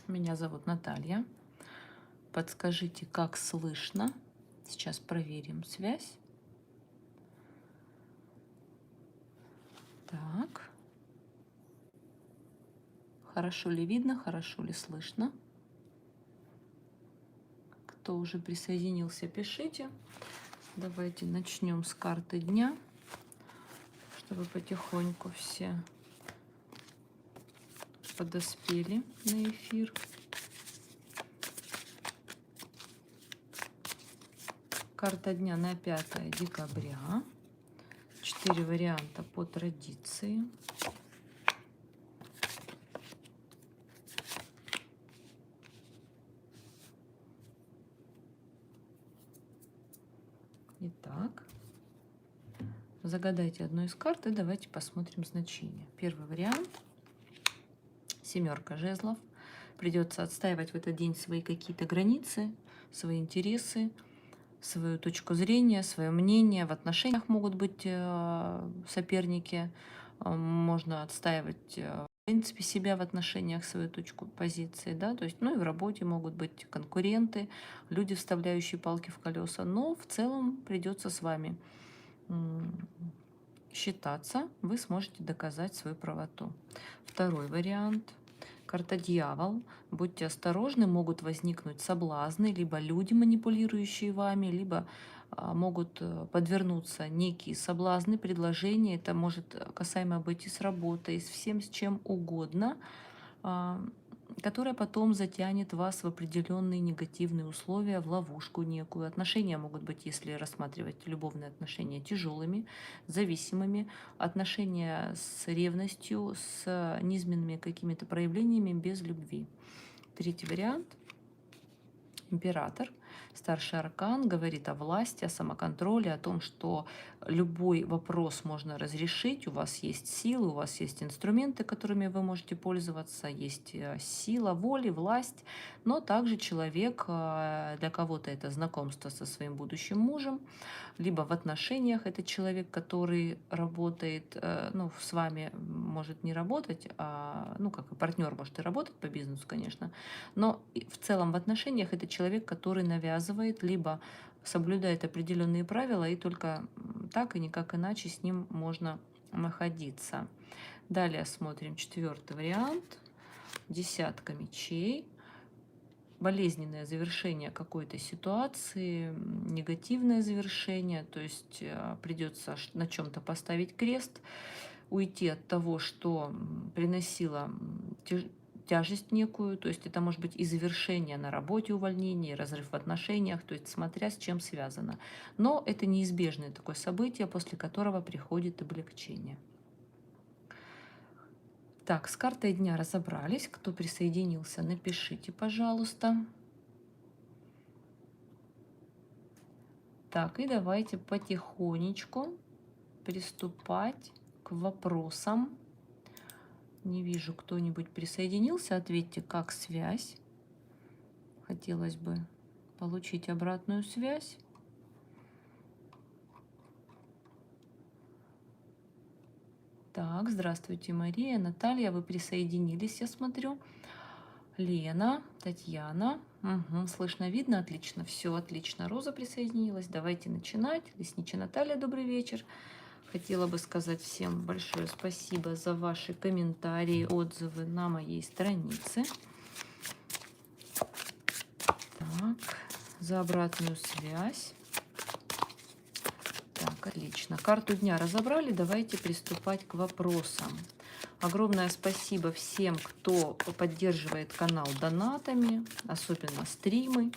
Меня зовут Наталья. Подскажите, как слышно? Сейчас проверим связь. Так. Хорошо ли видно, хорошо ли слышно? Кто уже присоединился, пишите. Давайте начнем с карты дня, чтобы потихоньку все подоспели на эфир. Карта дня на 5 декабря. 4 варианта по традиции. Итак, загадайте одну из карт и давайте посмотрим значение. Первый вариант. 7 жезлов. Придется отстаивать в этот день свои какие-то границы, свои интересы, свою точку зрения, свое мнение. В отношениях могут быть соперники. Можно отстаивать, в принципе, себя в отношениях, свою точку позиции. Да? То есть, ну и в работе могут быть конкуренты, люди, вставляющие палки в колеса. Но в целом придется с вами считаться. Вы сможете доказать свою правоту. Второй вариант. Карта дьявол. Будьте осторожны, могут возникнуть соблазны, либо люди, манипулирующие вами, либо могут подвернуться некие соблазны, предложения. Это может касаемо быть и с работой, и с всем, с чем угодно, которая потом затянет вас в определенные негативные условия, в ловушку некую. Отношения могут быть, если рассматривать любовные отношения, тяжелыми, зависимыми. Отношения с ревностью, с низменными какими-то проявлениями без любви. Третий вариант. Император, старший аркан, говорит о власти, о самоконтроле, о том, что любой вопрос можно разрешить, у вас есть силы, у вас есть инструменты, которыми вы можете пользоваться, есть сила воли, власть, но также человек, для кого-то это знакомство со своим будущим мужем, либо в отношениях это человек, который работает, ну, с вами может не работать, ну, как и партнер может и работать по бизнесу, конечно, но в целом в отношениях это человек, который навязывает, либо соблюдает определенные правила, и только так и никак иначе с ним можно находиться. Далее смотрим четвертый вариант. Десятка мечей. Болезненное завершение какой-то ситуации, негативное завершение, то есть придется на чем-то поставить крест, уйти от того, что приносило тяжесть некую, то есть это может быть и завершение на работе, увольнение, и разрыв в отношениях, то есть смотря с чем связано. Но это неизбежное такое событие, после которого приходит облегчение. Так, с картой дня разобрались. Кто присоединился, напишите, пожалуйста. Так, и давайте потихонечку приступать к вопросам. Не вижу, кто-нибудь присоединился. Ответьте, как связь. Хотелось бы получить обратную связь. Так, здравствуйте, Мария, Наталья, вы присоединились, я смотрю. Лена, Татьяна. Угу, слышно, видно, отлично, все отлично. Роза присоединилась. Давайте начинать. Лесничая Наталья, добрый вечер. Хотела бы сказать всем большое спасибо за ваши комментарии, отзывы на моей странице. Так, за обратную связь. Так, отлично. Карту дня разобрали. Давайте приступать к вопросам. Огромное спасибо всем, кто поддерживает канал донатами, особенно стримы.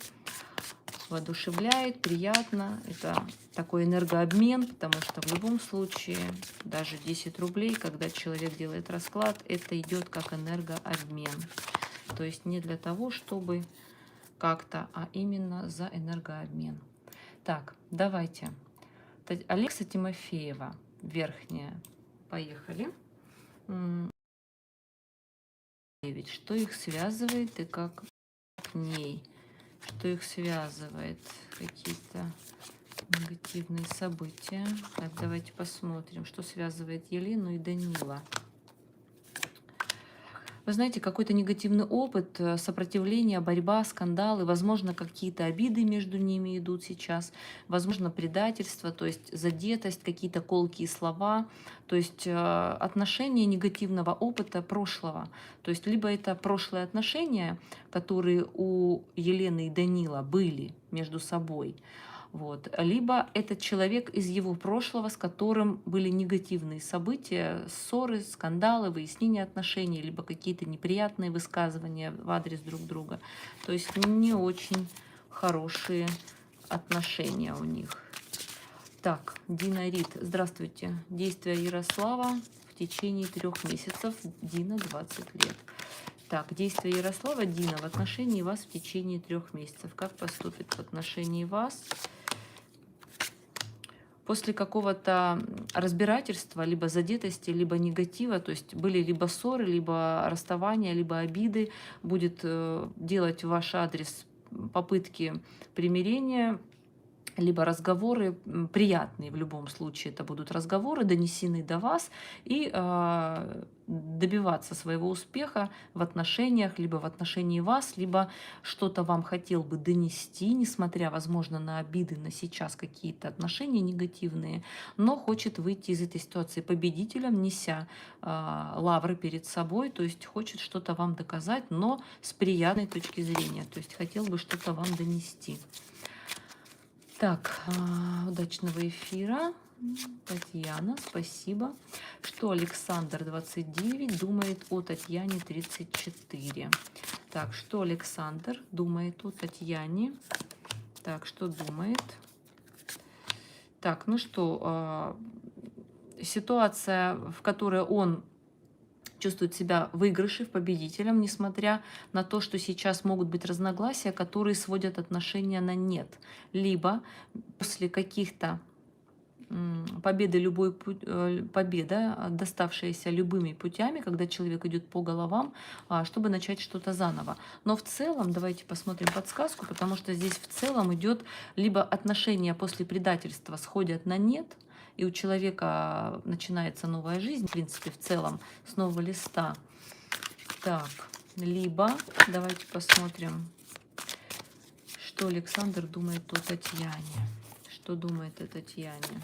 Воодушевляет, приятно. Это такой энергообмен, потому что в любом случае даже 10 рублей, когда человек делает расклад, это идет как энергообмен. То есть не для того, чтобы как-то, а именно за энергообмен. Так, давайте. Алекса Тимофеева, верхняя. Поехали. Что их связывает и как к ней? Что их связывает? Какие-то негативные события. Так, давайте посмотрим, что связывает Елену и Данила. Вы знаете, какой-то негативный опыт, сопротивление, борьба, скандалы, возможно, какие-то обиды между ними идут сейчас, возможно, предательство, то есть задетость, какие-то колкие слова, то есть отношения негативного опыта прошлого. То есть либо это прошлые отношения, которые у Елены и Данила были между собой, вот. Либо этот человек из его прошлого, с которым были негативные события, ссоры, скандалы, выяснение отношений, либо какие-то неприятные высказывания в адрес друг друга. То есть не очень хорошие отношения у них. Так, Дина Рид, здравствуйте. Действия Ярослава в течение 3 месяцев. Дина, 20 лет. Так, действия Ярослава, Дина, в отношении вас в течение 3 месяцев. Как поступит в отношении вас? После какого-то разбирательства, либо задетости, либо негатива, то есть были либо ссоры, либо расставания, либо обиды, будет делать в ваш адрес попытки примирения, либо разговоры приятные в любом случае. Это будут разговоры, донесены до вас, и добиваться своего успеха в отношениях, либо в отношении вас, либо что-то вам хотел бы донести, несмотря, возможно, на обиды, на сейчас какие-то отношения негативные, но хочет выйти из этой ситуации победителем, неся лавры перед собой, то есть хочет что-то вам доказать, но с приятной точки зрения, то есть хотел бы что-то вам донести. Так, удачного эфира. Татьяна, спасибо. Что Александр, 29, думает о Татьяне, 34. Так, что Александр думает о Татьяне? Так, что думает? Так, ну что, ситуация, в которой он чувствует себя в выигрыше, в победителем, несмотря на то, что сейчас могут быть разногласия, которые сводят отношения на нет. Либо после каких-то победы, победа, доставшаяся любыми путями, когда человек идет по головам, чтобы начать что-то заново. Но в целом, давайте посмотрим подсказку, потому что здесь в целом идет либо отношения после предательства сходят на нет, и у человека начинается новая жизнь, в принципе, в целом, с нового листа. Так, либо, давайте посмотрим, что Александр думает о Татьяне. Что думает о Татьяне?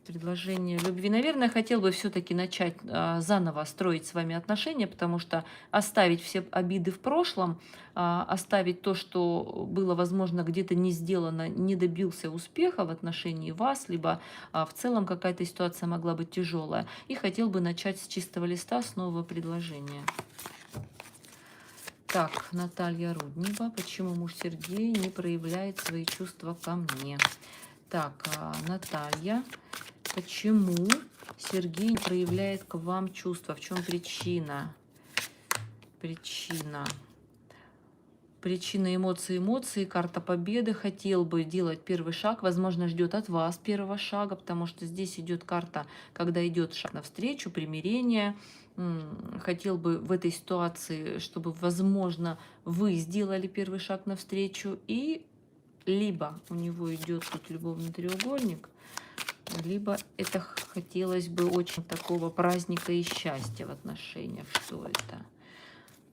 Предложение любви. Наверное, хотел бы все-таки начать заново строить с вами отношения, потому что оставить все обиды в прошлом, оставить то, что было, возможно, где-то не сделано, не добился успеха в отношении вас, либо в целом какая-то ситуация могла быть тяжелая. И хотел бы начать с чистого листа, с нового предложения. Так, Наталья Руднева. Почему муж Сергей не проявляет свои чувства ко мне? Так, Наталья. Почему Сергей не проявляет к вам чувства? В чем причина? Причина эмоции, карта победы. Хотел бы делать первый шаг, возможно, ждет от вас первого шага, потому что здесь идет карта, когда идет шаг навстречу, примирение. Хотел бы в этой ситуации, чтобы, возможно, вы сделали первый шаг навстречу, и либо у него идет тут любовный треугольник, либо это хотелось бы очень такого праздника и счастья в отношениях. Что это?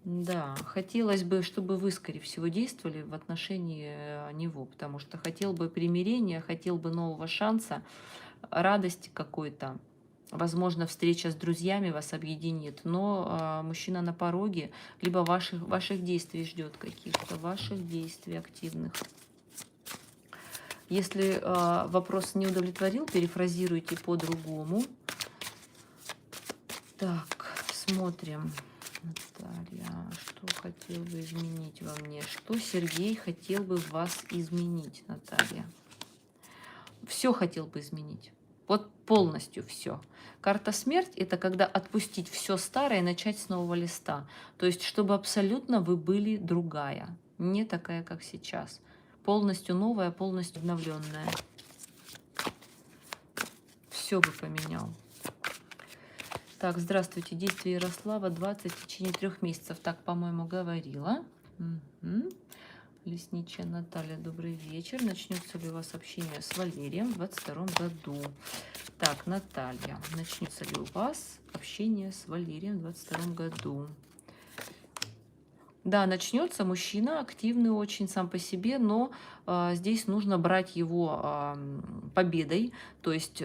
Да, хотелось бы, чтобы вы, скорее всего, действовали в отношении него, потому что хотел бы примирения, хотел бы нового шанса, радости какой-то. Возможно, встреча с друзьями вас объединит, но мужчина на пороге, либо ваших действий ждет каких-то, ваших действий активных. Если вопрос не удовлетворил, перефразируйте по-другому. Так, смотрим. Наталья, что хотел бы изменить во мне? Что Сергей хотел бы в вас изменить, Наталья? Все хотел бы изменить. Вот полностью все. Карта смерть – это когда отпустить все старое и начать с нового листа. То есть, чтобы абсолютно вы были другая, не такая, как сейчас. Полностью новая, полностью обновленная. Все бы поменял. Так, здравствуйте. Действие Ярослава 20 в течение 3 месяцев. Так, по-моему, говорила. Угу. Лесничая Наталья, добрый вечер. Начнется ли у вас общение с Валерием в 2022 году? Так, Наталья, начнется ли у вас общение с Валерием в 2022 году? Да, начнется. Мужчина активный очень сам по себе, но здесь нужно брать его победой, то есть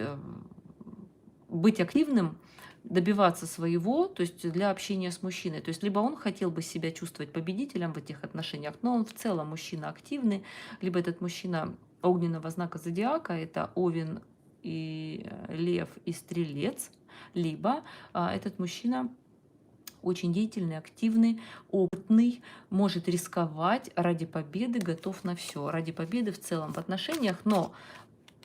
быть активным, добиваться своего, то есть для общения с мужчиной. То есть либо он хотел бы себя чувствовать победителем в этих отношениях, но он в целом мужчина активный, либо этот мужчина огненного знака зодиака, это Овен и Лев и Стрелец, либо этот мужчина очень деятельный, активный, опытный, может рисковать ради победы, готов на все, ради победы в целом в отношениях, но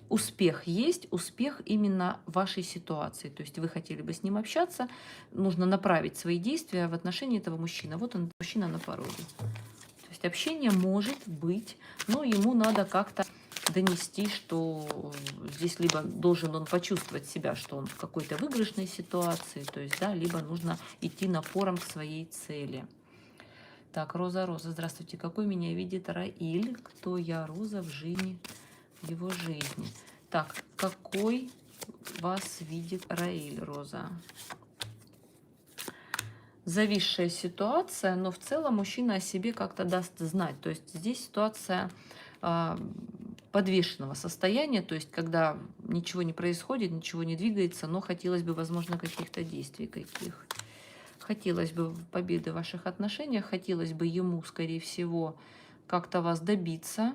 успех есть, успех именно в вашей ситуации. То есть вы хотели бы с ним общаться, нужно направить свои действия в отношении этого мужчины. Вот он, мужчина на пороге. То есть общение может быть, но ему надо как-то донести, что здесь либо должен он почувствовать себя, что он в какой-то выигрышной ситуации, то есть, да, либо нужно идти напором к своей цели. Так, Роза, здравствуйте. Какой меня видит Раиль? Кто я, Роза, в жизни, в его жизни? Так, какой вас видит Раиль, Роза? Зависшая ситуация, но в целом мужчина о себе как-то даст знать. То есть здесь ситуация подвешенного состояния, то есть когда ничего не происходит, ничего не двигается, но хотелось бы, возможно, каких-то действий каких. Хотелось бы победы в ваших отношениях, хотелось бы ему, скорее всего, как-то вас добиться,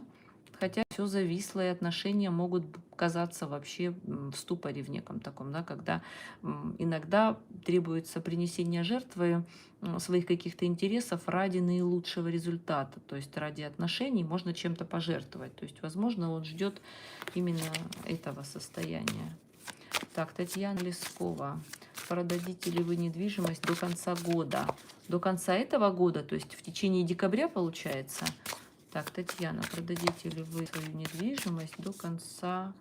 хотя все зависло, и отношения могут казаться вообще в ступоре в неком таком, да, когда иногда требуется принесение жертвы своих каких-то интересов ради наилучшего результата, то есть ради отношений можно чем-то пожертвовать, то есть, возможно, он ждет именно этого состояния. Так, Татьяна Лескова. Продадите ли вы недвижимость до конца года? До конца этого года, то есть в течение декабря получается? Так, Татьяна, продадите ли вы свою недвижимость до конца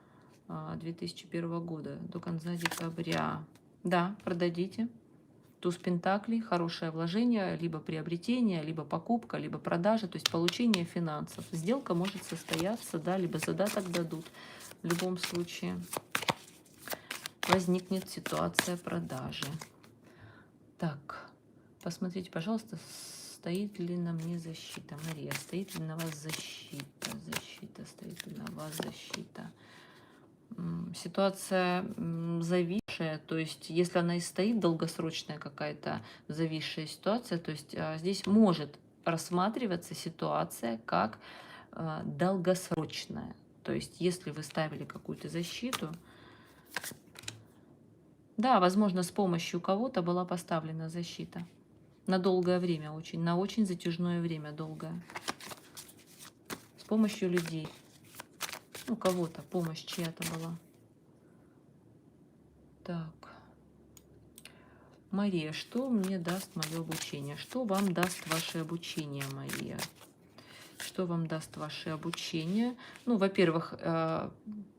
2001 года, до конца декабря? Да, продадите. Туз Пентаклей, хорошее вложение, либо приобретение, либо покупка, либо продажа, то есть получение финансов. Сделка может состояться, да, либо задаток дадут. В любом случае возникнет ситуация продажи. Так, посмотрите, пожалуйста, стоит ли на мне защита. Мария, стоит ли на вас защита? Стоит ли на вас защита? Ситуация зависшая, то есть если она и стоит, долгосрочная какая-то зависшая ситуация, то есть здесь может рассматриваться ситуация как долгосрочная. То есть если вы ставили какую-то защиту, да, возможно, с помощью кого-то была поставлена защита. На долгое время очень, на очень затяжное время долгое. С помощью людей. Ну, кого-то, помощь чья-то была. Так. Мария, что мне даст мое обучение? Что вам даст ваше обучение, Мария? Что вам даст ваше обучение? Ну, во-первых,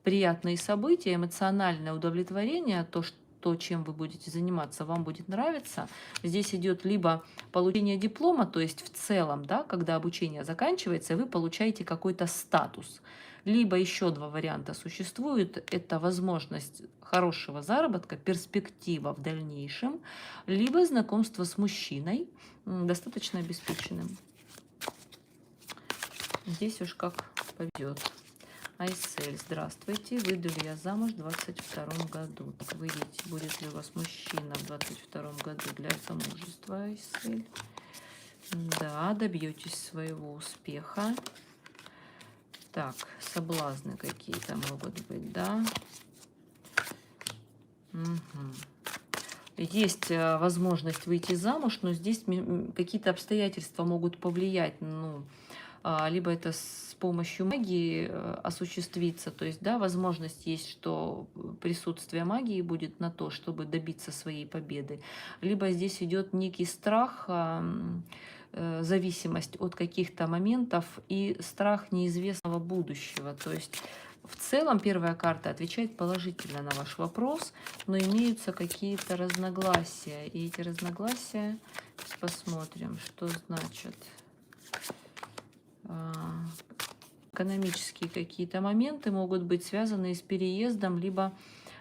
приятные события, эмоциональное удовлетворение, то, чем вы будете заниматься, вам будет нравиться. Здесь идет либо получение диплома, то есть в целом, да, когда обучение заканчивается, вы получаете какой-то статус. Либо еще два варианта существует. Это возможность хорошего заработка, перспектива в дальнейшем, либо знакомство с мужчиной, достаточно обеспеченным. Здесь уж как повезет. Айсель, здравствуйте. Выйду ли я замуж в 2022 году? Так, выйдите, будет ли у вас мужчина в 2022 году для замужества, Айсель? Да, добьетесь своего успеха. Так, соблазны какие-то могут быть, да? Угу. Есть возможность выйти замуж, но здесь какие-то обстоятельства могут повлиять, ну, либо это с помощью магии осуществится, то есть, да, возможность есть, что присутствие магии будет на то, чтобы добиться своей победы, либо здесь идет некий страх, зависимость от каких-то моментов и страх неизвестного будущего, то есть в целом первая карта отвечает положительно на ваш вопрос, но имеются какие-то разногласия, и эти разногласия, посмотрим, что значит. А, Экономические какие-то моменты могут быть связаны с переездом, либо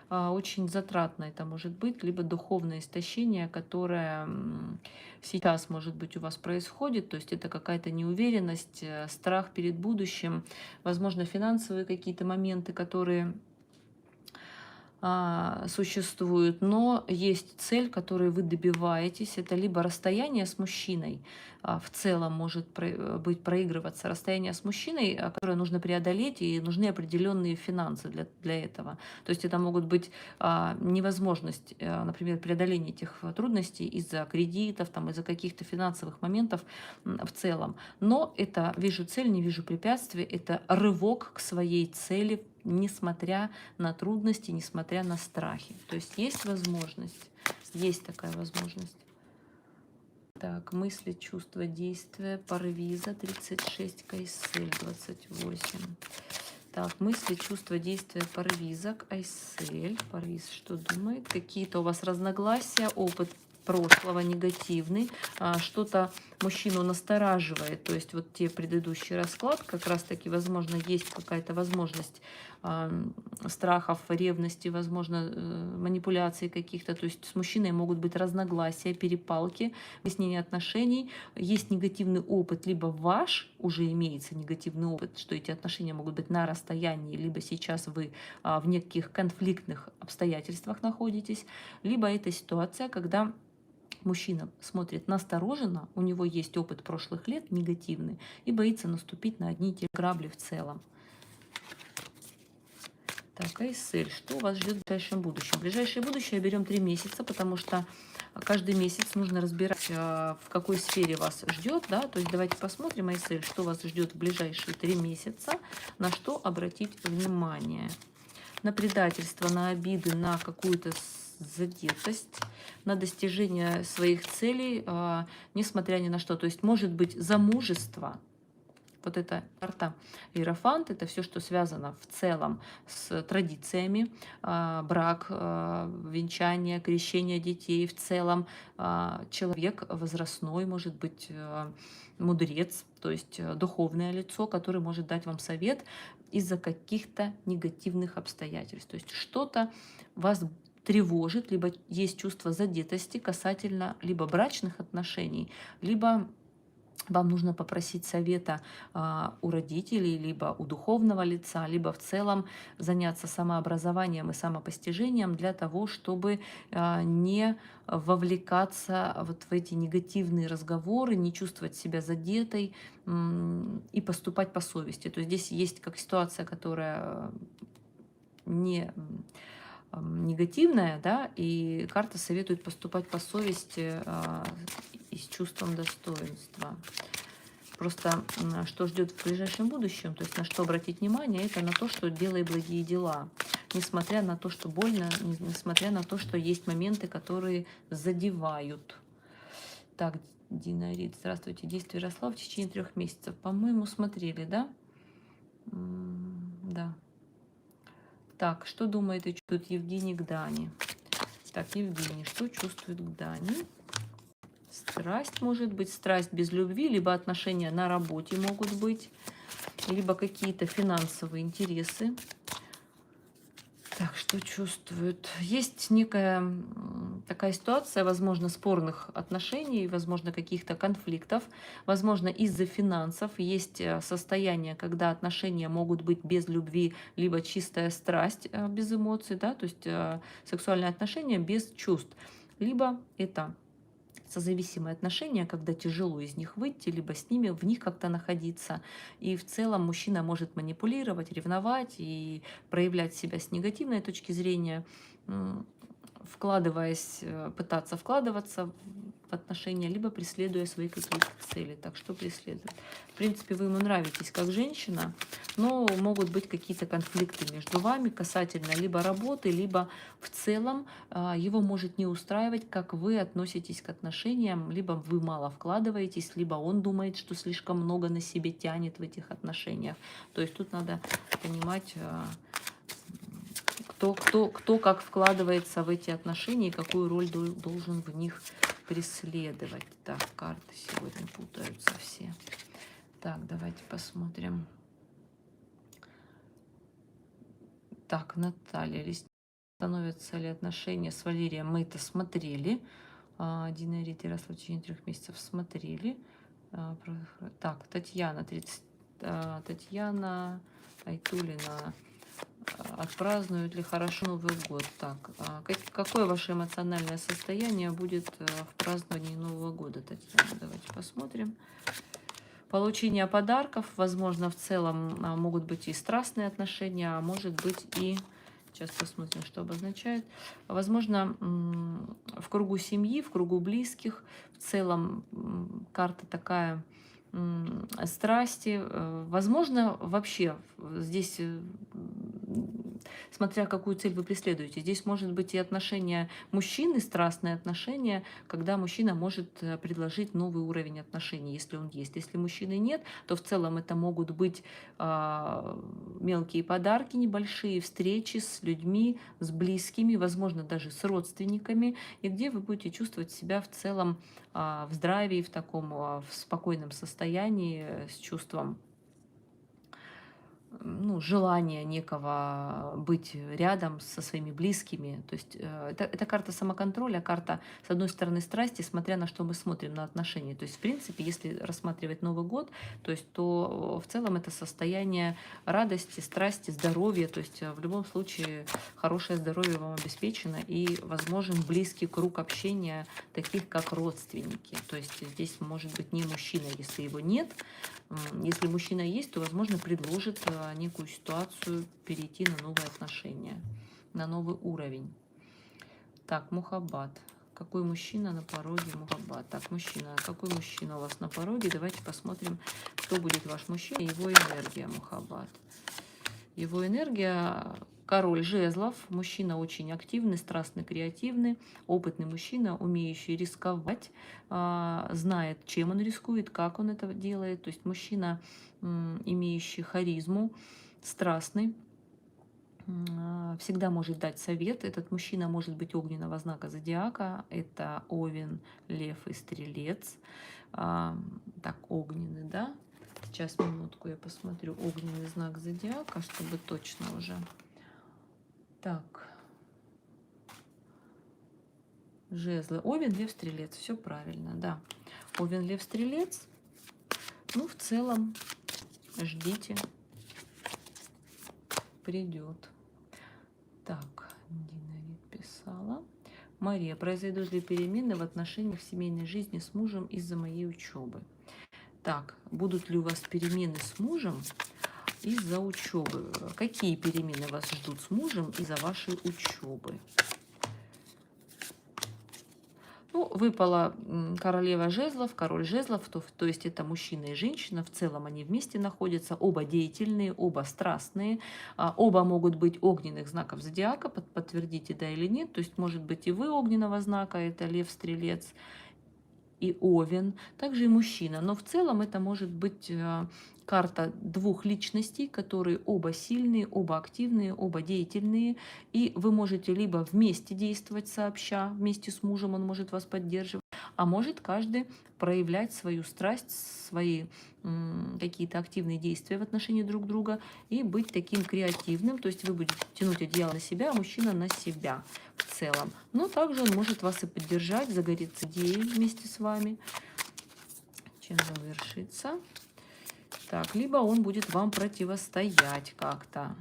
очень затратно это может быть, либо духовное истощение, которое сейчас, может быть, у вас происходит, то есть это какая-то неуверенность, страх перед будущим, возможно, финансовые какие-то моменты, которые существуют, но есть цель, которой вы добиваетесь. Это либо расстояние с мужчиной, в целом может быть проигрываться, расстояние с мужчиной, которое нужно преодолеть, и нужны определенные финансы для этого. То есть это могут быть невозможность, например, преодоления этих трудностей из-за кредитов, там, из-за каких-то финансовых моментов в целом. Но это вижу цель, не вижу препятствий, это рывок к своей цели, несмотря на трудности, несмотря на страхи. То есть есть возможность, есть такая возможность. Так, мысли, чувства, действия, Парвиза, 36, Кайсель, 28. Так, мысли, чувства, действия, Парвиза, Айсель. Парвиз что думает? Какие-то у вас разногласия, опыт прошлого негативный, что-то мужчину настораживает, то есть вот те предыдущий расклад, как раз таки, возможно, есть какая-то возможность страхов, ревности, возможно, манипуляций каких-то, то есть с мужчиной могут быть разногласия, перепалки, выяснение отношений, есть негативный опыт, либо ваш уже имеется негативный опыт, что эти отношения могут быть на расстоянии, либо сейчас вы в неких конфликтных обстоятельствах находитесь, либо это ситуация, когда мужчина смотрит настороженно, у него есть опыт прошлых лет негативный и боится наступить на одни и те же грабли в целом. Так, Айсель, что вас ждет в ближайшем будущем? В ближайшее будущее берем 3 месяца, потому что каждый месяц нужно разбирать, в какой сфере вас ждет, да, то есть давайте посмотрим, Айсель, что вас ждет в ближайшие 3 месяца, на что обратить внимание. На предательство, на обиды, на какую-то задетость, на достижение своих целей, несмотря ни на что. То есть может быть замужество, вот эта карта Иерофант, это все, что связано в целом с традициями, брак, венчание, крещение детей, в целом человек возрастной, может быть мудрец, то есть духовное лицо, который может дать вам совет из-за каких-то негативных обстоятельств. То есть что-то вас тревожит, либо есть чувство задетости касательно либо брачных отношений, либо вам нужно попросить совета у родителей, либо у духовного лица, либо в целом заняться самообразованием и самопостижением для того, чтобы не вовлекаться вот в эти негативные разговоры, не чувствовать себя задетой и поступать по совести. То есть здесь есть как ситуация, которая не негативная, да, и карта советует поступать по совести и с чувством достоинства. Просто что ждет в ближайшем будущем, то есть на что обратить внимание, это на то, что делай благие дела. Несмотря на то, что больно, несмотря на то, что есть моменты, которые задевают. Так, Дина Рид, здравствуйте. Действие Ярослава в течение 3 месяцев. По-моему, смотрели, да? Да. Так, что думает и чувствует Евгений к Дане? Так, Евгений, что чувствует к Дане? Страсть может быть, страсть без любви, либо отношения на работе могут быть, либо какие-то финансовые интересы. Так, что чувствует? Есть некая такая ситуация, возможно, спорных отношений, возможно, каких-то конфликтов, возможно, из-за финансов. Есть состояние, когда отношения могут быть без любви, либо чистая страсть без эмоций, да, то есть сексуальные отношения без чувств. Либо это созависимые отношения, когда тяжело из них выйти, либо с ними в них как-то находиться. И в целом мужчина может манипулировать, ревновать и проявлять себя с негативной точки зрения, вкладываясь, пытаться вкладываться в отношения, либо преследуя свои какие-то цели. Так что преследует? В принципе, вы ему нравитесь как женщина, но могут быть какие-то конфликты между вами касательно либо работы, либо в целом его может не устраивать, как вы относитесь к отношениям, либо вы мало вкладываетесь, либо он думает, что слишком много на себе тянет в этих отношениях. То есть тут надо понимать, кто как вкладывается в эти отношения и какую роль должен в них преследовать. Так, карты сегодня путаются все. Так, давайте посмотрим. Так, Наталья Лесникова. Становятся ли отношения с Валерием? Мы это смотрели. Дина Рит Ярослав в течение 3 месяцев смотрели. Так, Татьяна, Татьяна Айтулина. Отпразднуют ли хорошо Новый год? Так, какое ваше эмоциональное состояние будет в праздновании Нового года, Татьяна? Давайте посмотрим. Получение подарков, возможно, в целом могут быть и страстные отношения, а может быть и, сейчас посмотрим, что обозначает, возможно, в кругу семьи, в кругу близких, в целом карта такая страсти, возможно, вообще здесь, смотря какую цель вы преследуете, здесь может быть и отношения мужчины, страстные отношения, когда мужчина может предложить новый уровень отношений, если он есть. Если мужчины нет, то в целом это могут быть мелкие подарки небольшие, встречи с людьми, с близкими, возможно, даже с родственниками, и где вы будете чувствовать себя в целом в здравии, в таком в спокойном состоянии, с чувством желания некого быть рядом со своими близкими. То есть это карта самоконтроля, карта, с одной стороны, страсти, смотря на что мы смотрим, на отношения. То есть, в принципе, если рассматривать Новый год, то в целом это состояние радости, страсти, здоровья. То есть в любом случае хорошее здоровье вам обеспечено и возможен близкий круг общения, таких как родственники. То есть здесь может быть не мужчина, если его нет. Если мужчина есть, то, возможно, предложит некую ситуацию перейти на новые отношения, на новый уровень. Так, Мухаббат. Какой мужчина на пороге? Мухаббат. Так, мужчина. Какой мужчина у вас на пороге? Давайте посмотрим, кто будет ваш мужчина, его энергия, Мухаббат. Его энергия... Король жезлов, мужчина очень активный, страстный, креативный, опытный мужчина, умеющий рисковать, знает, чем он рискует, как он это делает. То есть мужчина, имеющий харизму, страстный, всегда может дать совет. Этот мужчина может быть огненного знака зодиака. Это Овен, Лев и Стрелец. Так, огненный, да? Сейчас, минутку, я посмотрю огненный знак зодиака, чтобы точно уже... Так, жезлы. Овен, Лев, Стрелец. Все правильно, да. Овен, Лев, Стрелец. Ну, в целом, ждите. Придет. Так, Дина Рит писала. Мария, произойдут ли перемены в отношениях в семейной жизни с мужем из-за моей учебы? Так, будут ли у вас перемены с мужем из-за учебы? Какие перемены вас ждут с мужем из-за вашей учебы? Ну, выпала королева жезлов, король жезлов, то есть это мужчина и женщина, в целом они вместе находятся, оба деятельные, оба страстные, оба могут быть огненных знаков зодиака, подтвердите, да или нет, то есть может быть и вы огненного знака, это Лев, Стрелец и Овен, также и мужчина, но в целом это может быть карта двух личностей, которые оба сильные, оба активные, оба деятельные, и вы можете либо вместе действовать сообща, вместе с мужем он может вас поддерживать, а может каждый проявлять свою страсть, свои какие-то активные действия в отношении друг друга и быть таким креативным, то есть вы будете тянуть одеяло на себя, а мужчина на себя в целом. Но также он может вас и поддержать, загореться идеей вместе с вами, чем завершится. Так, либо он будет вам противостоять как-то.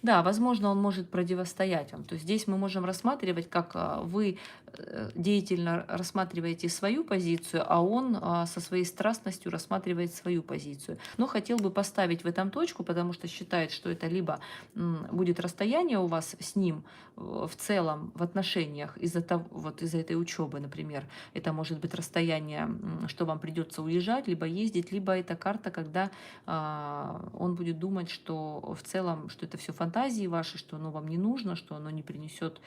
Да, возможно, он может противостоять вам. То есть здесь мы можем рассматривать, как вы деятельно рассматриваете свою позицию, а он со своей страстностью рассматривает свою позицию. Но хотел бы поставить в этом точку, потому что считает, что это либо будет расстояние у вас с ним в целом в отношениях из-за того, вот из-за этой учебы, например, это может быть расстояние, что вам придется уезжать, либо ездить, либо это карта, когда он будет думать, что в целом, что это все фантазии ваши, что оно вам не нужно, что оно не принесет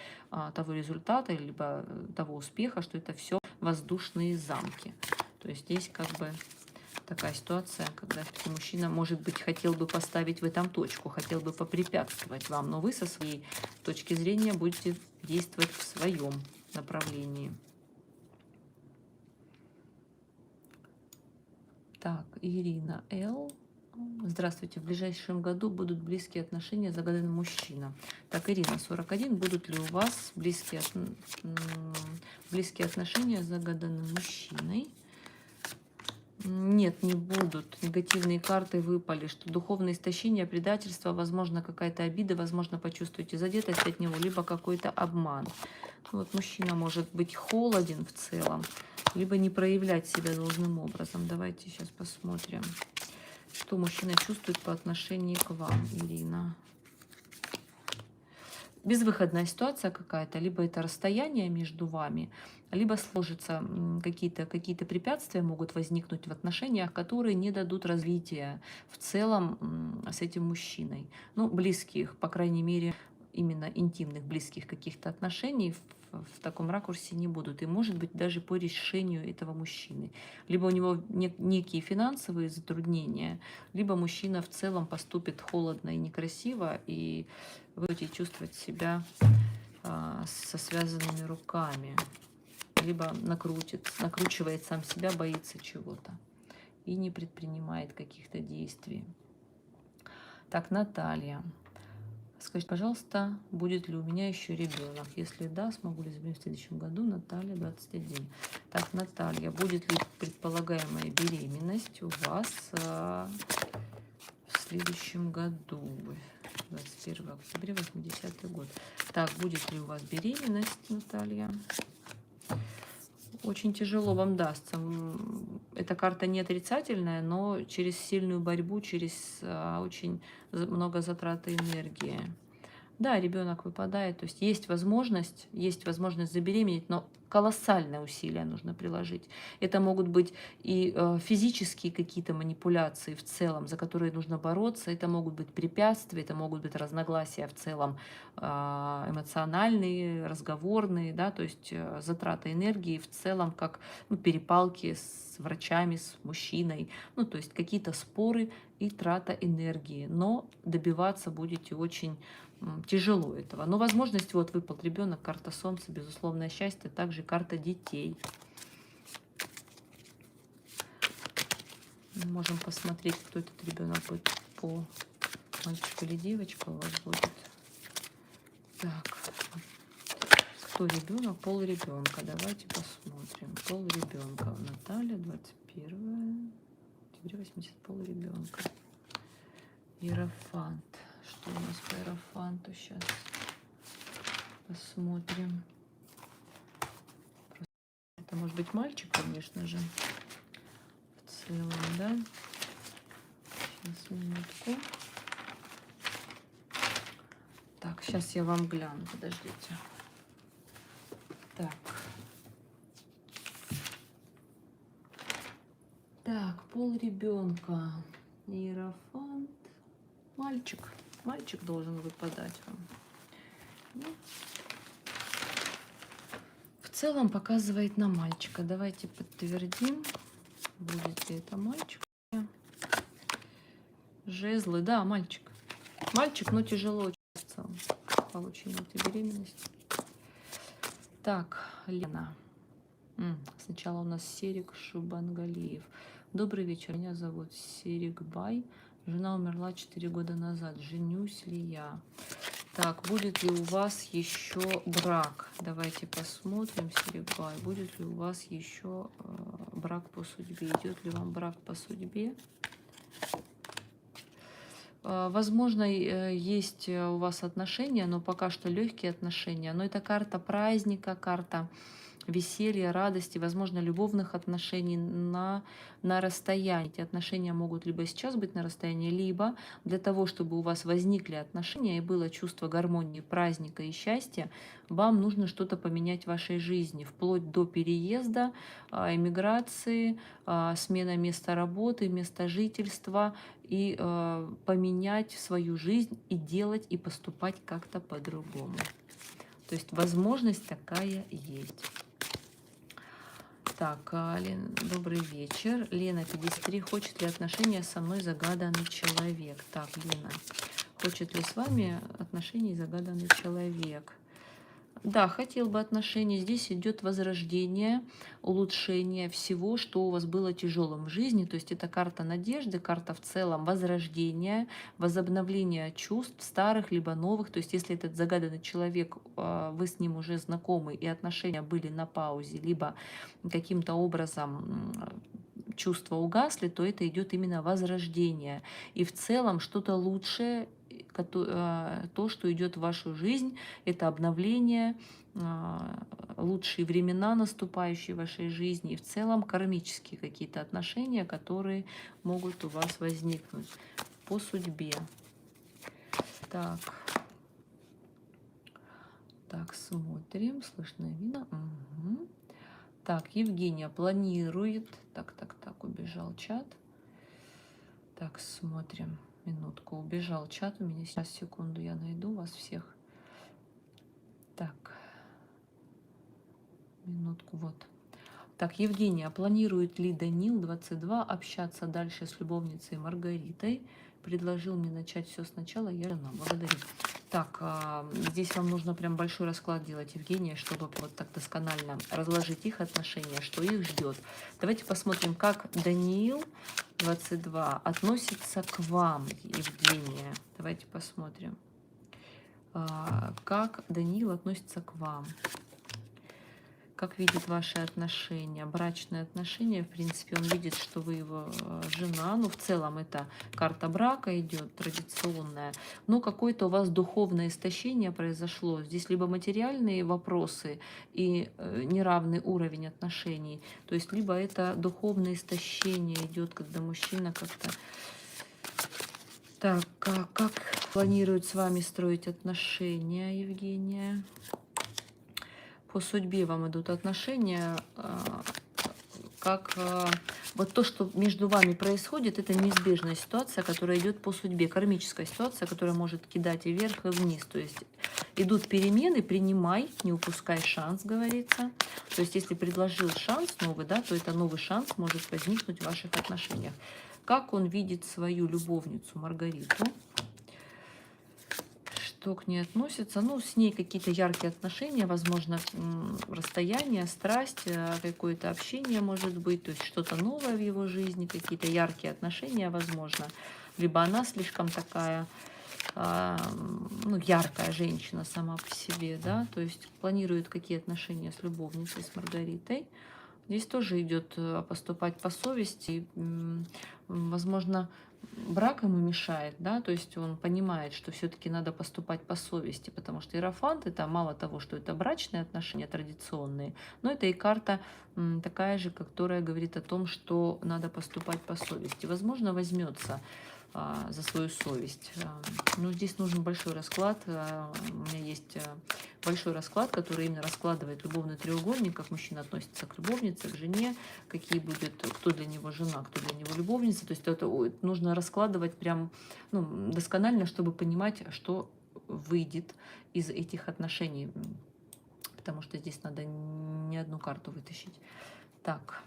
того результата, либо того успеха, что это все воздушные замки. То есть здесь как бы такая ситуация, когда мужчина, может быть, хотел бы поставить в этом точку, хотел бы попрепятствовать вам, но вы со своей точки зрения будете действовать в своем направлении. Так, Ирина Л. Здравствуйте. В ближайшем году будут близкие отношения с загаданным мужчина. Так, Ирина, 41. Будут ли у вас близкие отношения с загаданным мужчиной? Нет, не будут. Негативные карты выпали, что духовное истощение, предательство, возможно, какая-то обида, возможно, почувствуете задетость от него, либо какой-то обман. Вот мужчина может быть холоден в целом, либо не проявлять себя должным образом. Давайте сейчас посмотрим, что мужчина чувствует по отношению к вам, Ирина. Безвыходная ситуация какая-то, либо это расстояние между вами, либо сложатся какие-то препятствия могут возникнуть в отношениях, которые не дадут развития в целом с этим мужчиной. Ну, близких, по крайней мере, именно интимных, близких каких-то отношений в таком ракурсе не будут. И может быть даже по решению этого мужчины. Либо у него некие финансовые затруднения, либо мужчина в целом поступит холодно и некрасиво, и вы будете чувствовать себя со связанными руками. Либо накручивает сам себя, боится чего-то и не предпринимает каких-то действий. Так, Наталья. Скажите, пожалуйста, будет ли у меня еще ребенок? Если да, смогу ли забеременеть в следующем году? Наталья, 21. Так, Наталья, будет ли предполагаемая беременность у вас в следующем году? 21 октября, 80-й год. Так, будет ли у вас беременность, Наталья? Очень тяжело вам дастся. Эта карта не отрицательная, но через сильную борьбу, через очень много затраты энергии. Да, ребенок выпадает, то есть есть возможность забеременеть, но колоссальное усилие нужно приложить. Это могут быть и физические какие-то манипуляции в целом, за которые нужно бороться, это могут быть препятствия, это могут быть разногласия в целом эмоциональные, разговорные, да, то есть затрата энергии в целом, как перепалки с врачами, с мужчиной, ну, то есть какие-то споры и трата энергии, но добиваться будете очень тяжело этого. Но возможность, вот выпал ребенок, карта Солнца, безусловное счастье, также карта детей. Мы можем посмотреть, кто этот ребенок будет, по мальчик или девочка у вас будет. Так, кто ребенок? Пол ребенка. Давайте посмотрим. Пол ребенка. Наталья, 21 октября, 80, пол ребенка. Иерофант. Что у нас по Иерофанту сейчас? Посмотрим. Это может быть мальчик, конечно же. В целом, да? Сейчас, минутку. Так, сейчас я вам гляну. Подождите. Так. Так, пол ребенка. Иерофант. Мальчик. Мальчик должен выпадать вам. Ну, в целом показывает на мальчика. Давайте подтвердим, будет ли это мальчик. Жезлы, да, мальчик. Мальчик, но тяжело получение этой беременности. Так, Лена. Сначала у нас Серик Шубангалиев. Добрый вечер, меня зовут Серик Бай. Жена умерла 4 года назад. Женюсь ли я? Так, будет ли у вас еще брак? Давайте посмотрим, Серебай. Будет ли у вас еще брак по судьбе? Идет ли вам брак по судьбе? Возможно, есть у вас отношения, но пока что легкие отношения. Но это карта праздника, карта веселья, радости, возможно, любовных отношений на расстоянии. Эти отношения могут либо сейчас быть на расстоянии, либо для того, чтобы у вас возникли отношения и было чувство гармонии, праздника и счастья, вам нужно что-то поменять в вашей жизни, вплоть до переезда, эмиграции, смена места работы, места жительства, и поменять свою жизнь и делать, и поступать как-то по-другому. То есть возможность такая есть. Так, Лена, добрый вечер. Лена, 53. Хочет ли отношения со мной загаданный человек? Так, Лена, хочет ли с вами отношений загаданный человек? Да, хотел бы отношения. Здесь идет возрождение, улучшение всего, что у вас было тяжелым в жизни. То есть это карта надежды, карта в целом возрождения, возобновления чувств старых либо новых. То есть если этот загаданный человек, вы с ним уже знакомы и отношения были на паузе, либо каким-то образом чувства угасли, то это идет именно возрождение. И в целом что-то лучшее, то, что идет в вашу жизнь, это обновление, лучшие времена, наступающие в вашей жизни, и в целом кармические какие-то отношения, которые могут у вас возникнуть по судьбе. Так, смотрим, слышно, видно. Угу. Так, Евгения планирует. Так, убежал чат. Так, смотрим. Минутку, убежал чат у меня. Сейчас, секунду, я найду вас всех. Так, минутку, вот. Так, Евгения, планирует ли Данил, 22, общаться дальше с любовницей Маргаритой? Предложил мне начать все сначала, я жена. Благодарю. Так, здесь вам нужно прям большой расклад делать, Евгения, чтобы вот так досконально разложить их отношения, что их ждет. Давайте посмотрим, как Даниил, 22, относится к вам, Евгения. Давайте посмотрим, как Даниил относится к вам. Как видит ваши отношения, брачные отношения, в принципе, он видит, что вы его жена, ну, в целом это карта брака идет, традиционная, но какое-то у вас духовное истощение произошло, здесь либо материальные вопросы и неравный уровень отношений, то есть либо это духовное истощение идет, когда мужчина как-то... Так, как планирует с вами строить отношения, Евгения? По судьбе вам идут отношения, как вот то, что между вами происходит, это неизбежная ситуация, которая идет по судьбе, кармическая ситуация, которая может кидать и вверх, и вниз. То есть идут перемены, принимай, не упускай шанс, говорится. То есть если предложил шанс новый, да, то это новый шанс может возникнуть в ваших отношениях. Как он видит свою любовницу Маргариту? Что к ней относится? Ну, с ней какие-то яркие отношения, возможно, расстояние, страсть, какое-то общение может быть, то есть что-то новое в его жизни, какие-то яркие отношения, возможно. Либо она слишком такая, ну, яркая женщина сама по себе, да, то есть планирует какие отношения с любовницей, с Маргаритой. Здесь тоже идет поступать по совести, возможно, брак ему мешает, да, то есть он понимает, что все-таки надо поступать по совести, потому что Иерофант это мало того, что это брачные отношения традиционные, но это и карта такая же, которая говорит о том, что надо поступать по совести. Возможно, возьмется за свою совесть. Но здесь нужен большой расклад. У меня есть большой расклад, который именно раскладывает любовный треугольник, как мужчина относится к любовнице, к жене, какие будет, кто для него жена, кто для него любовница. То есть это нужно раскладывать прям досконально, чтобы понимать, что выйдет из этих отношений. Потому что здесь надо не одну карту вытащить. Так.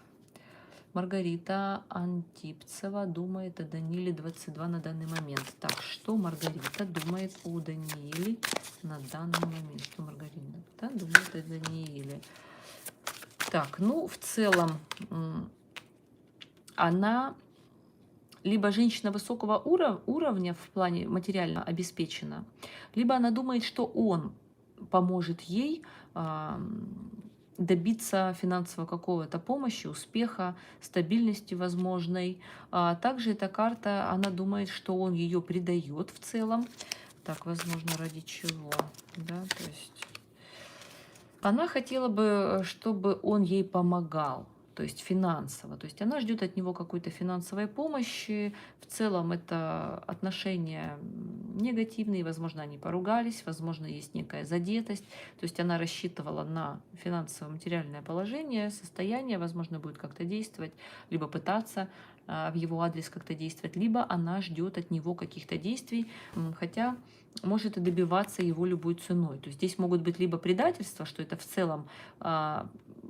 Маргарита Антипцева думает о Даниле, 22 на данный момент. Так, что Маргарита думает о Данииле на данный момент? Что Маргарита думает о Данииле? Так, ну, в целом, она либо женщина высокого уровня в плане материально обеспечена, либо она думает, что он поможет ей добиться финансового какого-то помощи, успеха, стабильности возможной. Также эта карта, она думает, что он ее предает в целом. Так, возможно, ради чего? Да, то есть она хотела бы, чтобы он ей помогал, то есть финансово. То есть она ждет от него какой-то финансовой помощи. В целом это отношения негативные, возможно, они поругались, возможно, есть некая задетость. То есть она рассчитывала на финансово-материальное положение, состояние, возможно, будет как-то действовать, либо пытаться в его адрес как-то действовать, либо она ждет от него каких-то действий, хотя может и добиваться его любой ценой. То есть здесь могут быть либо предательства, что это в целом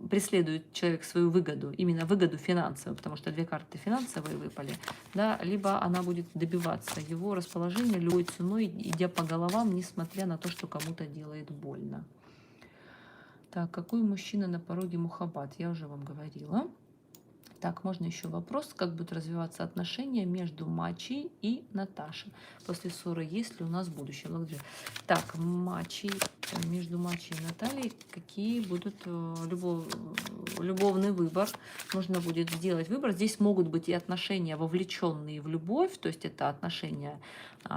преследует человек свою выгоду, именно выгоду финансовую, потому что две карты финансовые выпали, да, либо она будет добиваться его расположения любой ценой, идя по головам, несмотря на то, что кому-то делает больно. Так, какой мужчина на пороге Мухаббат? Я уже вам говорила. Так, можно еще вопрос, как будут развиваться отношения между Мачей и Наташей после ссоры, есть ли у нас будущее? Благодарю. Так, между Мачей и Натальей, какие будут любовный выбор, нужно будет сделать выбор. Здесь могут быть и отношения, вовлеченные в любовь, то есть это отношения,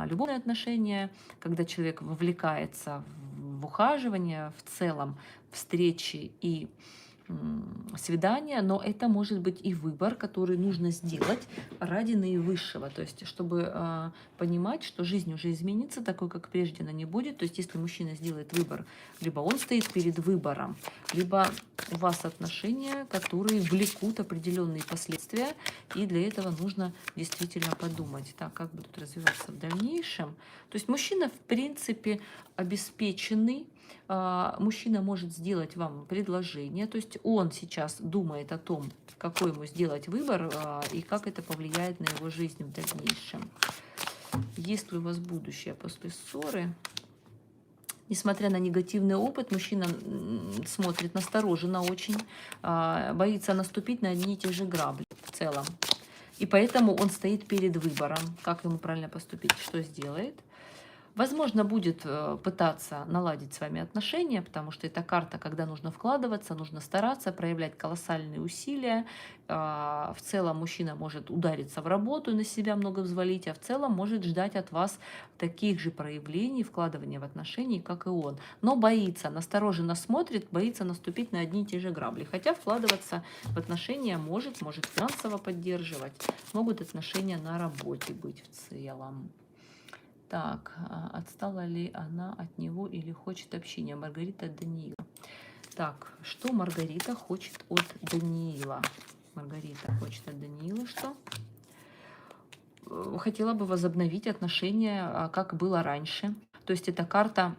любовные отношения, когда человек вовлекается в ухаживание, в целом встречи и свидания, но это может быть и выбор, который нужно сделать ради наивысшего, то есть чтобы понимать, что жизнь уже изменится, такой, как прежде, она не будет. То есть если мужчина сделает выбор, либо он стоит перед выбором, либо у вас отношения, которые влекут определенные последствия, и для этого нужно действительно подумать, так, как будут развиваться в дальнейшем. То есть мужчина, в принципе, обеспеченный, мужчина может сделать вам предложение, то есть он сейчас думает о том, какой ему сделать выбор и как это повлияет на его жизнь в дальнейшем. Есть ли у вас будущее после ссоры? Несмотря на негативный опыт, мужчина смотрит настороженно очень, боится наступить на одни и те же грабли в целом. И поэтому он стоит перед выбором, как ему правильно поступить, что сделает. Возможно, будет пытаться наладить с вами отношения, потому что это карта, когда нужно вкладываться, нужно стараться, проявлять колоссальные усилия. В целом мужчина может удариться в работу, на себя много взвалить, а в целом может ждать от вас таких же проявлений, вкладывания в отношения, как и он. Но боится, настороженно смотрит, боится наступить на одни и те же грабли. Хотя вкладываться в отношения может финансово поддерживать, могут отношения на работе быть в целом. Так, отстала ли она от него или хочет общения? Маргарита от Даниила. Так, что Маргарита хочет от Даниила? Маргарита хочет от Даниила что? Хотела бы возобновить отношения, как было раньше. То есть это карта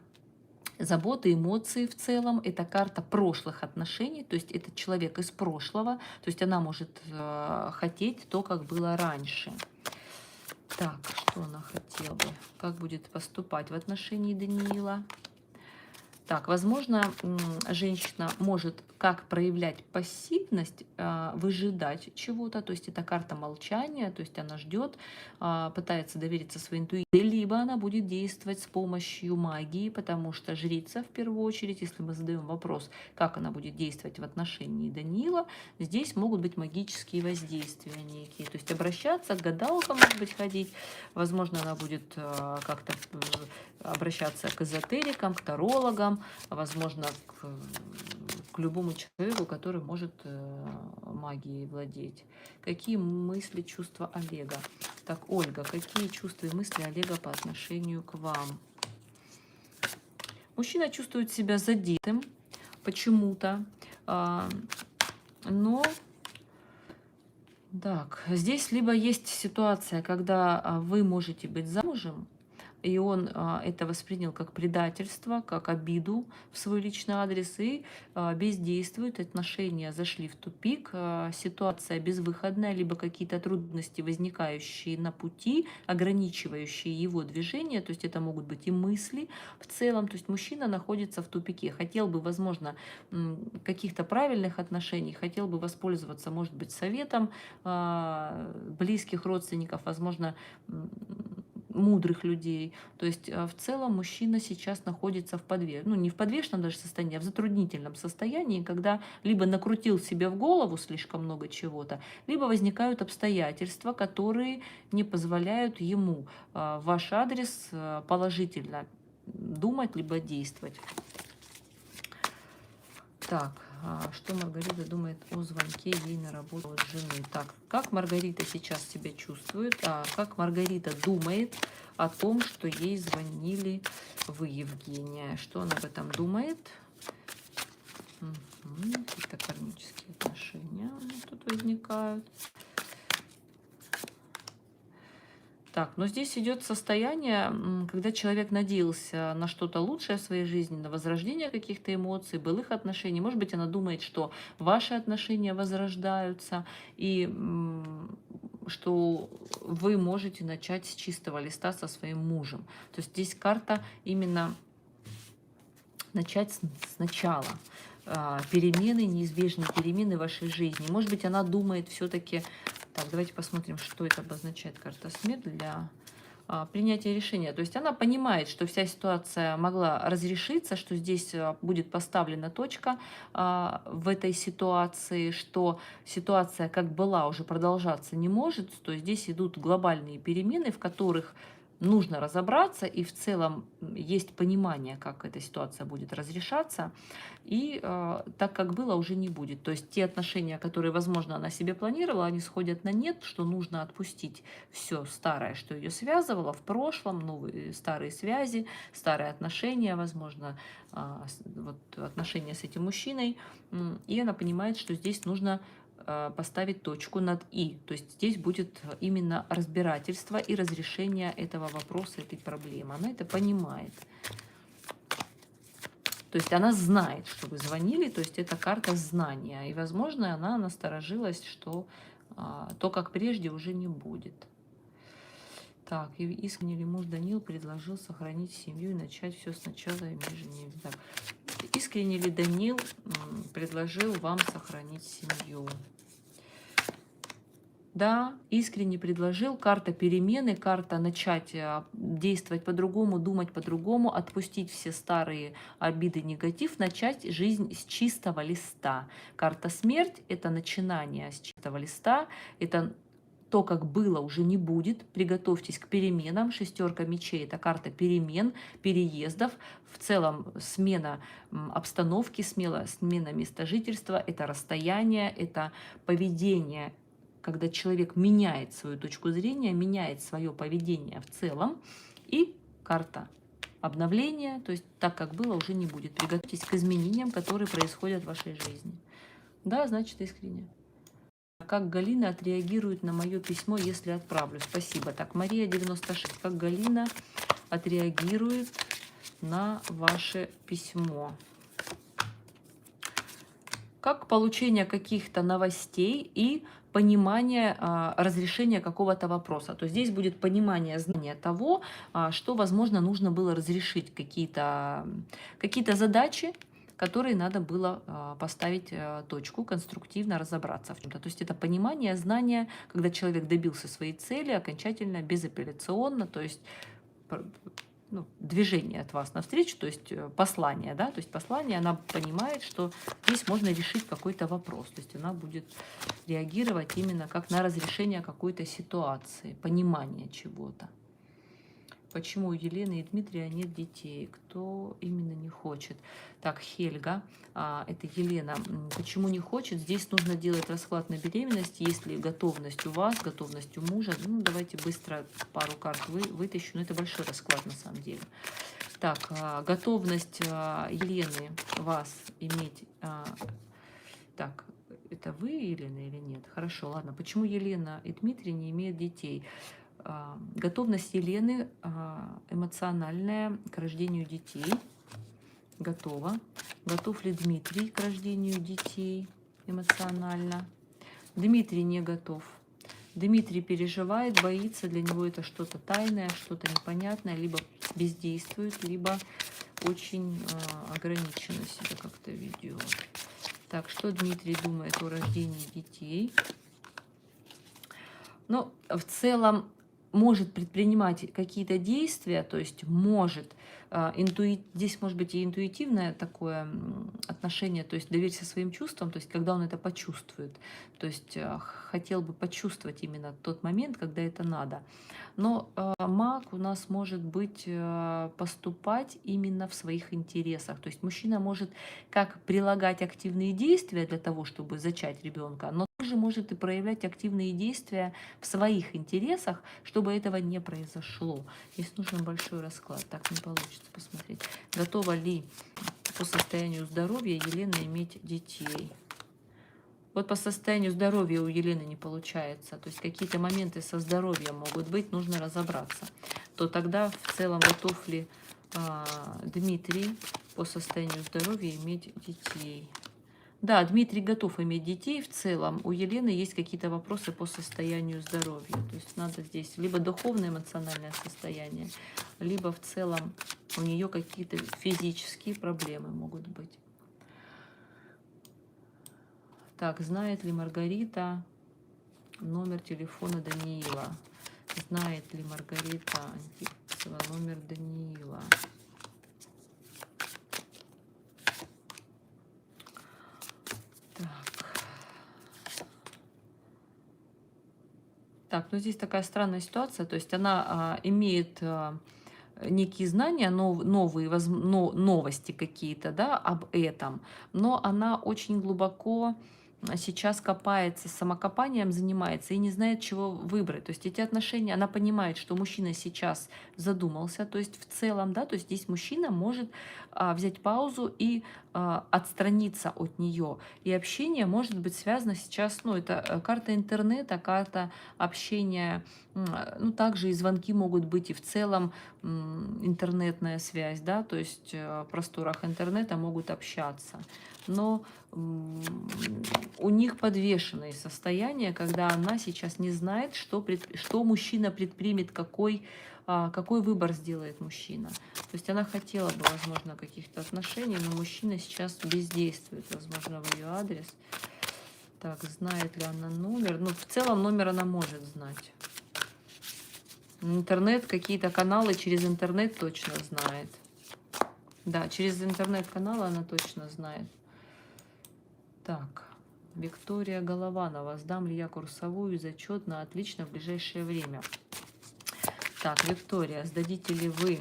заботы, эмоции в целом, это карта прошлых отношений, то есть это человек из прошлого, то есть она может хотеть то, как было раньше. Так, что она хотела бы? Как будет поступать в отношении Даниила? Так, возможно, женщина может как проявлять пассивность, выжидать чего-то, то есть это карта молчания, то есть она ждет, пытается довериться своей интуиции, либо она будет действовать с помощью магии, потому что жрица, в первую очередь, если мы задаем вопрос, как она будет действовать в отношении Даниила, здесь могут быть магические воздействия некие, то есть обращаться к гадалкам, может быть, ходить, возможно, она будет как-то обращаться к эзотерикам, к тарологам, возможно, к любому человеку, который может магией владеть. Какие мысли, чувства Олега? Так, Ольга, какие чувства и мысли Олега по отношению к вам? Мужчина чувствует себя задетым почему-то, но... Так, здесь либо есть ситуация, когда вы можете быть замужем, и он это воспринял как предательство, как обиду в свой личный адрес и бездействует. Отношения зашли в тупик, ситуация безвыходная, либо какие-то трудности, возникающие на пути, ограничивающие его движение, то есть это могут быть и мысли в целом, то есть мужчина находится в тупике, хотел бы, возможно, каких-то правильных отношений, хотел бы воспользоваться, может быть, советом близких родственников, возможно, мудрых людей. То есть в целом мужчина сейчас находится не в подвешенном даже состоянии, а в затруднительном состоянии, когда либо накрутил себе в голову слишком много чего-то, либо возникают обстоятельства, которые не позволяют ему в ваш адрес положительно думать, либо действовать. Так, что Маргарита думает о звонке ей на работу от жены? Так, как Маргарита сейчас себя чувствует? Как Маргарита думает о том, что ей звонили вы, Евгения? Что она об этом думает? Какие-то кармические отношения тут возникают. Так, но здесь идет состояние, когда человек надеялся на что-то лучшее в своей жизни, на возрождение каких-то эмоций, былых отношений. Может быть, она думает, что ваши отношения возрождаются, и что вы можете начать с чистого листа со своим мужем. То есть здесь карта именно начать сначала. перемены, неизбежные перемены в вашей жизни. Может быть, она думает все-таки... Так, давайте посмотрим, что это обозначает карта смерть для принятия решения. То есть она понимает, что вся ситуация могла разрешиться, что здесь будет поставлена точка в этой ситуации, что ситуация как была уже продолжаться не может, то здесь идут глобальные перемены, в которых нужно разобраться, и в целом есть понимание, как эта ситуация будет разрешаться, и так, как было, уже не будет. То есть те отношения, которые, возможно, она себе планировала, они сходят на нет, что нужно отпустить все старое, что ее связывало в прошлом, новые старые связи, старые отношения, возможно, вот отношения с этим мужчиной, и она понимает, что здесь нужно поставить точку над «и». То есть здесь будет именно разбирательство и разрешение этого вопроса, этой проблемы. Она это понимает. То есть она знает, что вы звонили, то есть это карта знания. И, возможно, она насторожилась, что то, как прежде, уже не будет. Так, и искренне ли муж Данил предложил сохранить семью и начать все сначала и между ними? Так, искренне ли Данил предложил вам сохранить семью? Да, искренне предложил. Карта перемены, карта начать действовать по-другому, думать по-другому, отпустить все старые обиды, негатив, начать жизнь с чистого листа. Карта смерть – это начинание с чистого листа, это то, как было, уже не будет. Приготовьтесь к переменам. Шестерка мечей – это карта перемен, переездов. В целом смена обстановки, смена места жительства – это расстояние, это поведение, когда человек меняет свою точку зрения, меняет свое поведение в целом. И карта обновления, то есть так, как было, уже не будет. Приготовьтесь к изменениям, которые происходят в вашей жизни. Да, значит, искренне. Как Галина отреагирует на мое письмо, если отправлю? Спасибо. Так, Мария 96. Как Галина отреагирует на ваше письмо? Как получение каких-то новостей и понимание разрешения какого-то вопроса. То есть здесь будет понимание, знание того, что, возможно, нужно было разрешить, какие-то задачи, которые надо было поставить точку, конструктивно разобраться в чем-то. То есть это понимание, знание, когда человек добился своей цели окончательно, безапелляционно, то есть движение от вас навстречу, то есть послание, да, то есть послание, она понимает, что здесь можно решить какой-то вопрос, то есть она будет реагировать именно как на разрешение какой-то ситуации, понимание чего-то. Почему у Елены и Дмитрия нет детей? Кто именно не хочет? Так, Хельга, это Елена. Почему не хочет? Здесь нужно делать расклад на беременность. Если готовность у вас, готовность у мужа, ну, давайте быстро пару карт вытащу. Но это большой расклад на самом деле. Так, готовность Елены вас иметь... Так, это вы, Елена, или нет? Хорошо, ладно. Почему Елена и Дмитрий не имеют детей? Готовность Елены эмоциональная к рождению детей. Готова. Готов ли Дмитрий к рождению детей эмоционально? Дмитрий не готов. Дмитрий переживает, боится, для него это что-то тайное, что-то непонятное, либо бездействует, либо очень ограниченно себя как-то ведет. Так, что Дмитрий думает о рождении детей? Ну, в целом, может предпринимать какие-то действия, то есть может, здесь может быть и интуитивное такое отношение, то есть доверься своим чувствам, то есть когда он это почувствует, то есть хотел бы почувствовать именно тот момент, когда это надо. Но маг у нас может быть поступать именно в своих интересах, то есть мужчина может как прилагать активные действия для того, чтобы зачать ребенка, но также может и проявлять активные действия в своих интересах, чтобы этого не произошло. Здесь нужен большой расклад. Так не получится посмотреть. Готова ли по состоянию здоровья Елена иметь детей? Вот по состоянию здоровья у Елены не получается. То есть какие-то моменты со здоровьем могут быть, нужно разобраться. То тогда в целом готов ли Дмитрий по состоянию здоровья иметь детей? Да, Дмитрий готов иметь детей в целом. У Елены есть какие-то вопросы по состоянию здоровья. То есть надо здесь либо духовное эмоциональное состояние, либо в целом у нее какие-то физические проблемы могут быть. Так, знает ли Маргарита номер телефона Даниила? Знает ли Маргарита Антипцева номер Даниила? Так, ну здесь такая странная ситуация, то есть она имеет некие знания, новые новости какие-то, да, об этом, но она очень глубоко сейчас копается, самокопанием занимается и не знает, чего выбрать. То есть эти отношения, она понимает, что мужчина сейчас задумался, то есть в целом, да, то есть здесь мужчина может взять паузу и отстраниться от нее. И общение может быть связано сейчас, ну, это карта интернета, карта общения, ну, также и звонки могут быть, и в целом интернетная связь, да, то есть в просторах интернета могут общаться. Но у них подвешенные состояния, когда она сейчас не знает, что мужчина предпримет, какой выбор сделает мужчина. То есть она хотела бы, возможно, каких-то отношений, но мужчина сейчас бездействует, возможно, в ее адрес. Так, знает ли она номер? Ну, в целом номер она может знать. Интернет, какие-то каналы через интернет точно знает. Да, через интернет-каналы она точно знает. Так, Виктория Голованова. Сдам ли я курсовую зачет на отлично в ближайшее время? Так, Виктория, сдадите ли вы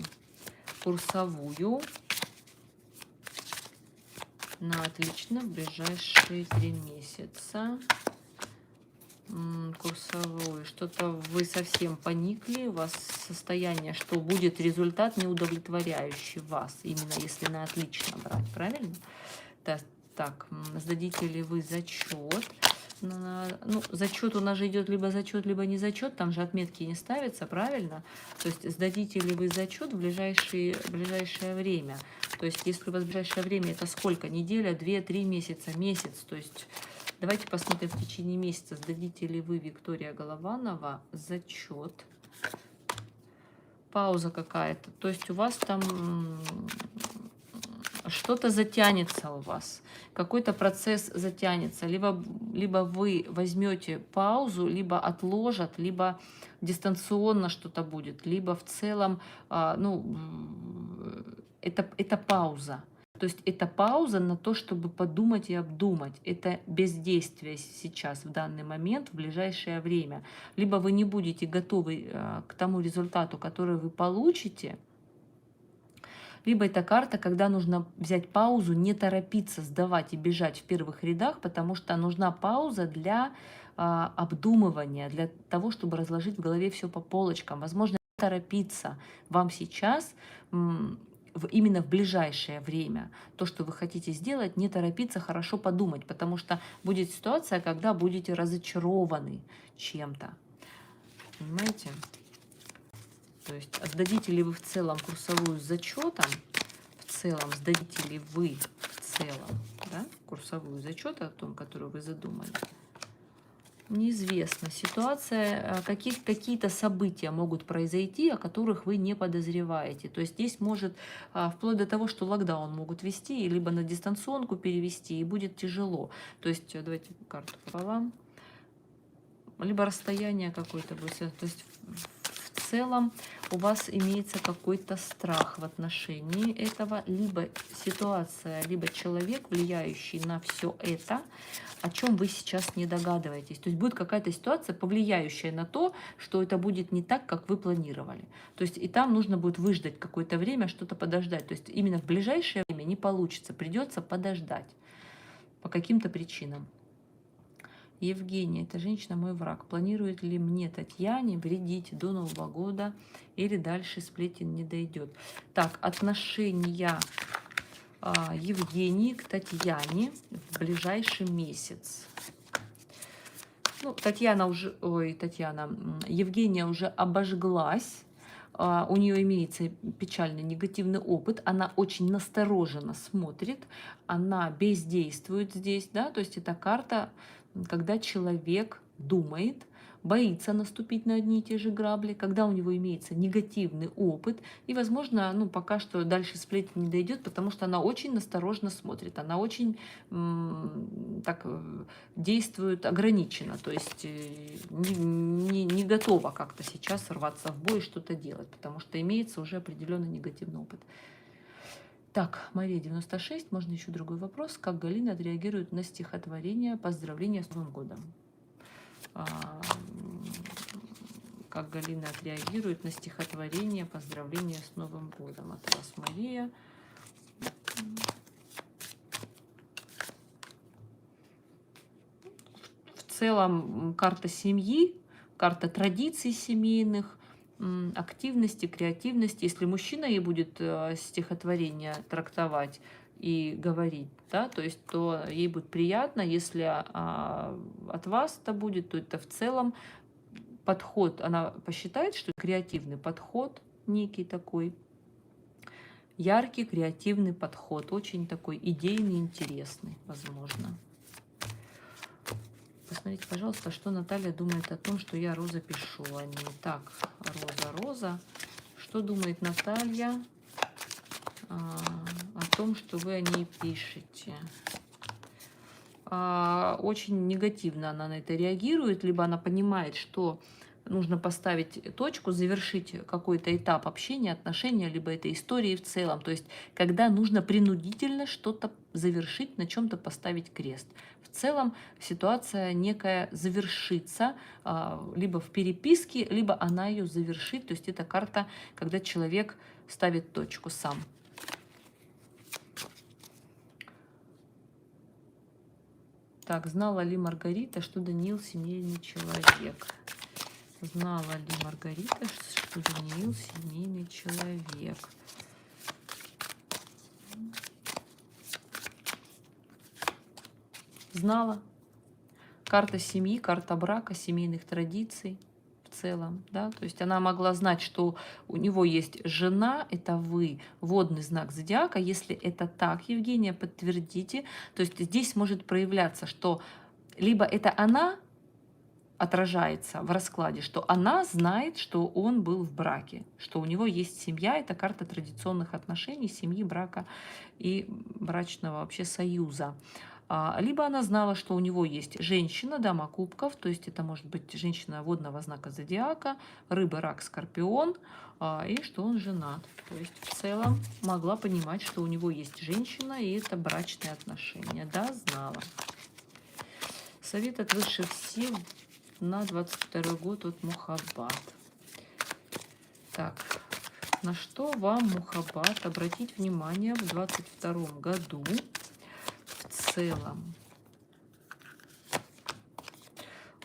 курсовую на отлично в ближайшие 3 месяца? Курсовую. Что-то вы совсем поникли, у вас состояние, что будет результат неудовлетворяющий вас, именно если на отлично брать, правильно? Да, так, сдадите ли вы зачет? Ну, зачет у нас же идет либо зачет, либо не зачет, там же отметки не ставятся, правильно? То есть сдадите ли вы зачет в ближайшее время? То есть если у вас в ближайшее время это сколько? Неделя, 2-3 месяца, месяц, то есть... Давайте посмотрим в течение месяца, сдадите ли вы, Виктория Голованова, зачет. Пауза какая-то. То есть у вас там что-то затянется у вас. Какой-то процесс затянется. Либо вы возьмете паузу, либо отложат, либо дистанционно что-то будет, либо в целом, ну, это пауза. То есть это пауза на то, чтобы подумать и обдумать. Это бездействие сейчас, в данный момент, в ближайшее время. Либо вы не будете готовы к тому результату, который вы получите, либо это карта, когда нужно взять паузу, не торопиться сдавать и бежать в первых рядах, потому что нужна пауза для обдумывания, для того, чтобы разложить в голове все по полочкам. Возможно, не торопиться вам сейчас, именно в ближайшее время, то, что вы хотите сделать, не торопиться, хорошо подумать, потому что будет ситуация, когда будете разочарованы чем-то. Понимаете? То есть отдадите ли вы в целом курсовую с зачетом, в целом сдадите ли вы в целом, да, курсовую зачет о том, которую вы задумали. Неизвестно. Ситуация, какие-то события могут произойти, о которых вы не подозреваете. То есть здесь может, вплоть до того, что локдаун могут ввести, либо на дистанционку перевести, и будет тяжело. То есть давайте карту пополам. Либо расстояние какое-то будет. То есть в целом у вас имеется какой-то страх в отношении этого, либо ситуация, либо человек, влияющий на все это, о чем вы сейчас не догадываетесь. То есть будет какая-то ситуация, повлияющая на то, что это будет не так, как вы планировали. То есть и там нужно будет выждать какое-то время, что-то подождать. То есть именно в ближайшее время не получится, придется подождать по каким-то причинам. Евгения, эта женщина мой враг. Планирует ли мне, Татьяне, вредить до Нового года или дальше сплетен не дойдет? Так, отношения Евгении к Татьяне в ближайший месяц. Ну, Евгения уже обожглась. У нее имеется печальный негативный опыт, она очень настороженно смотрит, она бездействует здесь, да, то есть это карта, когда человек думает, боится наступить на одни и те же грабли, когда у него имеется негативный опыт, и, возможно, ну, пока что дальше сплетни не дойдет, потому что она очень осторожно смотрит, она очень так действует ограниченно, то есть не готова как-то сейчас рваться в бой и что-то делать, потому что имеется уже определенный негативный опыт. Так, Мария 96, можно еще другой вопрос. Как Галина отреагирует на стихотворение «Поздравления с Новым годом»? Как Галина отреагирует на стихотворение «Поздравления с Новым годом» от вас, Мария. В целом карта семьи, карта традиций семейных, активности, креативности. Если мужчина ей будет стихотворение трактовать и говорить, да, то есть то ей будет приятно. Если от вас это будет, то это в целом подход. Она посчитает, что креативный подход некий такой, яркий креативный подход, очень такой идейный, интересный, возможно. Посмотрите, пожалуйста, что Наталья думает о том, что я Роза пишу о ней. Так, Роза. Что думает Наталья о том, что вы о ней пишете? Очень негативно она на это реагирует, либо она понимает, что нужно поставить точку, завершить какой-то этап общения, отношения, либо этой истории в целом. То есть, когда нужно принудительно что-то завершить, на чем-то поставить крест. В целом ситуация некая завершится, либо в переписке, либо она ее завершит. То есть это карта, когда человек ставит точку сам. Так, знала ли Маргарита, что Даниил семейный человек? Знала ли Маргарита, что Даниил семейный человек? Знала. Карта семьи, карта брака, семейных традиций в целом, да, то есть она могла знать, что у него есть жена, это вы, водный знак зодиака. Если это так, Евгения, подтвердите. То есть здесь может проявляться, что либо это она отражается в раскладе, что она знает, что он был в браке, что у него есть семья, это карта традиционных отношений, семьи, брака и брачного вообще союза. Либо она знала, что у него есть женщина, дама кубков, то есть это может быть женщина водного знака зодиака, рыба, рак, скорпион, и что он женат. То есть в целом могла понимать, что у него есть женщина, и это брачные отношения. Да, знала. Совет от высших сил на 22 год от Мухаббат. Так, на что вам, Мухаббат, обратить внимание в 22 году в целом?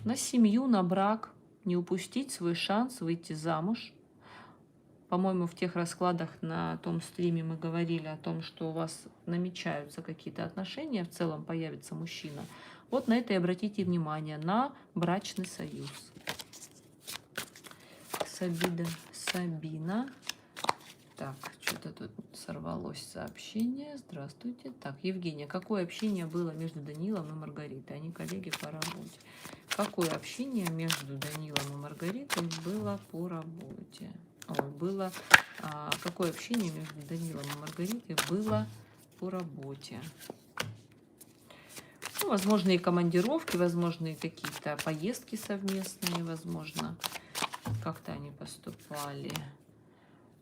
На семью, на брак, не упустить свой шанс выйти замуж. По-моему, в тех раскладах на том стриме мы говорили о том, что у вас намечаются какие-то отношения, в целом появится мужчина. Вот на это и обратите внимание, на брачный союз. Сабина. Так, что-то тут сорвалось сообщение. Здравствуйте. Так, Евгения, какое общение было между Данилом и Маргаритой? Они коллеги по работе. Какое общение между Данилом и Маргаритой было по работе? Какое общение между Данилом и Маргаритой было по работе? Ну, возможно, и командировки, возможно, и какие-то поездки совместные, возможно, как-то они поступали.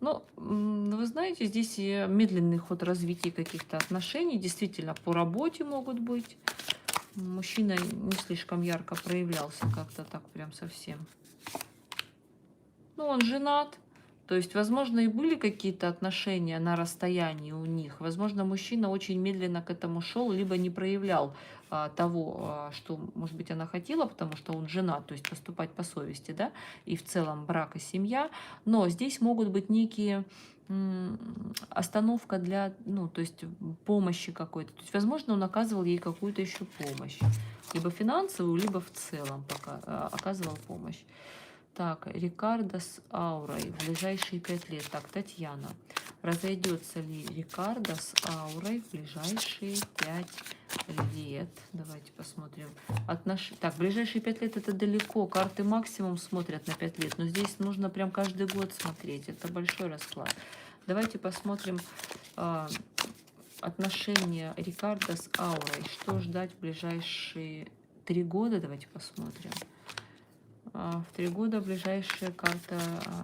Но, вы знаете, здесь и медленный ход развития каких-то отношений, действительно, по работе могут быть. Мужчина не слишком ярко проявлялся, как-то так прям совсем. Ну, он женат. То есть, возможно, и были какие-то отношения на расстоянии у них. Возможно, мужчина очень медленно к этому шел, либо не проявлял того, что, может быть, она хотела, потому что он женат, то есть поступать по совести, да, и в целом брак и семья. Но здесь могут быть некие остановка для, ну, то есть помощи какой-то. То есть, возможно, он оказывал ей какую-то еще помощь. Либо финансовую, либо в целом пока оказывал помощь. Так, Рикардо с аурой в ближайшие 5 лет. Так, Татьяна. Разойдется ли Рикардо с Аурой в ближайшие 5 лет? Давайте посмотрим. Так, ближайшие 5 лет это далеко. Карты максимум смотрят на 5 лет. Но здесь нужно прям каждый год смотреть. Это большой расклад. Давайте посмотрим отношения Рикардо с Аурой. Что ждать в ближайшие 3 года? Давайте посмотрим. В 3 года ближайшая карта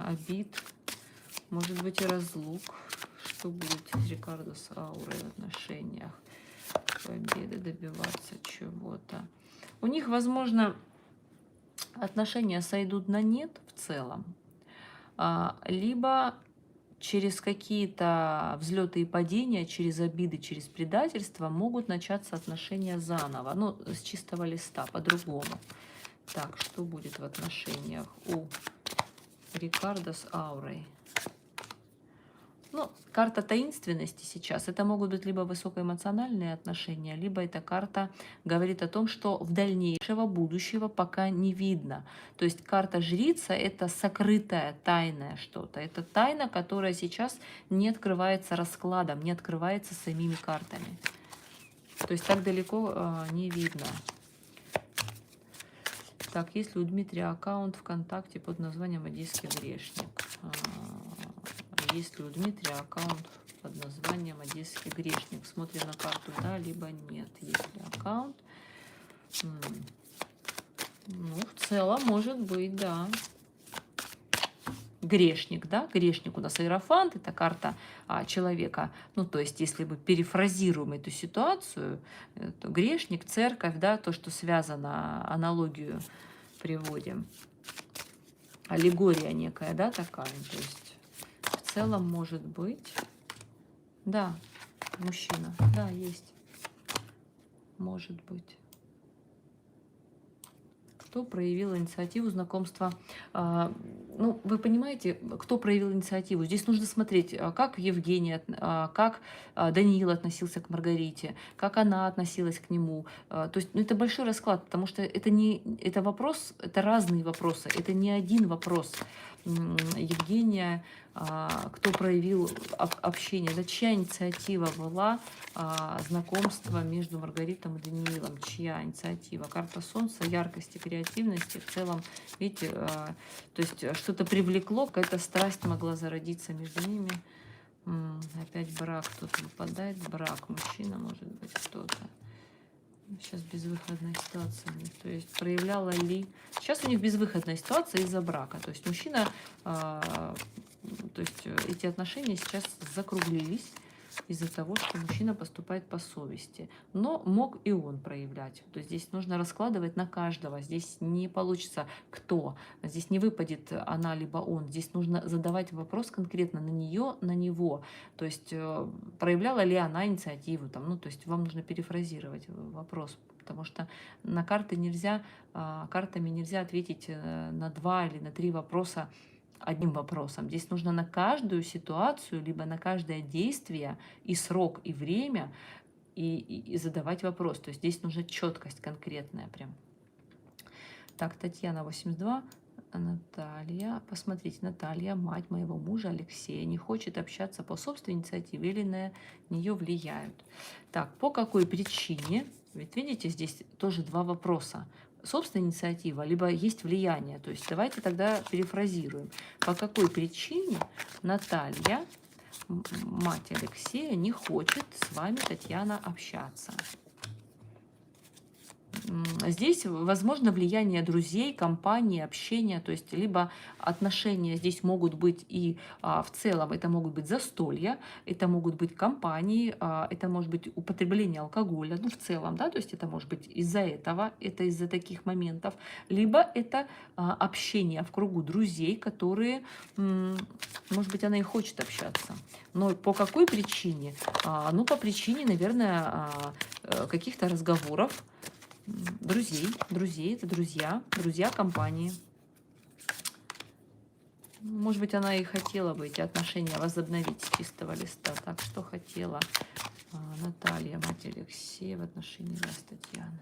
обид. Может быть и разлук. Что будет с Рикардо с Аурой в отношениях? Победы, добиваться чего-то. У них, возможно, отношения сойдут на нет в целом. Либо через какие-то взлеты и падения, через обиды, через предательство могут начаться отношения заново. Ну, с чистого листа, по-другому. Так, что будет в отношениях у Рикардо с Аурой? Ну, карта таинственности сейчас. Это могут быть либо высокоэмоциональные отношения, либо эта карта говорит о том, что в дальнейшего будущего пока не видно. То есть карта жрица — это сокрытое, тайное что-то. Это тайна, которая сейчас не открывается раскладом, не открывается самими картами. То есть так далеко не видно. Так, есть ли у Дмитрия аккаунт ВКонтакте под названием «Одесский грешник»? Есть ли у Дмитрия аккаунт под названием «Одесский грешник»? Смотрим на карту, да, либо нет. Есть ли аккаунт? Ну, в целом, может быть, да. Грешник, да? Грешник у нас иерофант, это карта человека. Ну, то есть, если мы перефразируем эту ситуацию, то грешник, церковь, да, то, что связано, аналогию приводим. Аллегория некая, да, такая. То есть, в целом, может быть. Да, мужчина. Да, есть. Может быть. Кто проявил инициативу знакомства? Ну, вы понимаете, кто проявил инициативу? Здесь нужно смотреть, как Евгений, как Даниил относился к Маргарите, как она относилась к нему. То есть, ну, это большой расклад, потому что это вопрос, это разные вопросы, это не один вопрос. Евгения, кто проявил общение, это чья инициатива была знакомство между Маргаритой и Даниилом, чья инициатива? Карта Солнца, яркости, креативности, в целом, видите, то есть что-то привлекло, какая-то страсть могла зародиться между ними. Опять брак, тут выпадает, брак, мужчина, может быть, кто-то. Сейчас безвыходная ситуация у них. То есть проявляла ли... Сейчас у них безвыходная ситуация из-за брака. То есть мужчина... То есть эти отношения сейчас закруглились из-за того, что мужчина поступает по совести. Но мог и он проявлять. То есть здесь нужно раскладывать на каждого. Здесь не получится кто. Здесь не выпадет она либо он. Здесь нужно задавать вопрос конкретно на нее, на него. То есть проявляла ли она инициативу. Там, ну, то есть вам нужно перефразировать вопрос. Потому что на карты нельзя, картами нельзя ответить на 2 или на 3 вопроса одним вопросом. Здесь нужно на каждую ситуацию, либо на каждое действие и срок, и время, и задавать вопрос. То есть здесь нужна четкость конкретная прям. Так, Татьяна, 82. Наталья. Посмотрите, Наталья, мать моего мужа Алексея, не хочет общаться по собственной инициативе или на нее влияют. Так, по какой причине? Ведь видите, здесь тоже 2 вопроса. Собственная инициатива, либо есть влияние. То есть давайте тогда перефразируем. По какой причине Наталья, мать Алексея, не хочет с вами, Татьяна, общаться? Здесь, возможно, влияние друзей, компании, общения, то есть либо отношения здесь могут быть и в целом, это могут быть застолья, это могут быть компании, это может быть употребление алкоголя, ну, в целом, да, то есть это может быть из-за этого, это из-за таких моментов, либо это общение в кругу друзей, которые, может быть, она и хочет общаться. Но по какой причине? Ну, по причине, наверное, каких-то разговоров, друзей, это друзья компании. Может быть, она и хотела бы эти отношения возобновить с чистого листа. Так, что хотела Наталья, мать Алексея, в отношении вас, Татьяна?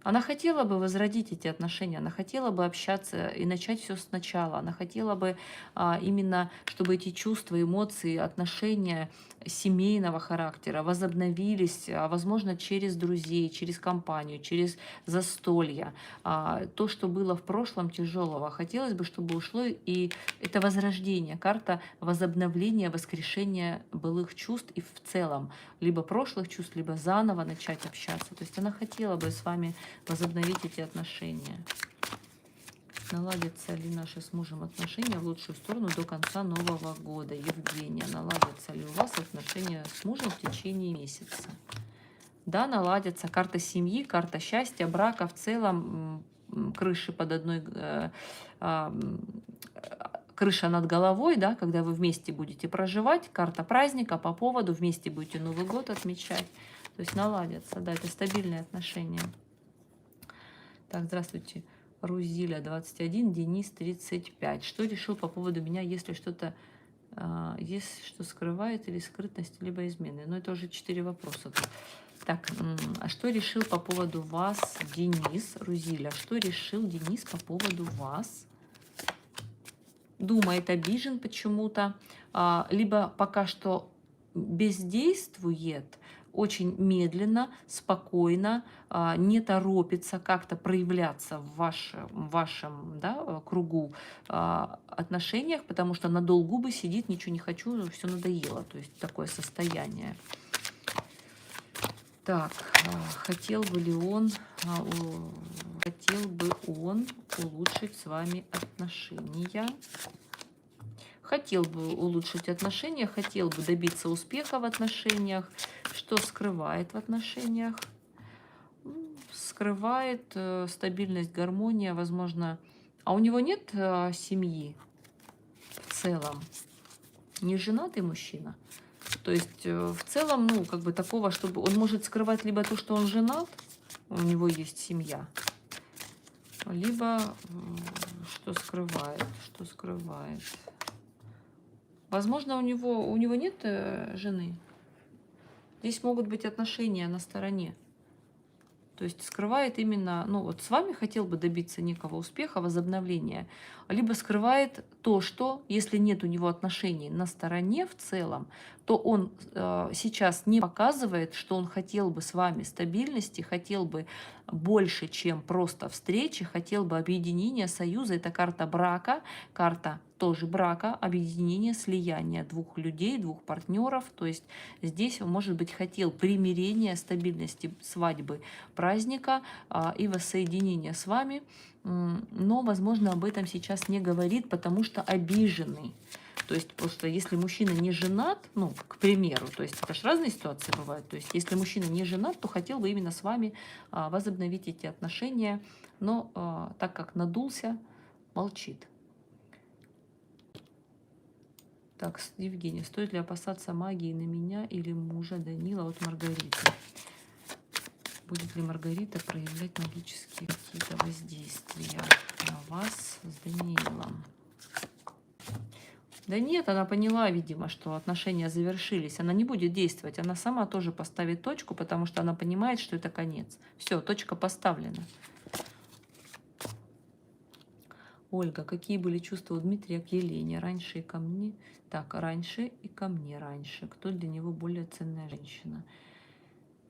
Она хотела бы возродить эти отношения, она хотела бы общаться и начать все сначала. Она хотела бы именно, чтобы эти чувства, эмоции, отношения семейного характера возобновились, возможно, через друзей, через компанию, через застолья. То, что было в прошлом тяжелого, хотелось бы, чтобы ушло, и это возрождение, карта возобновления, воскрешения былых чувств и в целом либо прошлых чувств, либо заново начать общаться. То есть она хотела бы с вами возобновить эти отношения. Наладятся ли наши с мужем отношения в лучшую сторону до конца Нового года? Евгения, наладятся ли у вас отношения с мужем в течение месяца? Да, наладятся. Карта семьи, карта счастья, брака в целом, крыши под одной... крыша над головой, да, когда вы вместе будете проживать, карта праздника по поводу, вместе будете Новый год отмечать. То есть наладятся, да, это стабильные отношения. Так, здравствуйте. Рузиля, 21, Денис, 35. Что решил по поводу меня, если что-то есть, что скрывает, или скрытность, либо измены? Ну, это уже 4 вопроса тут. Так, а что решил по поводу вас Денис, Рузиля? Что решил Денис по поводу вас? Думает, обижен почему-то, либо пока что бездействует, очень медленно, спокойно, не торопится как-то проявляться в вашем да, кругу отношениях, потому что надол губы сидит, ничего не хочу, все надоело. То есть такое состояние. Так, хотел бы он улучшить с вами отношения? Хотел бы улучшить отношения, хотел бы добиться успеха в отношениях. Что скрывает в отношениях? Скрывает стабильность, гармония, возможно. А у него нет семьи в целом? Не женатый мужчина? То есть в целом, ну, как бы такого, чтобы он может скрывать либо то, что он женат, у него есть семья, либо что скрывает, Возможно, у него нет жены. Здесь могут быть отношения на стороне. То есть скрывает именно, ну вот с вами хотел бы добиться некого успеха, возобновления, либо скрывает то, что если нет у него отношений на стороне в целом, то он сейчас не показывает, что он хотел бы с вами стабильности, хотел бы больше, чем просто встречи, хотел бы объединения, союза. Это карта брака, карта тоже брака, объединения, слияния двух людей, двух партнеров. То есть здесь он, может быть, хотел примирения, стабильности, свадьбы, праздника и воссоединения с вами, но, возможно, об этом сейчас не говорит, потому что обиженный. То есть просто если мужчина не женат, ну, к примеру, то есть это же разные ситуации бывают, то есть если мужчина не женат, то хотел бы именно с вами возобновить эти отношения, но так как надулся, молчит. Так, Евгения, стоит ли опасаться магии на меня или мужа Данила от Маргариты? Будет ли Маргарита проявлять магические какие-то воздействия на вас с Даниилом? Да нет, она поняла, видимо, что отношения завершились. Она не будет действовать. Она сама тоже поставит точку, потому что она понимает, что это конец. Все, точка поставлена. Ольга, какие были чувства у Дмитрия к Елене? Раньше и ко мне. Так, раньше и ко мне раньше. Кто для него более ценная женщина?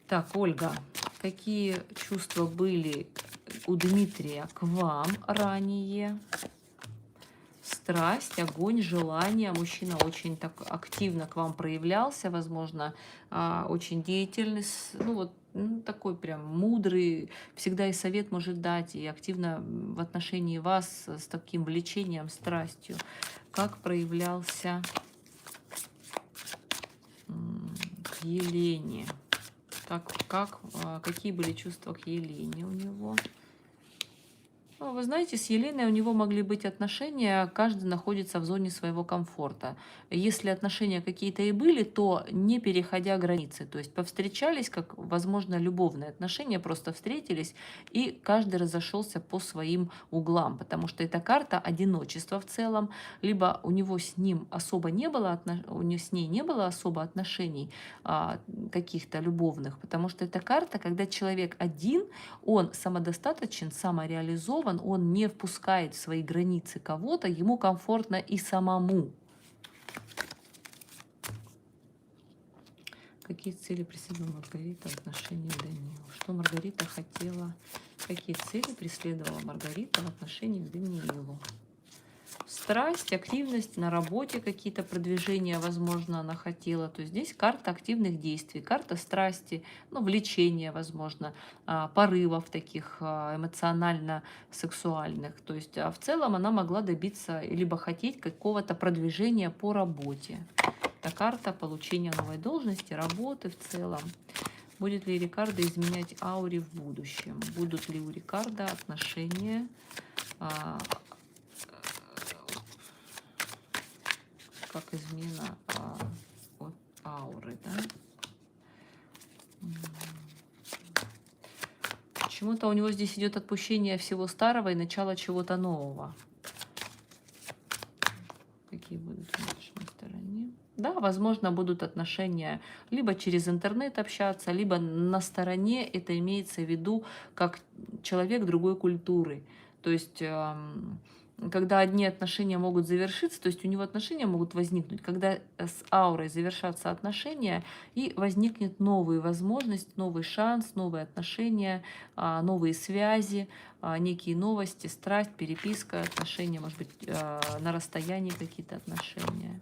Так, Ольга, какие чувства были у Дмитрия к вам ранее? Страсть, огонь, желание. Мужчина очень так активно к вам проявлялся, возможно, очень деятельный, ну вот такой прям мудрый, всегда и совет может дать, и активно в отношении вас с таким влечением, страстью. Как проявлялся к Елене? Какие были чувства к Елене у него? Ну, вы знаете, с Еленой у него могли быть отношения, каждый находится в зоне своего комфорта. Если отношения какие-то и были, то не переходя границы. То есть повстречались, как, возможно, любовные отношения, просто встретились, и каждый разошелся по своим углам, потому что эта карта одиночества в целом, либо у него с ним особо не было, у нее с ней не было особо отношений каких-то любовных, потому что эта карта, когда человек один, он самодостаточен, самореализован, он не впускает в свои границы кого-то, ему комфортно и самому. Какие цели преследовала Маргарита в отношении Даниила? Что Маргарита хотела? Какие цели преследовала Маргарита в отношении к Даниилу? Страсть, активность на работе, какие-то продвижения, возможно, она хотела. То есть здесь карта активных действий, карта страсти, ну, влечения, возможно, порывов таких эмоционально-сексуальных. То есть в целом она могла добиться, либо хотеть какого-то продвижения по работе. Это карта получения новой должности, работы в целом. Будет ли Рикардо изменять ауре в будущем? Будут ли у Рикардо отношения как измена от ауры, да? Почему-то у него здесь идет отпущение всего старого и начало чего-то нового. Какие будут в внешней стороне? Да, возможно, будут отношения либо через интернет общаться, либо на стороне, это имеется в виду как человек другой культуры. То есть когда одни отношения могут завершиться, то есть у него отношения могут возникнуть, когда с аурой завершатся отношения, и возникнет новая возможность, новый шанс, новые отношения, новые связи, некие новости, страсть, переписка, отношения, может быть, на расстоянии какие-то отношения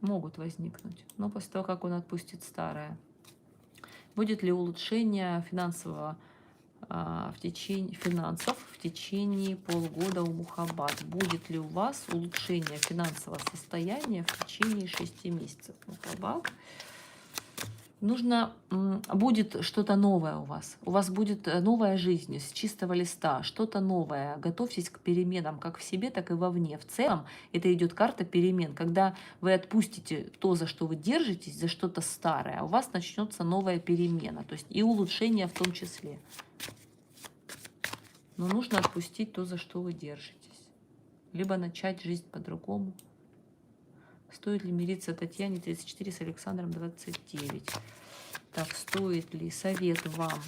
могут возникнуть, но после того, как он отпустит старое. Будет ли улучшение финансового финансов в течение полгода у Мухаббат? Будет ли у вас улучшение финансового состояния в течение 6 месяцев, Мухаббат? Нужно, будет что-то новое у вас. У вас будет новая жизнь с чистого листа, что-то новое. Готовьтесь к переменам как в себе, так и вовне. В целом это идет карта перемен. Когда вы отпустите то, за что вы держитесь, за что-то старое, у вас начнется новая перемена. То есть и улучшение в том числе. Но нужно отпустить то, за что вы держитесь. Либо начать жизнь по-другому. Стоит ли мириться Татьяне 34 с Александром 29? Так, стоит ли совет вам,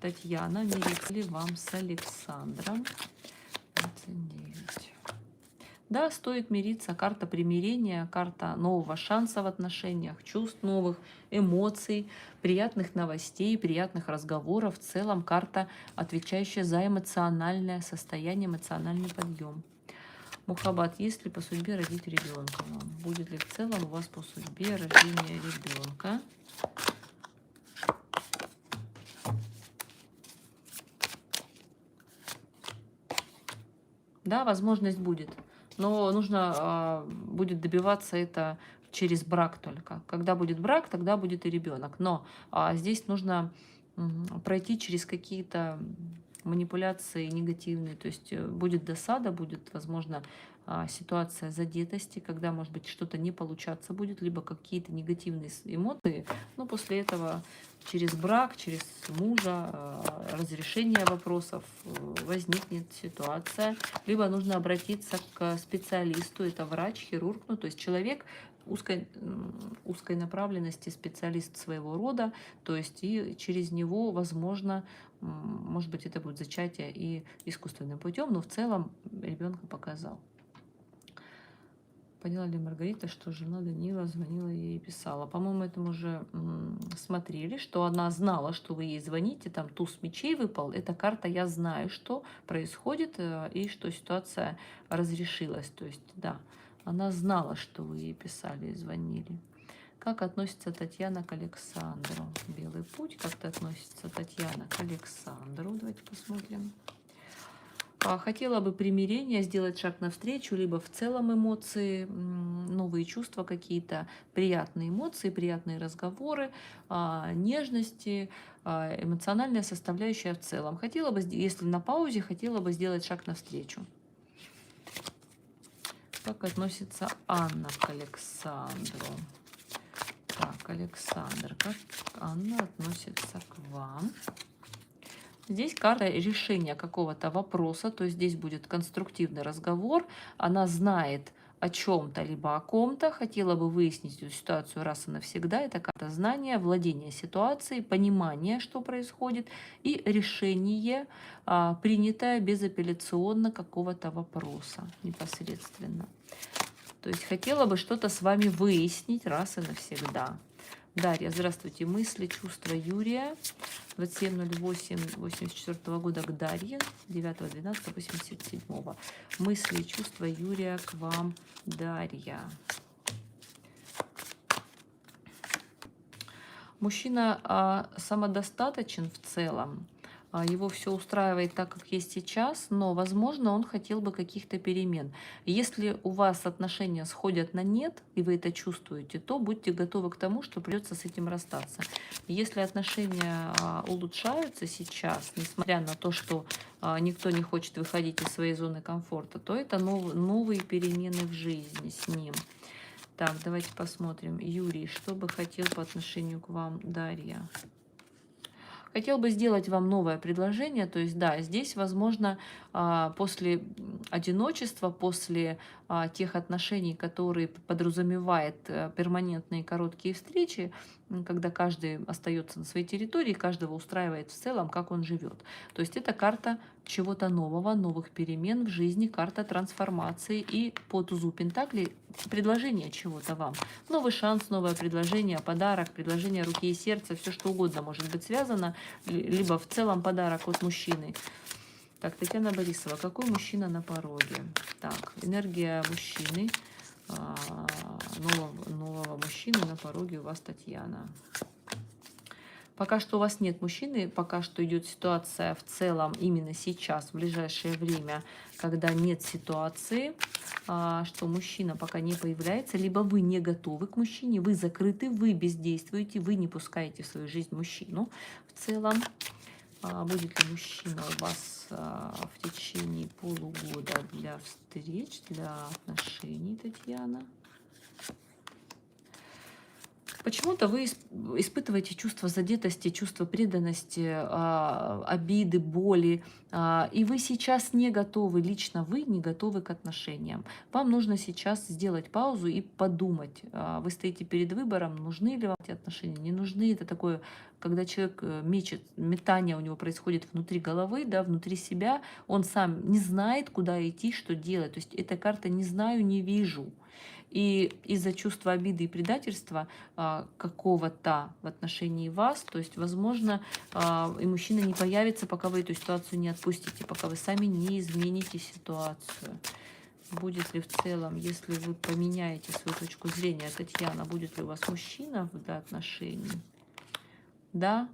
Татьяна, мириться ли вам с Александром 29? Да, стоит мириться. Карта примирения, карта нового шанса в отношениях, чувств новых, эмоций, приятных новостей, приятных разговоров. В целом карта, отвечающая за эмоциональное состояние, эмоциональный подъем. Мухаббат, есть ли по судьбе родить ребенка вам? Будет ли в целом у вас по судьбе рождение ребенка? Да, возможность будет. Но нужно будет добиваться это через брак только. Когда будет брак, тогда будет и ребенок. Но здесь нужно пройти через какие-то манипуляции негативные. То есть будет досада, будет, возможно, ситуация задетости, когда, может быть, что-то не получаться будет, либо какие-то негативные эмоции. Но после этого через брак, через мужа, разрешение вопросов возникнет ситуация. Либо нужно обратиться к специалисту, это врач, хирург, ну, то есть человек узкой направленности, специалист своего рода, то есть и через него, возможно, может быть, это будет зачатие и искусственным путем, но в целом ребенка показал. Поняла ли Маргарита, что жена Даниила звонила ей и писала? По-моему, это мы уже смотрели, что она знала, что вы ей звоните, там туз мечей выпал. Эта карта «Я знаю, что происходит» и что ситуация разрешилась. То есть, да, она знала, что вы ей писали и звонили. Как относится Татьяна к Александру? Белый путь. Как-то относится Татьяна к Александру. Давайте посмотрим. Хотела бы примирения, сделать шаг навстречу, либо в целом эмоции, новые чувства какие-то, приятные эмоции, приятные разговоры, нежности, эмоциональная составляющая в целом. Хотела бы, если на паузе, хотела бы сделать шаг навстречу. Как относится Анна к Александру? Так, Александр, как Анна относится к вам? Здесь карта решения какого-то вопроса, то есть здесь будет конструктивный разговор. Она знает о чем-то, либо о ком-то, хотела бы выяснить эту ситуацию раз и навсегда. Это карта знания, владения ситуацией, понимания, что происходит, и решение, принятое безапелляционно какого-то вопроса непосредственно. То есть хотела бы что-то с вами выяснить раз и навсегда. Дарья, здравствуйте. Мысли, чувства Юрия. 27.08.84 года к Дарье. 9.12.87. Мысли, чувства Юрия к вам, Дарья. Мужчина самодостаточен в целом. Его все устраивает так, как есть сейчас, но, возможно, он хотел бы каких-то перемен. Если у вас отношения сходят на нет, и вы это чувствуете, то будьте готовы к тому, что придется с этим расстаться. Если отношения улучшаются сейчас, несмотря на то, что никто не хочет выходить из своей зоны комфорта, то это новые перемены в жизни с ним. Так, давайте посмотрим. Юрий, что бы хотел по отношению к вам, Дарья? Хотел бы сделать вам новое предложение, то есть, да, здесь, возможно, после одиночества, после тех отношений, которые подразумевает перманентные короткие встречи, когда каждый остается на своей территории, каждого устраивает в целом, как он живет. То есть это карта чего-то нового, новых перемен в жизни, карта трансформации, и по тузу Пентаклей предложение чего-то вам. Новый шанс, новое предложение, подарок, предложение руки и сердца, все что угодно может быть связано, либо в целом подарок от мужчины. Так, Татьяна Борисова, какой мужчина на пороге? Так, энергия мужчины, нового мужчины на пороге у вас, Татьяна. Пока что у вас нет мужчины, пока что идет ситуация в целом именно сейчас, в ближайшее время, когда нет ситуации, что мужчина пока не появляется, либо вы не готовы к мужчине, вы закрыты, вы бездействуете, вы не пускаете в свою жизнь мужчину. В целом, будет ли мужчина у вас в течение полугода для встреч, для отношений, Татьяна? Почему-то вы испытываете чувство задетости, чувство преданности, обиды, боли, и вы сейчас не готовы, лично вы не готовы к отношениям. Вам нужно сейчас сделать паузу и подумать. Вы стоите перед выбором, нужны ли вам эти отношения, не нужны. Это такое, когда человек мечет, метание у него происходит внутри головы, да, внутри себя, он сам не знает, куда идти, что делать. То есть эта карта «не знаю, не вижу». И из-за чувства обиды и предательства какого-то в отношении вас, то есть, возможно, и мужчина не появится, пока вы эту ситуацию не отпустите, пока вы сами не измените ситуацию. Будет ли в целом, если вы поменяете свою точку зрения, Татьяна, будет ли у вас мужчина для отношений? Да,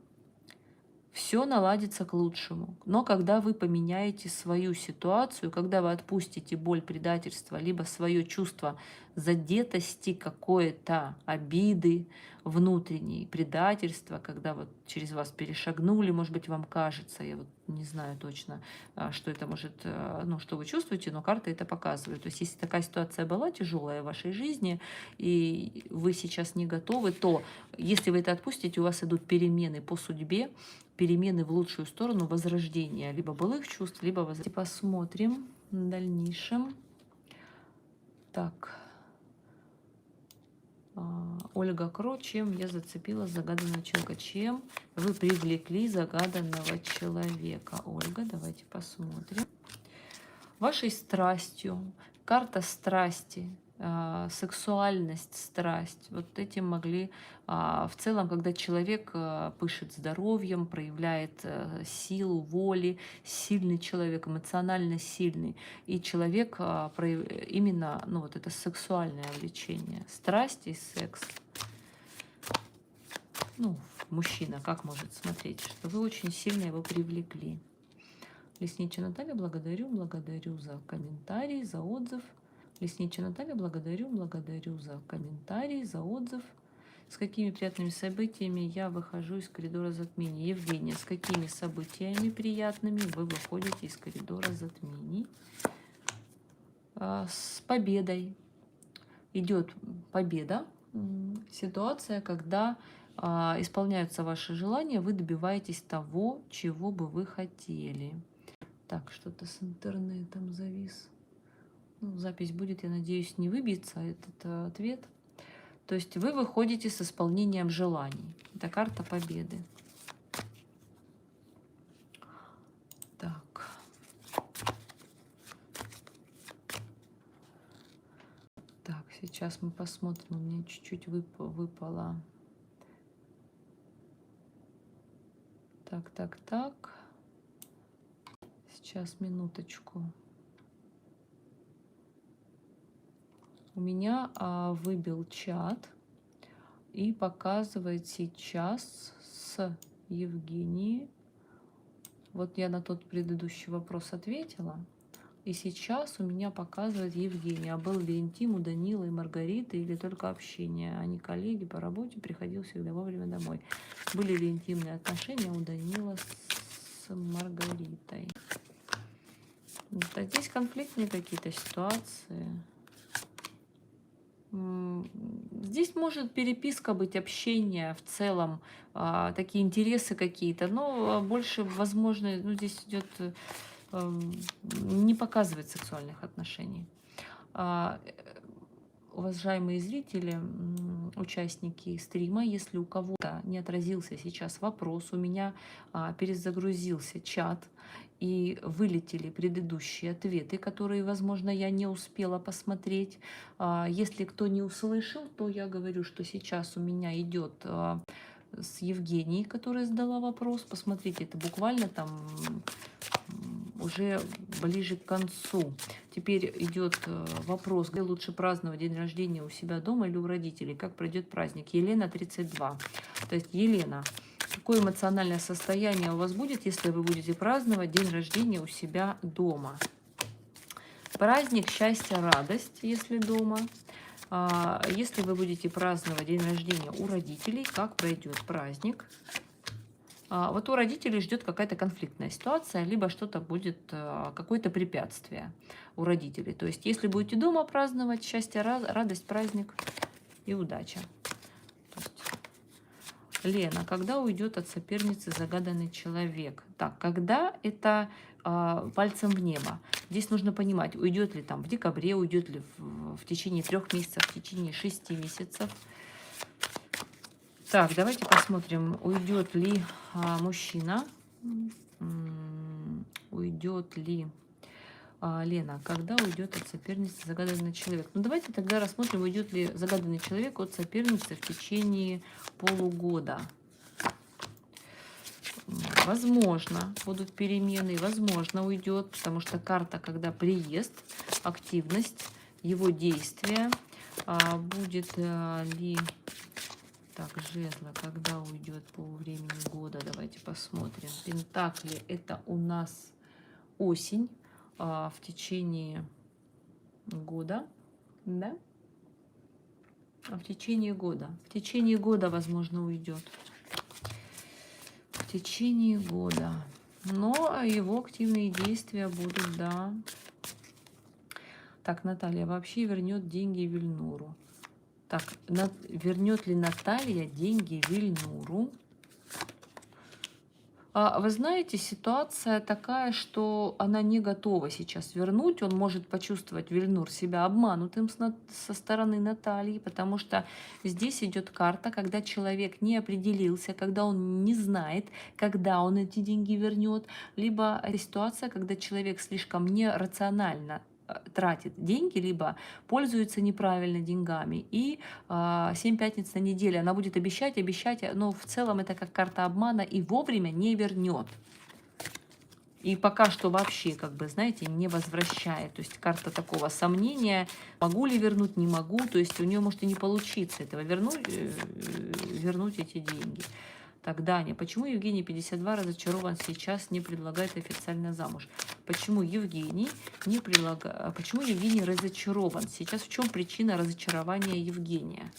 все наладится к лучшему. Но когда вы поменяете свою ситуацию, когда вы отпустите боль предательства, либо свое чувство задетости, какой-то обиды внутренней, предательства, когда вот через вас перешагнули, может быть, вам кажется, я вот не знаю точно, что это может, ну, что вы чувствуете, но карта это показывает. То есть если такая ситуация была тяжелая в вашей жизни, и вы сейчас не готовы, то если вы это отпустите, у вас идут перемены по судьбе, перемены в лучшую сторону, возрождения либо былых чувств, либо возрождения. Посмотрим в дальнейшем. Так. Ольга Кро, чем я зацепила загаданного человека? Чем вы привлекли загаданного человека? Ольга, давайте посмотрим. Вашей страстью, карта страсти, сексуальность, страсть. Вот этим могли в целом, когда человек пышет здоровьем, проявляет силу воли, сильный человек, эмоционально сильный. И человек именно, ну вот это сексуальное влечение, страсть и секс. Ну, мужчина как может смотреть, что вы очень сильно его привлекли. Лесничая Наталья, благодарю за комментарий, за отзыв. Лесничая Наталья, благодарю за комментарий, за отзыв. С какими приятными событиями я выхожу из коридора затмений? Евгения, с какими событиями приятными вы выходите из коридора затмений? С победой. Идет победа. Ситуация, когда исполняются ваши желания, вы добиваетесь того, чего бы вы хотели. Так, что-то с интернетом завис. Ну, запись будет, я надеюсь, не выбьется этот ответ. То есть вы выходите с исполнением желаний. Это карта победы. Так. Так, сейчас мы посмотрим. У меня чуть-чуть выпало. Так. Сейчас, минуточку. У меня выбил чат и показывает сейчас с Евгенией. Вот я на тот предыдущий вопрос ответила. И сейчас у меня показывает Евгения. А был ли интим у Данила и Маргариты или только общение? Они коллеги по работе, приходил всегда вовремя домой. Были ли интимные отношения у Данила с Маргаритой? Да, здесь конфликтные какие-то ситуации. Здесь может переписка быть, общение в целом, такие интересы какие-то, но больше, возможно, ну, здесь идет, не показывает сексуальных отношений. Уважаемые зрители, участники стрима, если у кого-то не отразился сейчас вопрос, у меня перезагрузился чат, и вылетели предыдущие ответы, которые, возможно, я не успела посмотреть. Если кто не услышал, то я говорю, что сейчас у меня идет с Евгенией, которая задала вопрос. Посмотрите, это буквально там уже ближе к концу. Теперь идет вопрос, где лучше праздновать день рождения, у себя дома или у родителей? Как пройдет праздник? Елена, 32. То есть, Елена, какое эмоциональное состояние у вас будет, если вы будете праздновать день рождения у себя дома? Праздник, счастье, радость, если дома. Если вы будете праздновать день рождения у родителей, как пройдет праздник? Вот у родителей ждет какая-то конфликтная ситуация, либо что-то будет, какое-то препятствие у родителей. То есть, если будете дома праздновать, счастье, радость, праздник и удача. Лена, когда уйдет от соперницы загаданный человек? Так, когда это пальцем в небо? Здесь нужно понимать, уйдет ли там в декабре, уйдет ли в течение 3 месяцев, в течение 6 месяцев. Так, давайте посмотрим, уйдет ли мужчина, уйдет ли Лена, когда уйдет от соперницы загаданный человек. Ну, давайте тогда рассмотрим, уйдет ли загаданный человек от соперницы в течение полугода. Возможно, будут перемены, возможно, уйдет, потому что карта, когда приезд, активность, его действия, будет ли... Так, жезла, когда уйдет по времени года, давайте посмотрим. Пентакли, это у нас осень. В течение года, да? В течение года, возможно, уйдет. В течение года. Но его активные действия будут, да. Так, Наталья вообще вернет деньги Вильнуру. Так, вернет ли Наталья деньги Вильнуру? Вы знаете, ситуация такая, что она не готова сейчас вернуть. Он может почувствовать, Вильнур, себя обманутым со стороны Натальи, потому что здесь идет карта, когда человек не определился, когда он не знает, когда он эти деньги вернет, либо ситуация, когда человек слишком нерационально тратит деньги, либо пользуется неправильно деньгами. И 7 пятниц на неделе она будет обещать, но в целом это как карта обмана и вовремя не вернет. И пока что вообще, как бы, знаете, не возвращает. То есть карта такого сомнения, могу ли вернуть, не могу. То есть у нее может и не получиться этого вернуть эти деньги. Так, Даня, почему Евгений 52 разочарован сейчас, не предлагает официально замуж? Почему Евгений почему Евгений разочарован? Сейчас в чем причина разочарования Евгения?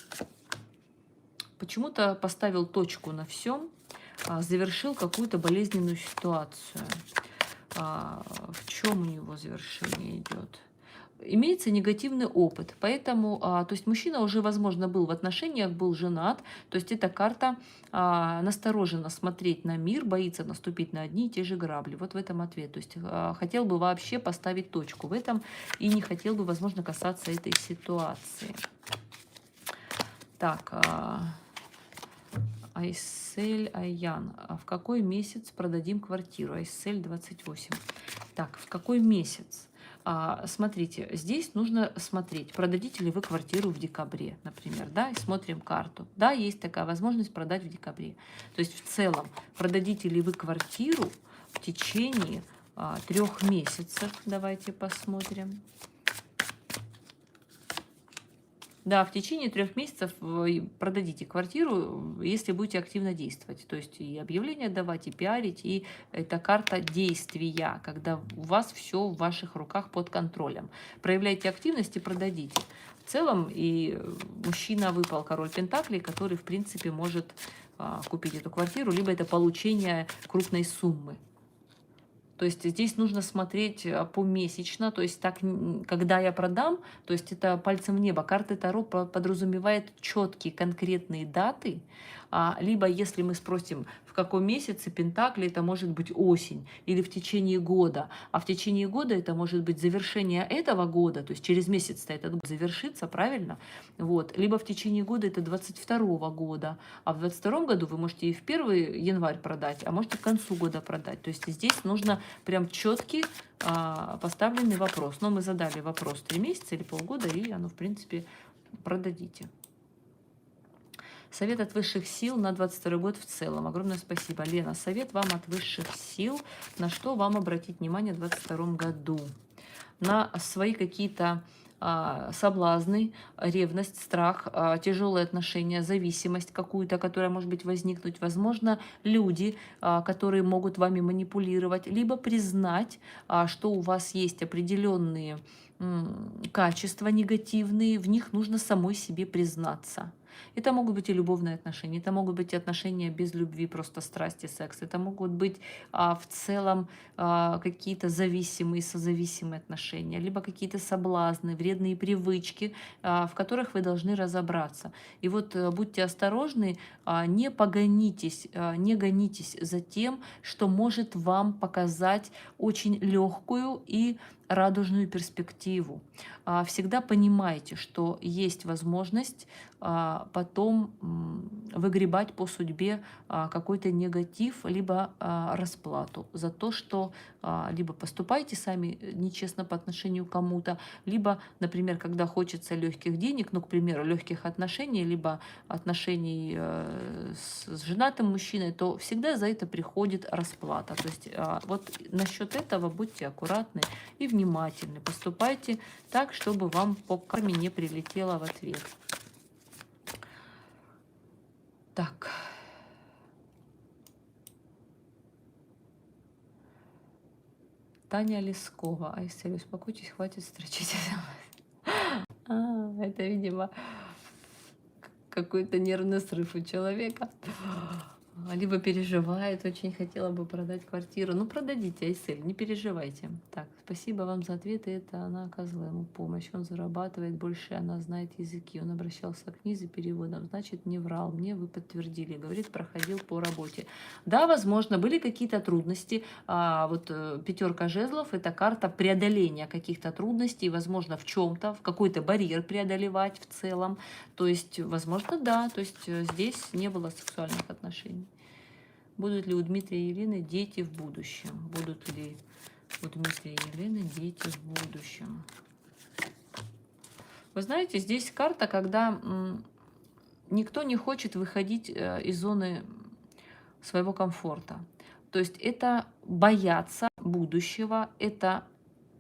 Почему-то поставил точку на всем, завершил какую-то болезненную ситуацию. В чем у него завершение идет? Имеется негативный опыт, поэтому, то есть мужчина уже, возможно, был в отношениях, был женат, то есть эта карта настороженно смотреть на мир, боится наступить на одни и те же грабли. Вот в этом ответ. То есть хотел бы вообще поставить точку в этом и не хотел бы, возможно, касаться этой ситуации. Так, Айсель Аян. В какой месяц продадим квартиру? Айсель 28. Так, в какой месяц? Смотрите, здесь нужно смотреть, продадите ли вы квартиру в декабре, например, да, и смотрим карту. Да, есть такая возможность продать в декабре. То есть в целом, продадите ли вы квартиру в течение 3 месяцев. Давайте посмотрим. Да, в течение 3 месяцев продадите квартиру, если будете активно действовать. То есть и объявления давать, и пиарить, и это карта действия, когда у вас все в ваших руках под контролем. Проявляйте активность и продадите. В целом и мужчина выпал король пентаклей, который, в принципе, может купить эту квартиру, либо это получение крупной суммы. То есть здесь нужно смотреть помесячно, то есть так, когда я продам, то есть это пальцем в небо. Карта Таро подразумевает четкие конкретные даты, либо если мы спросим, в каком месяце пентакли, это может быть осень или в течение года, а в течение года это может быть завершение этого года, то есть через месяц-то этот год завершится, правильно? Вот. Либо в течение года это 22 года, а в 22 году вы можете и в 1 январь продать, а можете к концу года продать. То есть здесь нужно прям четкий поставленный вопрос. Но мы задали вопрос 3 месяца или полгода, и оно, в принципе, продадите. Совет от высших сил на 22 год в целом. Огромное спасибо. Лена, совет вам от высших сил. На что вам обратить внимание в 22 году? На свои какие-то соблазны, ревность, страх, тяжелые отношения, зависимость какую-то, которая может быть возникнуть. Возможно, люди, которые могут вами манипулировать, либо признать, что у вас есть определенные качества негативные, в них нужно самой себе признаться. Это могут быть и любовные отношения, это могут быть и отношения без любви, просто страсти, секс. Это могут быть в целом какие-то зависимые, созависимые отношения, либо какие-то соблазны, вредные привычки, в которых вы должны разобраться. И вот будьте осторожны, не погонитесь, не гонитесь за тем, что может вам показать очень легкую и радужную перспективу. Всегда понимайте, что есть возможность потом выгребать по судьбе какой-то негатив, либо расплату за то, что либо поступаете сами нечестно по отношению к кому-то, либо, например, когда хочется легких денег, ну, к примеру, легких отношений, либо отношений с женатым мужчиной, то всегда за это приходит расплата. То есть вот насчет этого будьте аккуратны и внимательны. Поступайте так, чтобы вам по карме не прилетело в ответ. Так. Таня Лескова. Айсель, успокойтесь, хватит строчить. Это, видимо, какой-то нервный срыв у человека. Либо переживает, очень хотела бы продать квартиру. Ну, продадите, Айсель, не переживайте. Так, спасибо вам за ответы. Это она оказывала ему помощь. Он зарабатывает больше, она знает языки. Он обращался к ней за переводом. Значит, не врал. Мне вы подтвердили. Говорит, проходил по работе. Да, возможно, были какие-то трудности. Вот 5 жезлов – это карта преодоления каких-то трудностей. Возможно, в чем-то, в какой-то барьер преодолевать в целом. То есть, возможно, да. То есть, здесь не было сексуальных отношений. Будут ли у Дмитрия и Елены дети в будущем? Будут ли у Дмитрия и Елены дети в будущем? Вы знаете, здесь карта, когда никто не хочет выходить из зоны своего комфорта. То есть это бояться будущего, это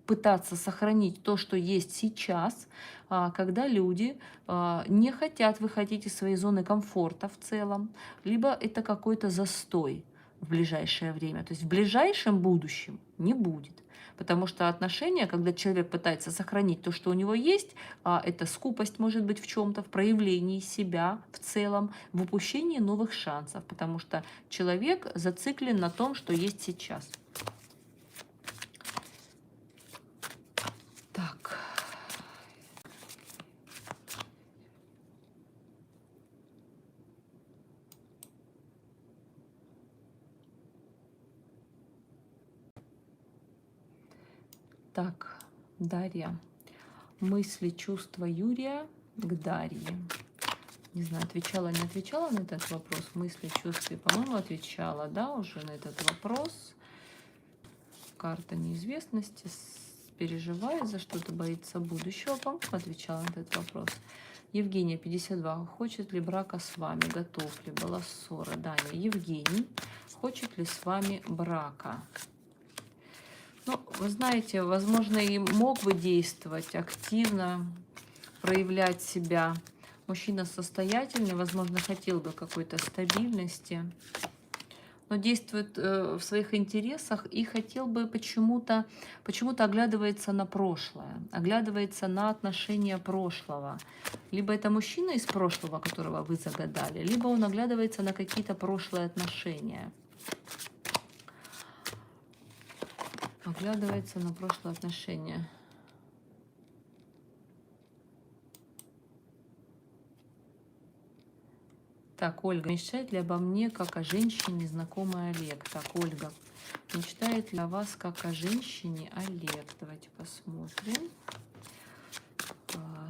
пытаться сохранить то, что есть сейчас, когда люди не хотят выходить из своей зоны комфорта в целом, либо это какой-то застой в ближайшее время. То есть в ближайшем будущем не будет. Потому что отношения, когда человек пытается сохранить то, что у него есть, это скупость может быть в чем-то, в проявлении себя в целом, в упущении новых шансов, потому что человек зациклен на том, что есть сейчас. Так. Так, Дарья. Мысли, чувства Юрия к Дарье. Не знаю, отвечала, не отвечала на этот вопрос. Мысли, чувства, по-моему, отвечала, да, уже на этот вопрос. Карта неизвестности, переживает за что-то, боится будущего. По-моему, отвечала на этот вопрос. Евгения, 52. Хочет ли брака с вами? Готов ли? Была ссора. Даня. Евгений. Хочет ли с вами брака? Ну, вы знаете, возможно, и мог бы действовать активно, проявлять себя. Мужчина состоятельный, возможно, хотел бы какой-то стабильности, но действует в своих интересах и хотел бы почему-то оглядывается на прошлое, оглядывается на отношения прошлого. Либо это мужчина из прошлого, которого вы загадали, либо он оглядывается на какие-то прошлые отношения. Оглядывается на прошлые отношения. Так, Ольга, мечтает ли обо мне, как о женщине, знакомый Олег? Так, Ольга, мечтает ли о вас, как о женщине, Олег? Давайте посмотрим.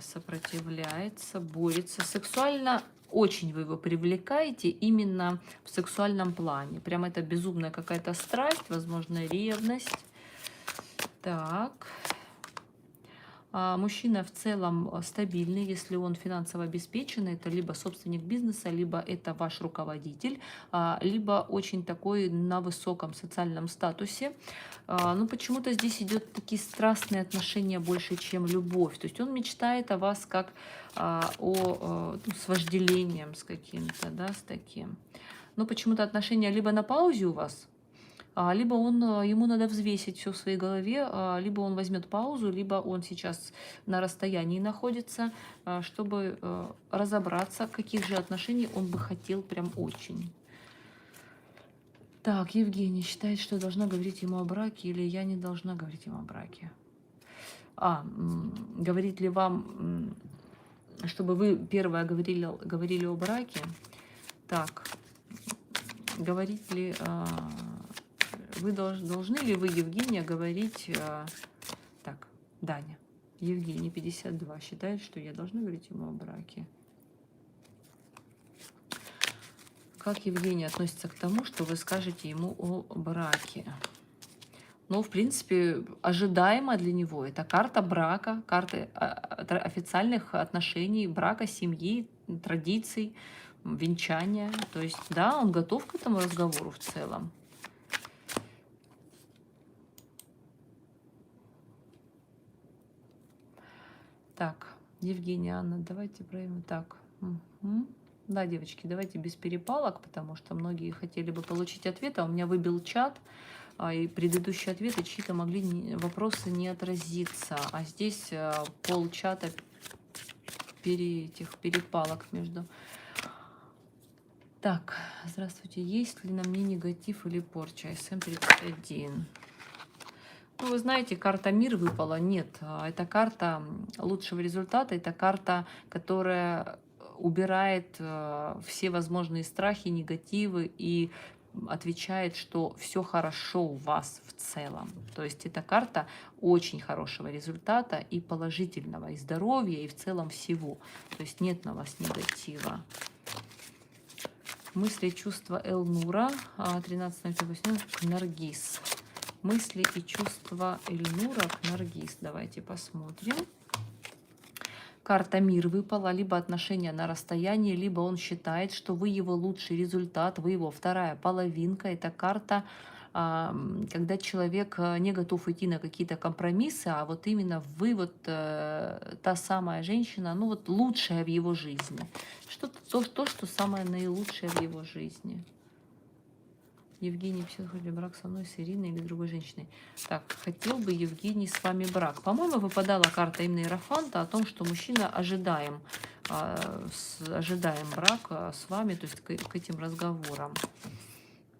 Сопротивляется, борется. Сексуально очень вы его привлекаете именно в сексуальном плане. Прям это безумная какая-то страсть, возможно, ревность. Так. Мужчина в целом стабильный, если он финансово обеспеченный, это либо собственник бизнеса, либо это ваш руководитель, либо очень такой на высоком социальном статусе. Но почему-то здесь идет такие страстные отношения больше, чем любовь. То есть он мечтает о вас как с вожделением, с каким-то, да, с таким. Но почему-то отношения либо на паузе у вас, либо ему надо взвесить все в своей голове, либо он возьмет паузу, либо он сейчас на расстоянии находится, чтобы разобраться, каких же отношений он бы хотел прям очень. Так, Евгений считает, что я должна говорить ему о браке, или я не должна говорить ему о браке. Говорит ли вам, чтобы вы первое говорили о браке? Так, говорить ли... Вы должны ли вы, Евгения, говорить... Так, Даня. Евгений, 52, считает, что я должна говорить ему о браке. Как Евгений относится к тому, что вы скажете ему о браке? Ну, в принципе, ожидаемо для него. Это карта брака, карта официальных отношений, брака, семьи, традиций, венчания. То есть, да, он готов к этому разговору в целом. Так, Евгения, Анна, давайте проверим. Так, да, девочки, давайте без перепалок, потому что многие хотели бы получить ответ, а у меня выбил чат, и предыдущие ответы чьи-то вопросы не отразиться. А здесь пол чата перепалок между... Так, здравствуйте. Есть ли на мне негатив или порча? СМ-31. Ну, вы знаете, карта «Мир» выпала. Нет, это карта лучшего результата. Это карта, которая убирает все возможные страхи, негативы и отвечает, что все хорошо у вас в целом. То есть это карта очень хорошего результата и положительного, и здоровья, и в целом всего. То есть нет на вас негатива. Мысли и чувства Элнура, 13.08, к Наргиз. Мысли и чувства Эльнура к Наргиз. Давайте посмотрим. Карта «Мир» выпала, либо отношения на расстоянии, либо он считает, что вы его лучший результат, вы его вторая половинка. Это карта когда человек не готов идти на какие-то компромиссы, а вот именно вы вот та самая женщина, ну вот лучшая в его жизни. Что-то то, что самое наилучшее в его жизни. Евгений, психолог или брак со мной, с Ириной или другой женщиной. Так, хотел бы Евгений с вами брак. По-моему, выпадала карта именно Иерофанта о том, что мужчина ожидаем брака с вами, то есть к этим разговорам.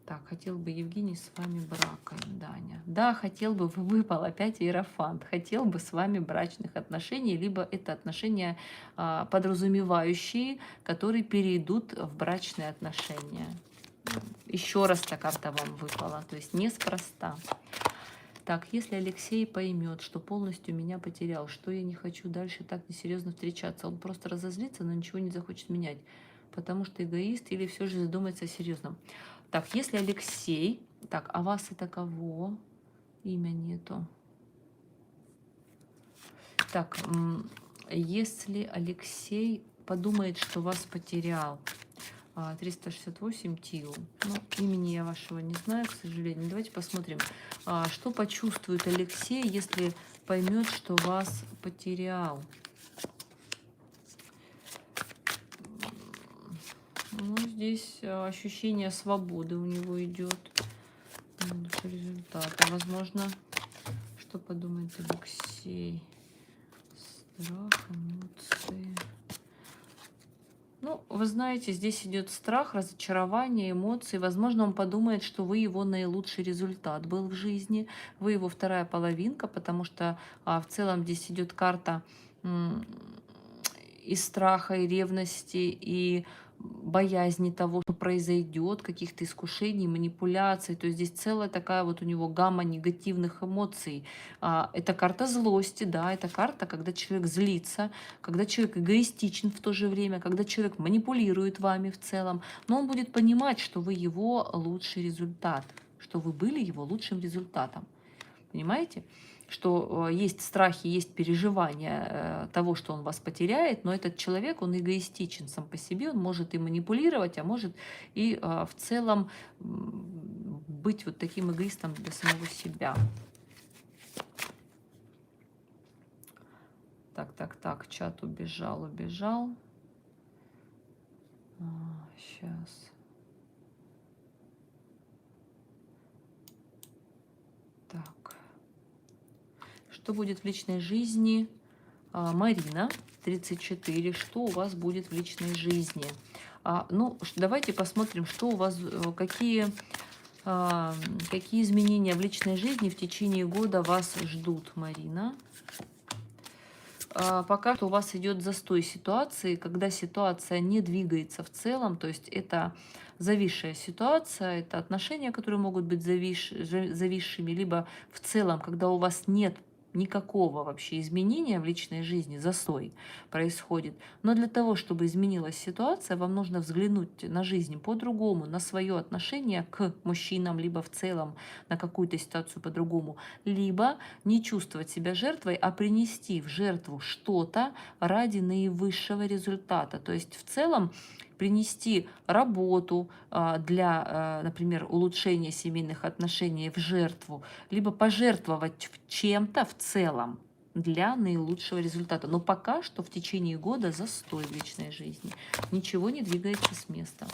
Так, хотел бы Евгений с вами брака, Даня. Да, хотел бы, выпал опять Иерофант. Хотел бы с вами брачных отношений, либо это отношения подразумевающие, которые перейдут в брачные отношения. Еще раз эта карта вам выпала, то есть неспроста. Так, если Алексей поймет, что полностью меня потерял, что я не хочу дальше так несерьезно встречаться, он просто разозлится, но ничего не захочет менять, потому что эгоист или все же задумается о серьезном. Так, если Алексей... Так, а вас это кого? Имя нету. Так, если Алексей подумает, что вас потерял, 368 ТИЛ. Ну, имени я вашего не знаю, к сожалению. Давайте посмотрим, что почувствует Алексей, если поймет, что вас потерял. Ну, здесь ощущение свободы у него идет. Результат. Возможно, что подумает Алексей? Страх, эмоции. Ну, вы знаете, здесь идет страх, разочарование, эмоции. Возможно, он подумает, что вы его наилучший результат был в жизни, вы его вторая половинка, потому что в целом здесь идет карта и страха, и ревности, и боязни того, что произойдет, каких-то искушений, манипуляций. То есть здесь целая такая вот у него гамма негативных эмоций. Это карта злости, да, это карта, когда человек злится, когда человек эгоистичен в то же время, когда человек манипулирует вами в целом, но он будет понимать, что вы его лучший результат, что вы были его лучшим результатом. Понимаете? Что есть страхи, есть переживания того, что он вас потеряет, но этот человек, он эгоистичен сам по себе, он может и манипулировать, а может и в целом быть вот таким эгоистом для самого себя. Так, чат убежал. Сейчас. Так. Что будет в личной жизни? Марина, 34. Что у вас будет в личной жизни? Ну, давайте посмотрим, что у вас, какие изменения в личной жизни в течение года вас ждут, Марина. Пока что у вас идет застой ситуации, когда ситуация не двигается в целом, то есть это зависшая ситуация, это отношения, которые могут быть зависшими, либо в целом, когда у вас нет никакого вообще изменения в личной жизни, застой происходит. Но для того, чтобы изменилась ситуация, вам нужно взглянуть на жизнь по-другому, на свое отношение к мужчинам, либо в целом на какую-то ситуацию по-другому, либо не чувствовать себя жертвой, а принести в жертву что-то ради наивысшего результата. То есть в целом принести работу для, например, улучшения семейных отношений в жертву, либо пожертвовать чем-то в целом для наилучшего результата. Но пока что в течение года застой в личной жизни. Ничего не двигается с места.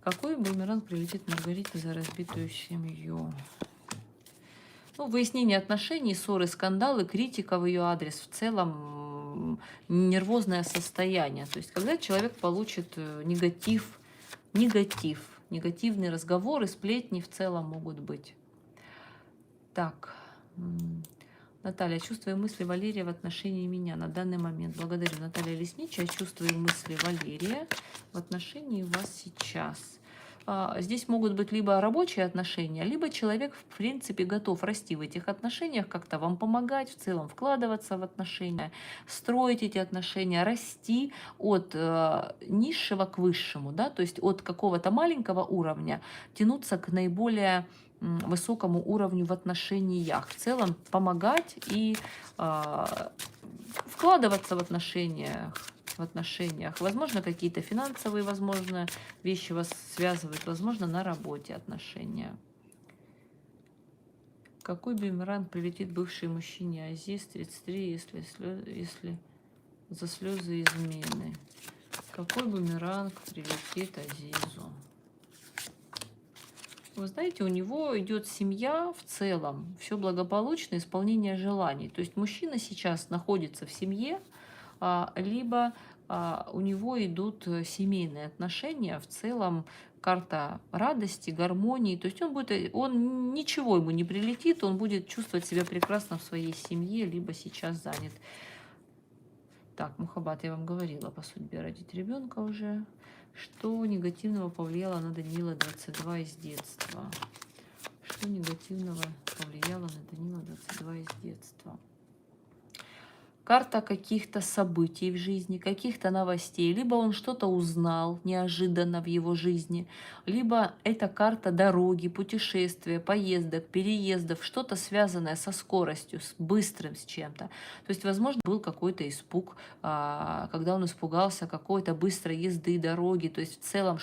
Какой бумеранг прилетит Маргарите за разбитую семью? Ну, выяснение отношений, ссоры, скандалы, критика в ее адрес, в целом нервозное состояние. То есть, когда человек получит негативные разговоры, сплетни в целом могут быть. Так, Наталья, чувства и мысли Валерия в отношении меня на данный момент. Благодарю, Наталья Лесничая. Чувства и мысли Валерия в отношении вас сейчас. Здесь могут быть либо рабочие отношения, либо человек, в принципе, готов расти в этих отношениях, как-то вам помогать, в целом вкладываться в отношения, строить эти отношения, расти от низшего к высшему, да, то есть от какого-то маленького уровня тянуться к наиболее высокому уровню в отношениях, в целом помогать и вкладываться в отношениях. в отношениях. Возможно, какие-то финансовые, возможно, вещи вас связывают, возможно, на работе отношения. Какой бумеранг прилетит бывшей мужчине Азиз 33, если за слезы и измены? Какой бумеранг прилетит Азизу? Вы знаете, у него идет семья в целом, все благополучно, исполнение желаний. То есть мужчина сейчас находится в семье, либо у него идут семейные отношения, в целом карта радости, гармонии. То есть он ничего ему не прилетит, он будет чувствовать себя прекрасно в своей семье, либо сейчас занят. Так, Мухаббат, я вам говорила по судьбе родить ребенка уже. Что негативного повлияло на Данила 22 из детства? Что негативного повлияло на Данила 22 из детства? Карта каких-то событий в жизни, каких-то новостей. Либо он что-то узнал неожиданно в его жизни, либо это карта дороги, путешествия, поездок, переездов, что-то связанное со скоростью, с быстрым, с чем-то. То есть, возможно, был какой-то испуг, когда он испугался какой-то быстрой езды, дороги. То есть, в целом,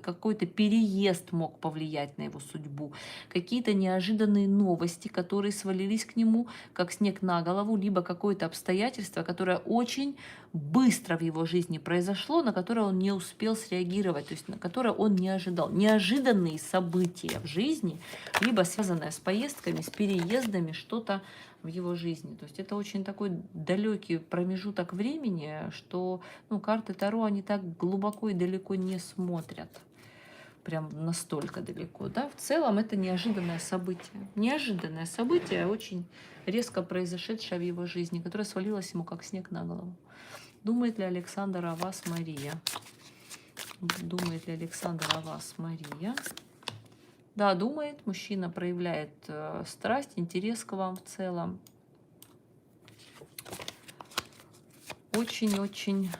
какой-то переезд мог повлиять на его судьбу. Какие-то неожиданные новости, которые свалились к нему, как снег на голову, либо какое-то обстоятельство, которое очень быстро в его жизни произошло, на которое он не успел среагировать, то есть на которое он не ожидал. Неожиданные события в жизни, либо связанное с поездками, с переездами, что-то в его жизни. То есть это очень такой далекий промежуток времени, что карты Таро, они так глубоко и далеко не смотрят. Прям настолько далеко, да, в целом это неожиданное событие, очень резко произошедшее в его жизни, которое свалилось ему как снег на голову. Думает ли Александр о вас, Мария? Думает ли Александр о вас, Мария? Да, думает, мужчина проявляет страсть, интерес к вам в целом. Очень-очень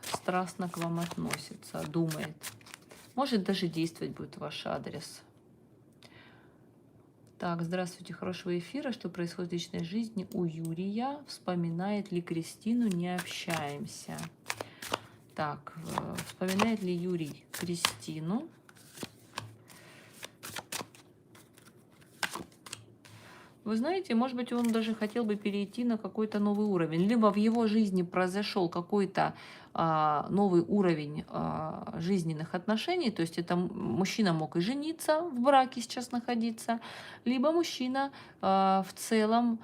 страстно к вам относится, думает. Может, даже действовать будет в ваш адрес. Так, здравствуйте, хорошего эфира. Что происходит в личной жизни у Юрия? Вспоминает ли Кристину? Не общаемся. Так, вспоминает ли Юрий Кристину? Вы знаете, может быть, он даже хотел бы перейти на какой-то новый уровень. Либо в его жизни произошел какой-то новый уровень жизненных отношений. То есть это мужчина мог и жениться, в браке сейчас находиться. Либо мужчина в целом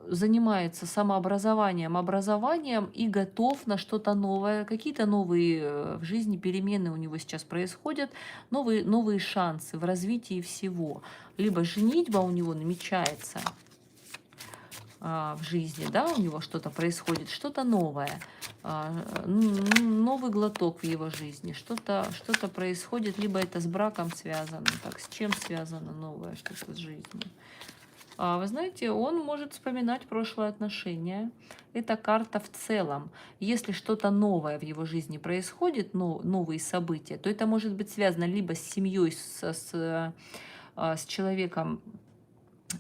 занимается образованием и готов на что-то новое. Какие-то новые в жизни перемены у него сейчас происходят. Новые шансы в развитии всего. Либо женитьба у него намечается в жизни, да, у него что-то происходит, что-то новое, новый глоток в его жизни, что-то происходит, либо это с браком связано, так, с чем связано новое что-то с жизнью. Вы знаете, он может вспоминать прошлые отношения. Это карта в целом. Если что-то новое в его жизни происходит, новые события, то это может быть связано либо с семьей, с человеком,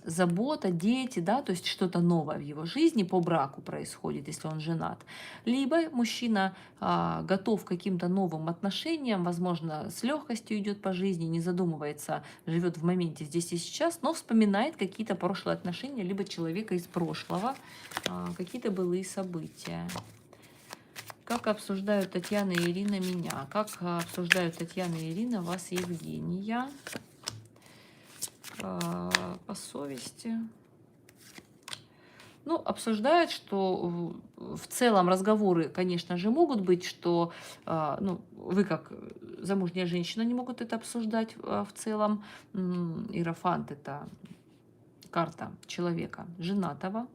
забота, дети, да, то есть что-то новое в его жизни по браку происходит, если он женат. Либо мужчина готов к каким-то новым отношениям, возможно, с легкостью идет по жизни, не задумывается, живет в моменте здесь и сейчас, но вспоминает какие-то прошлые отношения, либо человека из прошлого, какие-то былые события. Как обсуждают Татьяна и Ирина меня? Как обсуждают Татьяна и Ирина вас, Евгения? По совести. Обсуждают, что в целом разговоры, конечно же, могут быть, что вы как замужняя женщина не могут это обсуждать в целом. Иерофант — это карта человека женатого,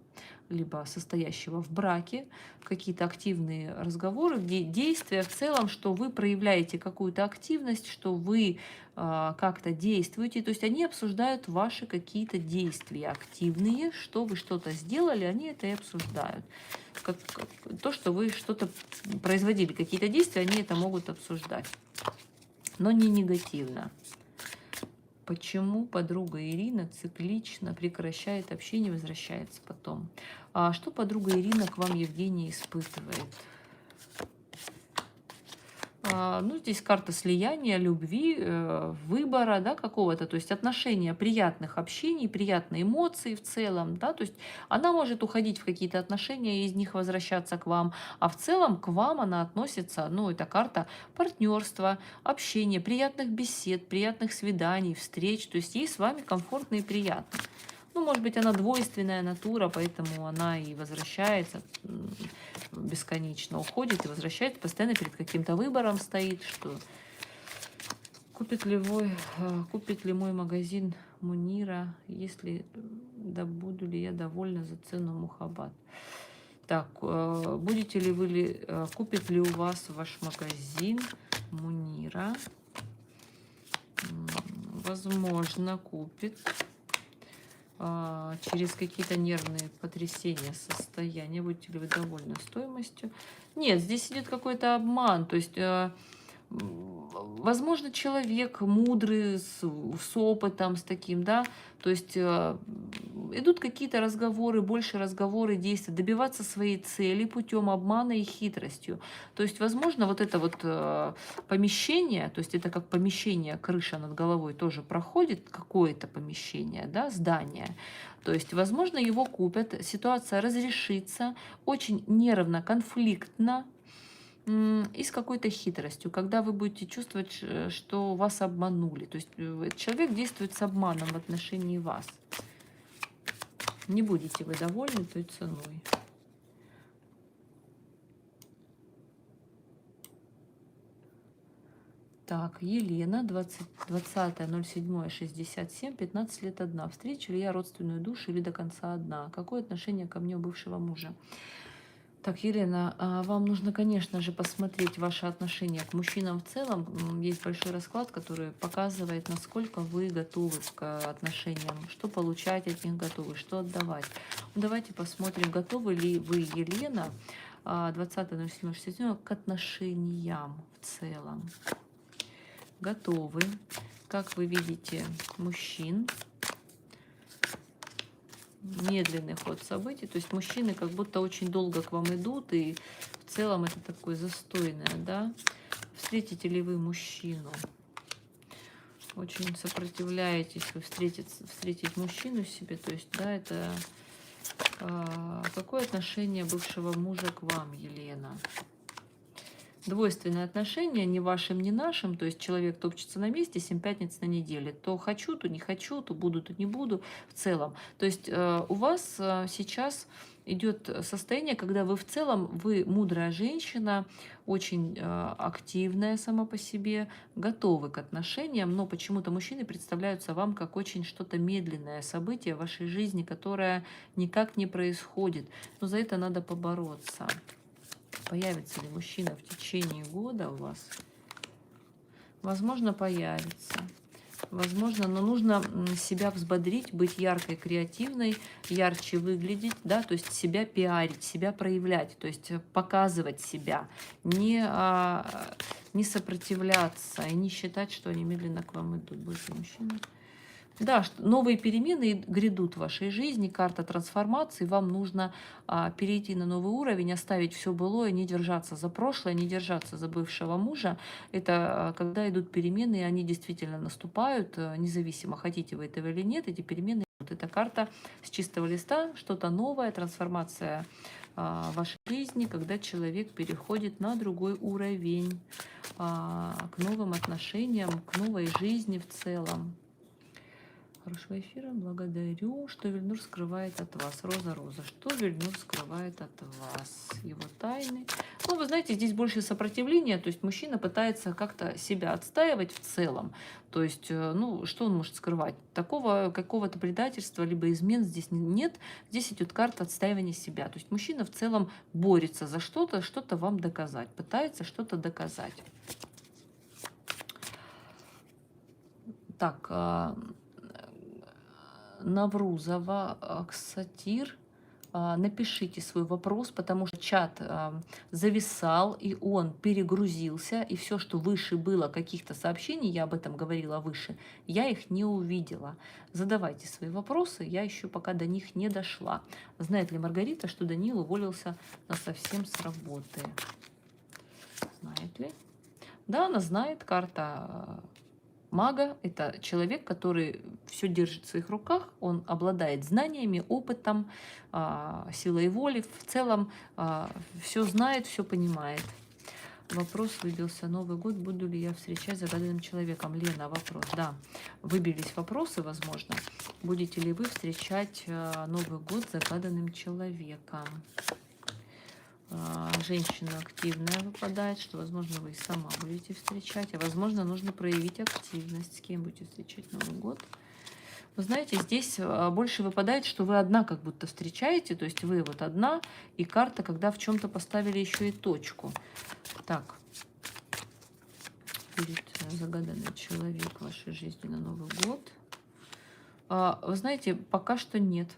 либо состоящего в браке, какие-то активные разговоры, действия в целом, что вы проявляете какую-то активность, что вы как-то действуете. То есть они обсуждают ваши какие-то действия активные, что вы что-то сделали, они это и обсуждают. То, что вы что-то производили, какие-то действия, они это могут обсуждать, но не негативно. Почему подруга Ирина циклично прекращает общение, возвращается потом? Что подруга Ирина к вам, Евгения, испытывает? Ну, здесь карта слияния, любви, выбора, да, какого-то, то есть отношения, приятных общений, приятные эмоции в целом, да, то есть она может уходить в какие-то отношения и из них возвращаться к вам, а в целом к вам она относится, ну, это карта партнерства, общения, приятных бесед, приятных свиданий, встреч, то есть ей с вами комфортно и приятно. Ну, может быть, она двойственная натура, поэтому она и возвращается бесконечно, уходит и возвращается, постоянно перед каким-то выбором стоит, что купит ли мой магазин Мунира, если да буду ли я довольна за цену Мухаббат. Так, купит ли у вас ваш магазин Мунира? Возможно, купит. Через какие-то нервные потрясения состояния. Будете ли вы довольны стоимостью? Нет, здесь идет какой-то обман. То есть, возможно, человек мудрый, с опытом, с таким, да, то есть идут какие-то разговоры, больше разговоры, действия, добиваться своей цели путем обмана и хитростью. То есть, возможно, вот это вот помещение, то есть это как помещение, крыша над головой тоже проходит, какое-то помещение, да, здание. То есть, возможно, его купят, ситуация разрешится, очень нервно, конфликтно, и с какой-то хитростью, когда вы будете чувствовать, что вас обманули. То есть человек действует с обманом в отношении вас. Не будете вы довольны той ценой. Так, Елена, 20.07.67, 15 лет одна. Встречу ли я родственную душу или до конца одна? Какое отношение ко мне у бывшего мужа? Так, Елена, вам нужно, конечно же, посмотреть ваши отношения к мужчинам в целом. Есть большой расклад, который показывает, насколько вы готовы к отношениям, что получать от них готовы, что отдавать. Давайте посмотрим, готовы ли вы, Елена, 20.07.67, к отношениям в целом. Готовы. Как вы видите мужчин? Медленный ход событий, то есть мужчины как будто очень долго к вам идут, и в целом это такое застойное, да. Встретите ли вы мужчину? Очень сопротивляетесь вы встретить мужчину себе, то есть, да, это какое отношение бывшего мужа к вам, Елена? Двойственные отношения, ни вашим, ни нашим, то есть человек топчется на месте, 7 пятниц на неделе. То хочу, то не хочу, то буду, то не буду в целом. То есть у вас сейчас идет состояние, когда вы в целом, вы мудрая женщина, очень активная сама по себе, готовы к отношениям, но почему-то мужчины представляются вам как очень что-то медленное событие в вашей жизни, которое никак не происходит. Но за это надо побороться. Появится ли мужчина в течение года у вас? Возможно, появится. Возможно, но нужно себя взбодрить, быть яркой, креативной, ярче выглядеть, да, то есть себя пиарить, себя проявлять, то есть показывать себя, не сопротивляться и не считать, что они медленно к вам идут. Больше мужчины. Да, новые перемены грядут в вашей жизни, карта трансформации, вам нужно перейти на новый уровень, оставить все былое, не держаться за прошлое, не держаться за бывшего мужа. Это когда идут перемены, и они действительно наступают, независимо, хотите вы этого или нет, эти перемены идут. Это карта с чистого листа, что-то новое, трансформация в вашей жизни, когда человек переходит на другой уровень, к новым отношениям, к новой жизни в целом. Хорошего эфира, благодарю. Что Вильнур скрывает от вас? Роза. Что Вильнур скрывает от вас? Его тайны. Ну, вы знаете, здесь больше сопротивления, то есть мужчина пытается как-то себя отстаивать в целом. То есть, ну, что он может скрывать? Такого какого-то предательства, либо измен здесь нет. Здесь идет карта отстаивания себя. То есть мужчина в целом борется за что-то, что-то вам доказать, пытается что-то доказать. Так, Наврузова, Аксатир, напишите свой вопрос, потому что чат зависал, и он перегрузился, и все, что выше было, каких-то сообщений, я об этом говорила выше, я их не увидела. Задавайте свои вопросы, я еще пока до них не дошла. Знает ли Маргарита, что Данил уволился насовсем с работы? Знает ли? Да, она знает, карта мага — это человек, который все держит в своих руках, он обладает знаниями, опытом, силой воли, в целом все знает, все понимает. Вопрос выбился. Новый год. Буду ли я встречать с загаданным человеком? Лена, вопрос. Да, выбились вопросы, возможно. Будете ли вы встречать Новый год с загаданным человеком? Женщина активная выпадает, что, возможно, вы и сама будете встречать, а, возможно, нужно проявить активность. С кем будете встречать Новый год? Вы знаете, здесь больше выпадает, что вы одна как будто встречаете, то есть вы вот одна, и карта, когда в чем-то поставили еще и точку. Так, будет загаданный человек в вашей жизни на Новый год. Вы знаете, пока что нет.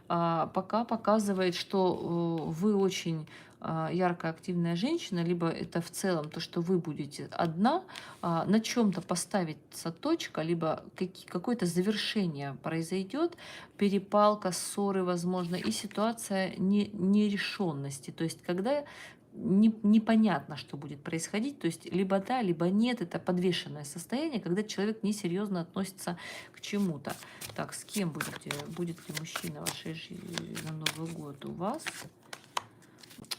Пока показывает, что вы очень яркая, активная женщина, либо это в целом то, что вы будете одна, на чем-то поставится точка, либо какое-то завершение произойдет, перепалка, ссоры, возможно, и ситуация нерешенности. То есть, когда непонятно, что будет происходить, то есть либо да, либо нет, это подвешенное состояние, когда человек несерьезно относится к чему-то. Так, с кем будете? Будет ли мужчина в вашей жизни на Новый год у вас?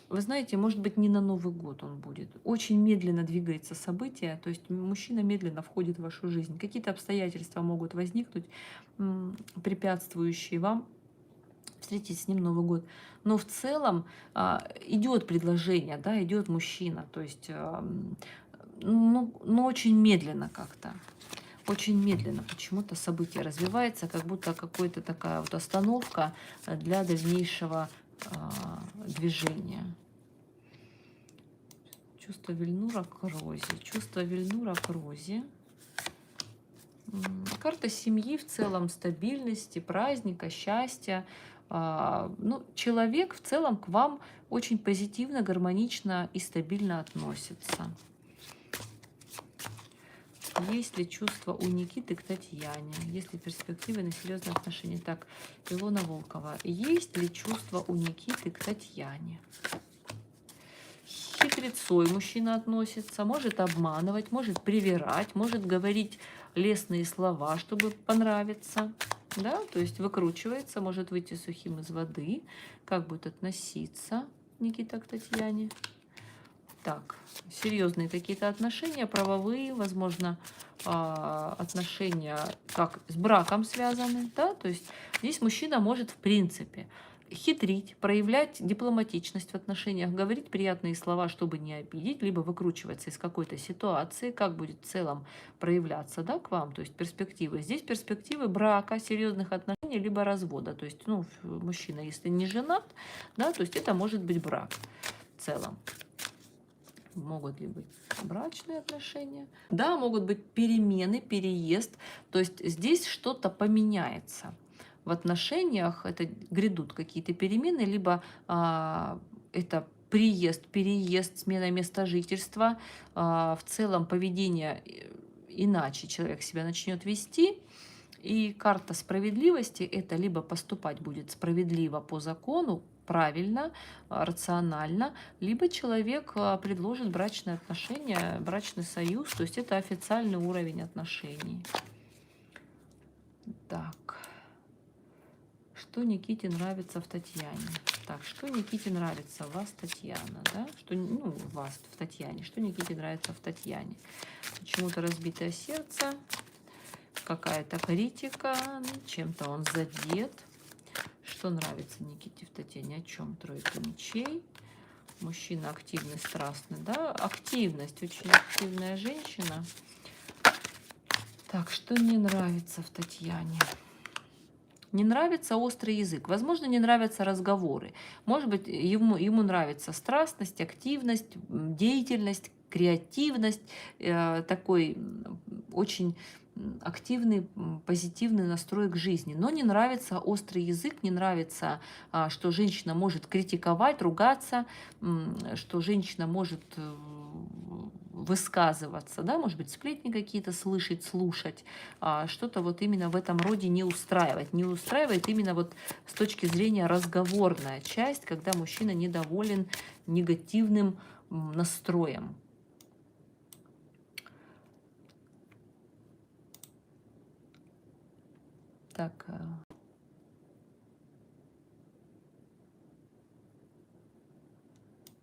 Вы знаете, может быть, не на Новый год он будет. Очень медленно двигается событие, то есть мужчина медленно входит в вашу жизнь. Какие-то обстоятельства могут возникнуть, препятствующие вам встретить с ним Новый год. Но в целом идет предложение, да, идет мужчина, то есть, ну, очень медленно как-то. Очень медленно почему-то событие развивается, как будто какая-то такая вот остановка для дальнейшего движения. Чувство Вельнура к розе. Чувство Вельнура к розе. Карта семьи в целом, стабильности, праздника, счастья. Ну, человек в целом к вам очень позитивно, гармонично и стабильно относится. Есть ли чувство у Никиты к Татьяне? Есть ли перспективы на серьезные отношения? Так, Илона Волкова. Есть ли чувство у Никиты к Татьяне? Хитрецой мужчина относится, может обманывать, может привирать, может говорить лестные слова, чтобы понравиться. Да, то есть выкручивается, может выйти сухим из воды. Как будет относиться Никита к Татьяне? Так, серьезные какие-то отношения, правовые, возможно, отношения как с браком связаны, да, то есть здесь мужчина может, в принципе, хитрить, проявлять дипломатичность в отношениях, говорить приятные слова, чтобы не обидеть, либо выкручиваться из какой-то ситуации, как будет в целом проявляться, да, к вам, то есть перспективы. Здесь перспективы брака, серьезных отношений, либо развода, то есть, ну, мужчина, если не женат, да, то есть это может быть брак в целом. Могут ли быть брачные отношения? Да, могут быть перемены, переезд. То есть здесь что-то поменяется в отношениях. Это грядут какие-то перемены, либо это приезд, переезд, смена места жительства. В целом поведение иначе человек себя начнет вести. И карта справедливости — это либо поступать будет справедливо по закону, правильно, рационально, либо человек предложит брачные отношения, брачный союз, то есть это официальный уровень отношений. Так, что Никите нравится в Татьяне? Так, что Никите нравится в вас, Татьяна, да? Что, ну, в вас, в Татьяне. Что Никите нравится в Татьяне? Почему-то разбитое сердце, какая-то критика, чем-то он задет. Что нравится Никите в Татьяне? О чем? Тройка мечей. Мужчина активный, страстный, да? Активность, очень активная женщина. Так, что не нравится в Татьяне? Не нравится острый язык. Возможно, не нравятся разговоры. Может быть, ему нравится страстность, активность, деятельность, креативность, такой очень активный, позитивный настрой к жизни. Но не нравится острый язык, не нравится, что женщина может критиковать, ругаться, что женщина может высказываться, да, может быть, сплетни какие-то слышать, слушать, что-то вот именно в этом роде не устраивает. Не устраивает именно вот с точки зрения разговорная часть, когда мужчина недоволен негативным настроем. Так,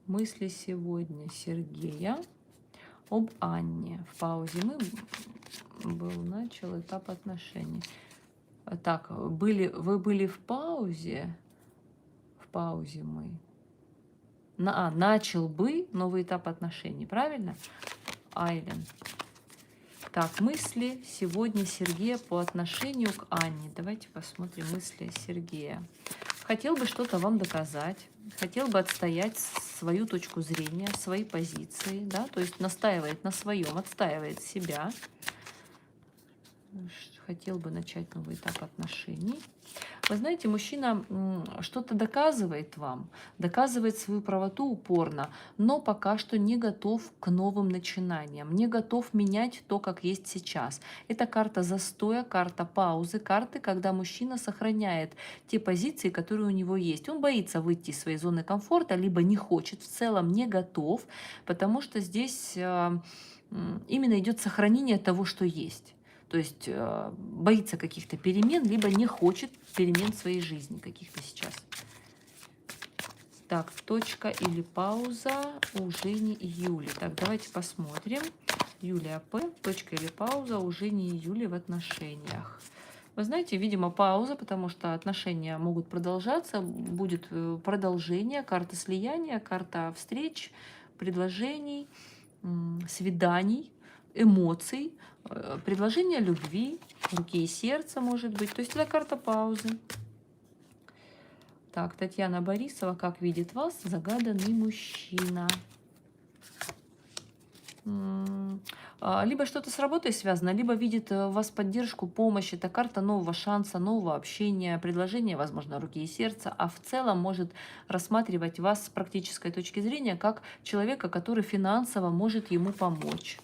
мысли сегодня Сергея об Анне. В паузе начал этап отношений. Так, вы были в паузе. В паузе мы. Начал бы новый этап отношений, правильно? Айлен. Так, мысли сегодня Сергея по отношению к Анне. Давайте посмотрим мысли Сергея. Хотел бы что-то вам доказать, хотел бы отстоять свою точку зрения, свои позиции, да, то есть настаивает на своем, отстаивает себя. Хотел бы начать новый этап отношений. Вы знаете, мужчина что-то доказывает вам, доказывает свою правоту упорно, но пока что не готов к новым начинаниям, не готов менять то, как есть сейчас. Это карта застоя, карта паузы, карты, когда мужчина сохраняет те позиции, которые у него есть. Он боится выйти из своей зоны комфорта, либо не хочет, в целом не готов, потому что здесь именно идет сохранение того, что есть. То есть боится каких-то перемен, либо не хочет перемен в своей жизни каких-то сейчас. Так, точка или пауза у Жени и Юли. Так, давайте посмотрим. Юлия П. Точка или пауза у Жени и Юли в отношениях. Вы знаете, видимо, пауза, потому что отношения могут продолжаться. Будет продолжение, карта слияния, карта встреч, предложений, свиданий, эмоций, предложение любви, руки и сердца, может быть. То есть это карта паузы. Так, Татьяна Борисова, как видит вас загаданный мужчина. Либо что-то с работой связано, либо видит в вас поддержку, помощь. Это карта нового шанса, нового общения, предложения, возможно, руки и сердца. А в целом может рассматривать вас с практической точки зрения как человека, который финансово может ему помочь.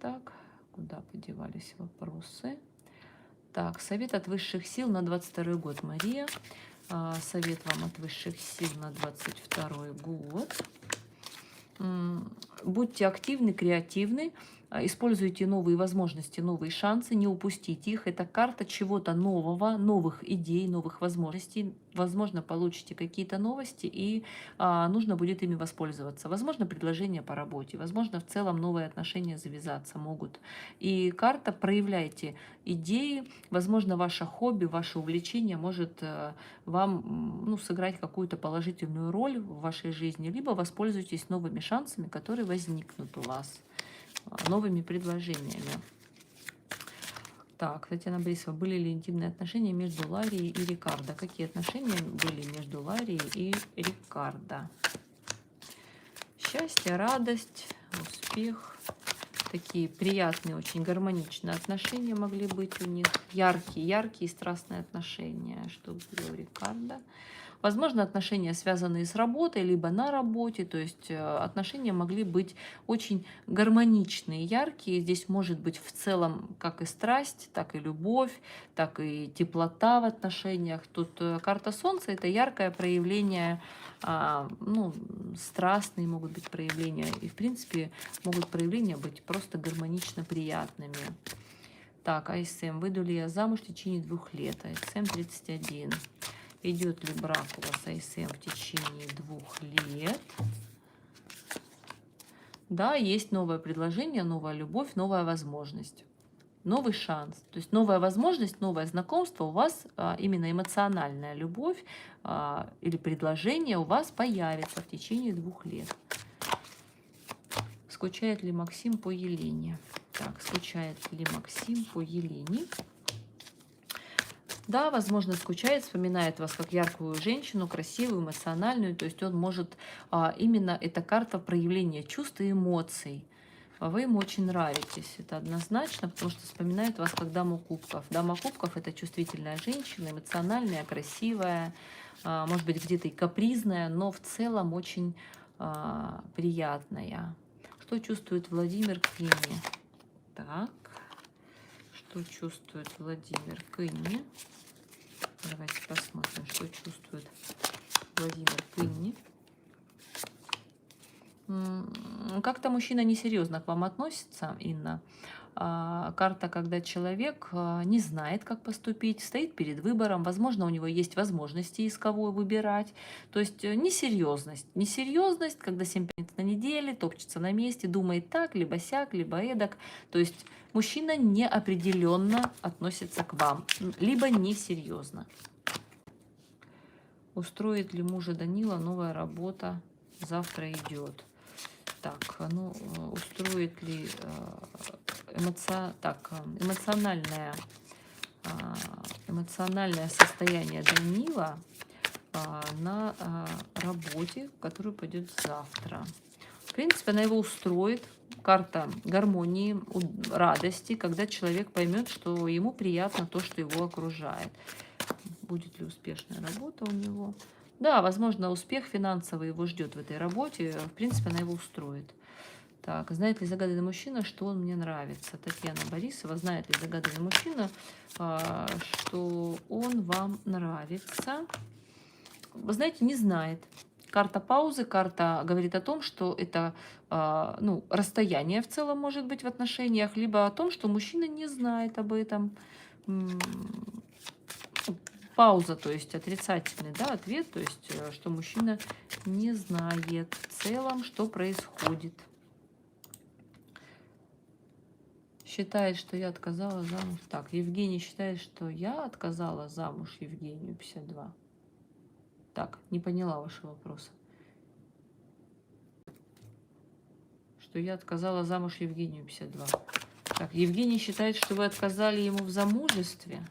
Так. Куда подевались вопросы? Так, совет от высших сил на 22 год, Мария. Совет вам от высших сил на 22 год. Будьте активны, креативны, используйте новые возможности, новые шансы, не упустите их. Это карта чего-то нового, новых идей, новых возможностей. Возможно, получите какие-то новости, и нужно будет ими воспользоваться. Возможно, предложение по работе, возможно, в целом новые отношения завязаться могут. И карта «Проявляйте идеи», возможно, ваше хобби, ваше увлечение может вам сыграть какую-то положительную роль в вашей жизни, либо воспользуйтесь новыми шансами, которые возникнут у вас, новыми предложениями. Так, Татьяна Борисова, были ли интимные отношения между Ларией и Рикардо? Какие отношения были между Ларией и Рикардо? Счастье, радость, успех. Такие приятные, очень гармоничные отношения могли быть у них. Яркие страстные отношения, что было у Рикардо. Возможно, отношения, связанные с работой, либо на работе. То есть отношения могли быть очень гармоничные, яркие. Здесь может быть в целом как и страсть, так и любовь, так и теплота в отношениях. Тут карта Солнца – это яркое проявление, страстные могут быть проявления. И, в принципе, могут проявления быть просто гармонично приятными. Так, АСМ. Выйду ли я замуж в течение 2 лет? АСМ 31. Идет ли брак у вас АСМ в течение 2 лет? Да, есть новое предложение, новая любовь, новая возможность, новый шанс. То есть новая возможность, новое знакомство у вас, именно эмоциональная любовь или предложение у вас появится в течение 2 лет. Скучает ли Максим по Елене? Так, скучает ли Максим по Елене? Да, возможно, скучает, вспоминает вас как яркую женщину, красивую, эмоциональную. То есть он может, именно эта карта проявления чувств и эмоций. Вы ему очень нравитесь, это однозначно, потому что вспоминает вас как даму кубков. Дама кубков – это чувствительная женщина, эмоциональная, красивая, может быть, где-то и капризная, но в целом очень приятная. Что чувствует Владимир к Инне? Так, что чувствует Владимир к Инне? Давайте посмотрим, что чувствует Владимир к Инне. Как-то мужчина несерьезно к вам относится, Инна. Карта, когда человек не знает, как поступить, стоит перед выбором, возможно, у него есть возможности, из кого выбирать. То есть несерьезность. Несерьезность, когда 7 пятниц на неделе, топчется на месте, думает так, либо сяк, либо эдак. То есть мужчина неопределенно относится к вам, либо несерьезно. Устроит ли мужа Данила новая работа? Завтра идет. Так, ну, устроит ли эмоциональное состояние Данила на работе, которую пойдет завтра. В принципе, она его устроит. Карта гармонии, радости, когда человек поймет, что ему приятно то, что его окружает. Будет ли успешная работа у него? Да, возможно, успех финансовый его ждет в этой работе. В принципе, она его устроит. Так, знает ли загаданный мужчина, что он мне нравится? Татьяна Борисова, знает ли загаданный мужчина, что он вам нравится? Вы знаете, не знает. Карта паузы, карта говорит о том, что это ну, расстояние в целом может быть в отношениях, либо о том, что мужчина не знает об этом. Пауза, то есть отрицательный, да, ответ, то есть что мужчина не знает в целом, что происходит. Считает, что я отказала замуж. Так, Евгений считает, что я отказала замуж Евгению 52. Так, не поняла вашего вопроса. Что я отказала замуж Евгению 52. Так, Евгений считает, что вы отказали ему в замужестве.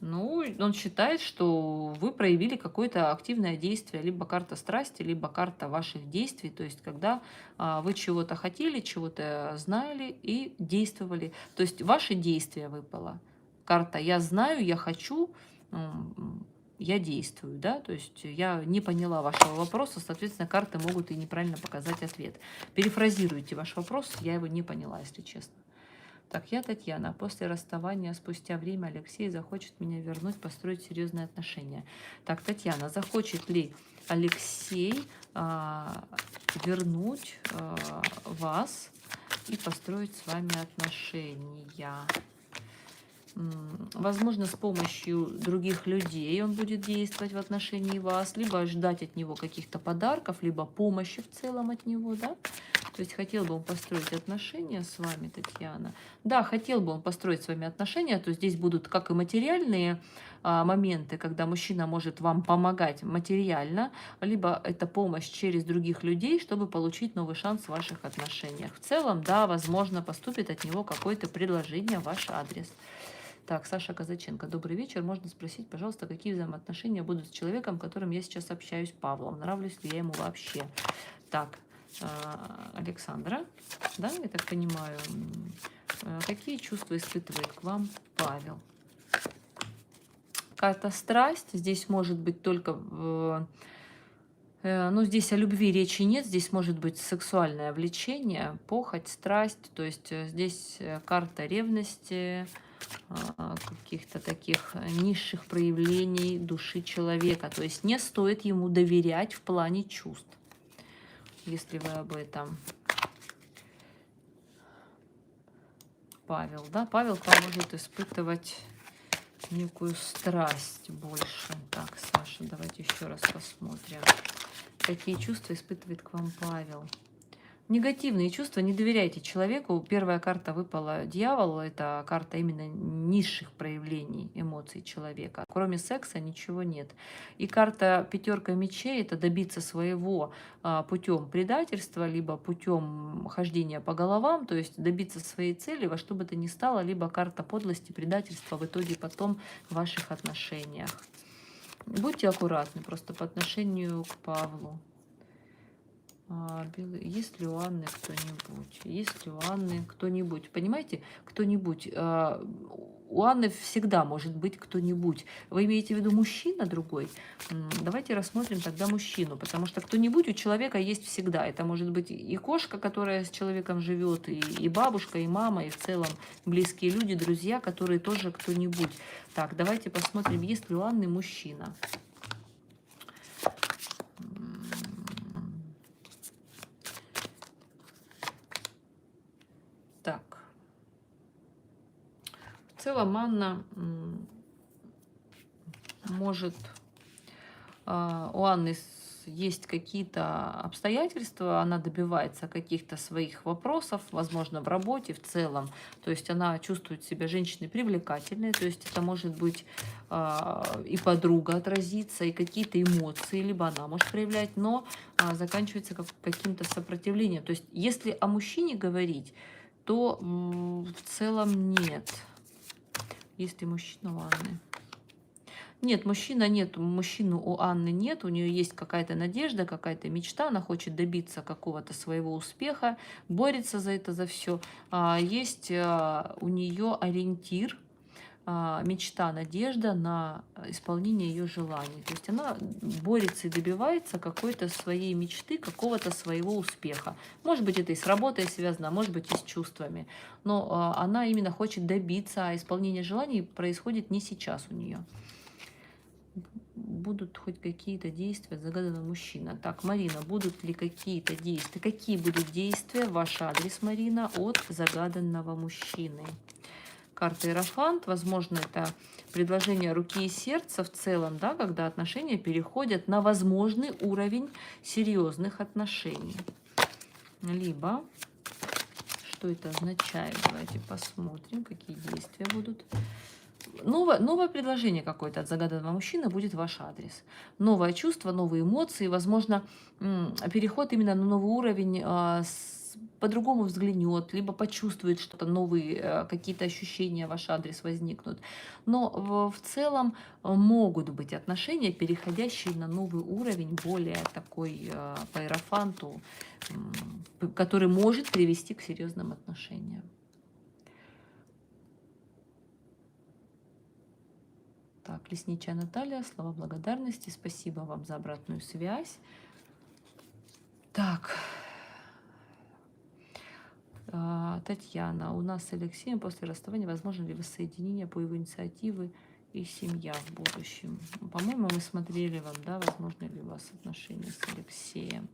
Ну, он считает, что вы проявили какое-то активное действие, либо карта страсти, либо карта ваших действий, то есть когда вы чего-то хотели, чего-то знали и действовали. То есть ваши действия выпало. Карта «я знаю», «я хочу», «я действую», да, то есть я не поняла вашего вопроса, соответственно, карты могут и неправильно показать ответ. Перефразируйте ваш вопрос, я его не поняла, если честно. Так, я Татьяна. После расставания, спустя время Алексей захочет меня вернуть, построить серьезные отношения. Так, Татьяна, захочет ли Алексей вернуть вас и построить с вами отношения? Возможно, с помощью других людей он будет действовать в отношении вас, либо ждать от него каких-то подарков, либо помощи в целом от него, да? То есть хотел бы он построить отношения с вами, Татьяна. Да, хотел бы он построить с вами отношения, то здесь будут как и материальные моменты, когда мужчина может вам помогать материально, либо это помощь через других людей, чтобы получить новый шанс в ваших отношениях. В целом, да, возможно, поступит от него какое-то предложение в ваш адрес. Так, Саша Казаченко, добрый вечер. Можно спросить, пожалуйста, какие взаимоотношения будут с человеком, с которым я сейчас общаюсь, Павлом? Нравлюсь ли я ему вообще? Так, Александра, да, я так понимаю, какие чувства испытывает к вам Павел? Карта страсть, здесь может быть только, ну, здесь о любви речи нет, здесь может быть сексуальное влечение, похоть, страсть, то есть здесь карта ревности, каких-то таких низших проявлений души человека, то есть не стоит ему доверять в плане чувств, если вы об этом. Павел, да, Павел поможет испытывать некую страсть больше. Так, Саша, давайте еще раз посмотрим. Какие чувства испытывает к вам Павел? Негативные чувства, не доверяйте человеку. Первая карта выпала дьявол, это карта именно низших проявлений эмоций человека. Кроме секса ничего нет. И карта пятерка мечей, это добиться своего путем предательства, либо путем хождения по головам, то есть добиться своей цели во что бы то ни стало, либо карта подлости, предательства в итоге потом в ваших отношениях. Будьте аккуратны просто по отношению к Павлу. Есть ли у Анны кто-нибудь? Есть ли у Анны кто-нибудь? Понимаете, кто-нибудь. У Анны всегда может быть кто-нибудь. Вы имеете в виду мужчина другой? Давайте рассмотрим тогда мужчину, потому что кто-нибудь у человека есть всегда. Это может быть и кошка, которая с человеком живет, и бабушка, и мама, и в целом близкие люди, друзья, которые тоже кто-нибудь. Так, давайте посмотрим, есть ли у Анны мужчина. В целом Анна может, у Анны есть какие-то обстоятельства, она добивается каких-то своих вопросов, возможно, в работе в целом. То есть она чувствует себя женщиной привлекательной, то есть это может быть и подруга отразится, и какие-то эмоции, либо она может проявлять, но заканчивается каким-то сопротивлением. То есть если о мужчине говорить, то в целом нет. Если мужчина у Анны. Нет, мужчины у Анны нет, у нее есть какая-то надежда, какая-то мечта, она хочет добиться какого-то своего успеха, борется за это, за все. Есть у нее ориентир, мечта, надежда на исполнение ее желаний. То есть она борется и добивается какой-то своей мечты, какого-то своего успеха. Может быть, это и с работой связано, а может быть, и с чувствами. Но она именно хочет добиться, а исполнение желаний происходит не сейчас у нее. Будут хоть какие-то действия загаданного мужчина. Так, Марина, будут ли какие-то действия? Какие будут действия в ваш адрес, Марина, от загаданного мужчины? Карта Иерофант, возможно, это предложение руки и сердца в целом, да, когда отношения переходят на возможный уровень серьезных отношений. Либо, что это означает? Давайте посмотрим, какие действия будут. Новое предложение какое-то от загаданного мужчины будет в ваш адрес. Новое чувство, новые эмоции, возможно, переход именно на новый уровень, по-другому взглянет, либо почувствует что-то, новые какие-то ощущения в ваш адрес возникнут. Но в целом могут быть отношения, переходящие на новый уровень, более такой по иерофанту, который может привести к серьезным отношениям. Так, Лесничая Наталья, слова благодарности. Спасибо вам за обратную связь. Так, Татьяна, у нас с Алексеем после расставания возможно ли воссоединение по его инициативе и семья в будущем? По-моему, мы смотрели вам, да, возможно ли у вас отношения с Алексеем.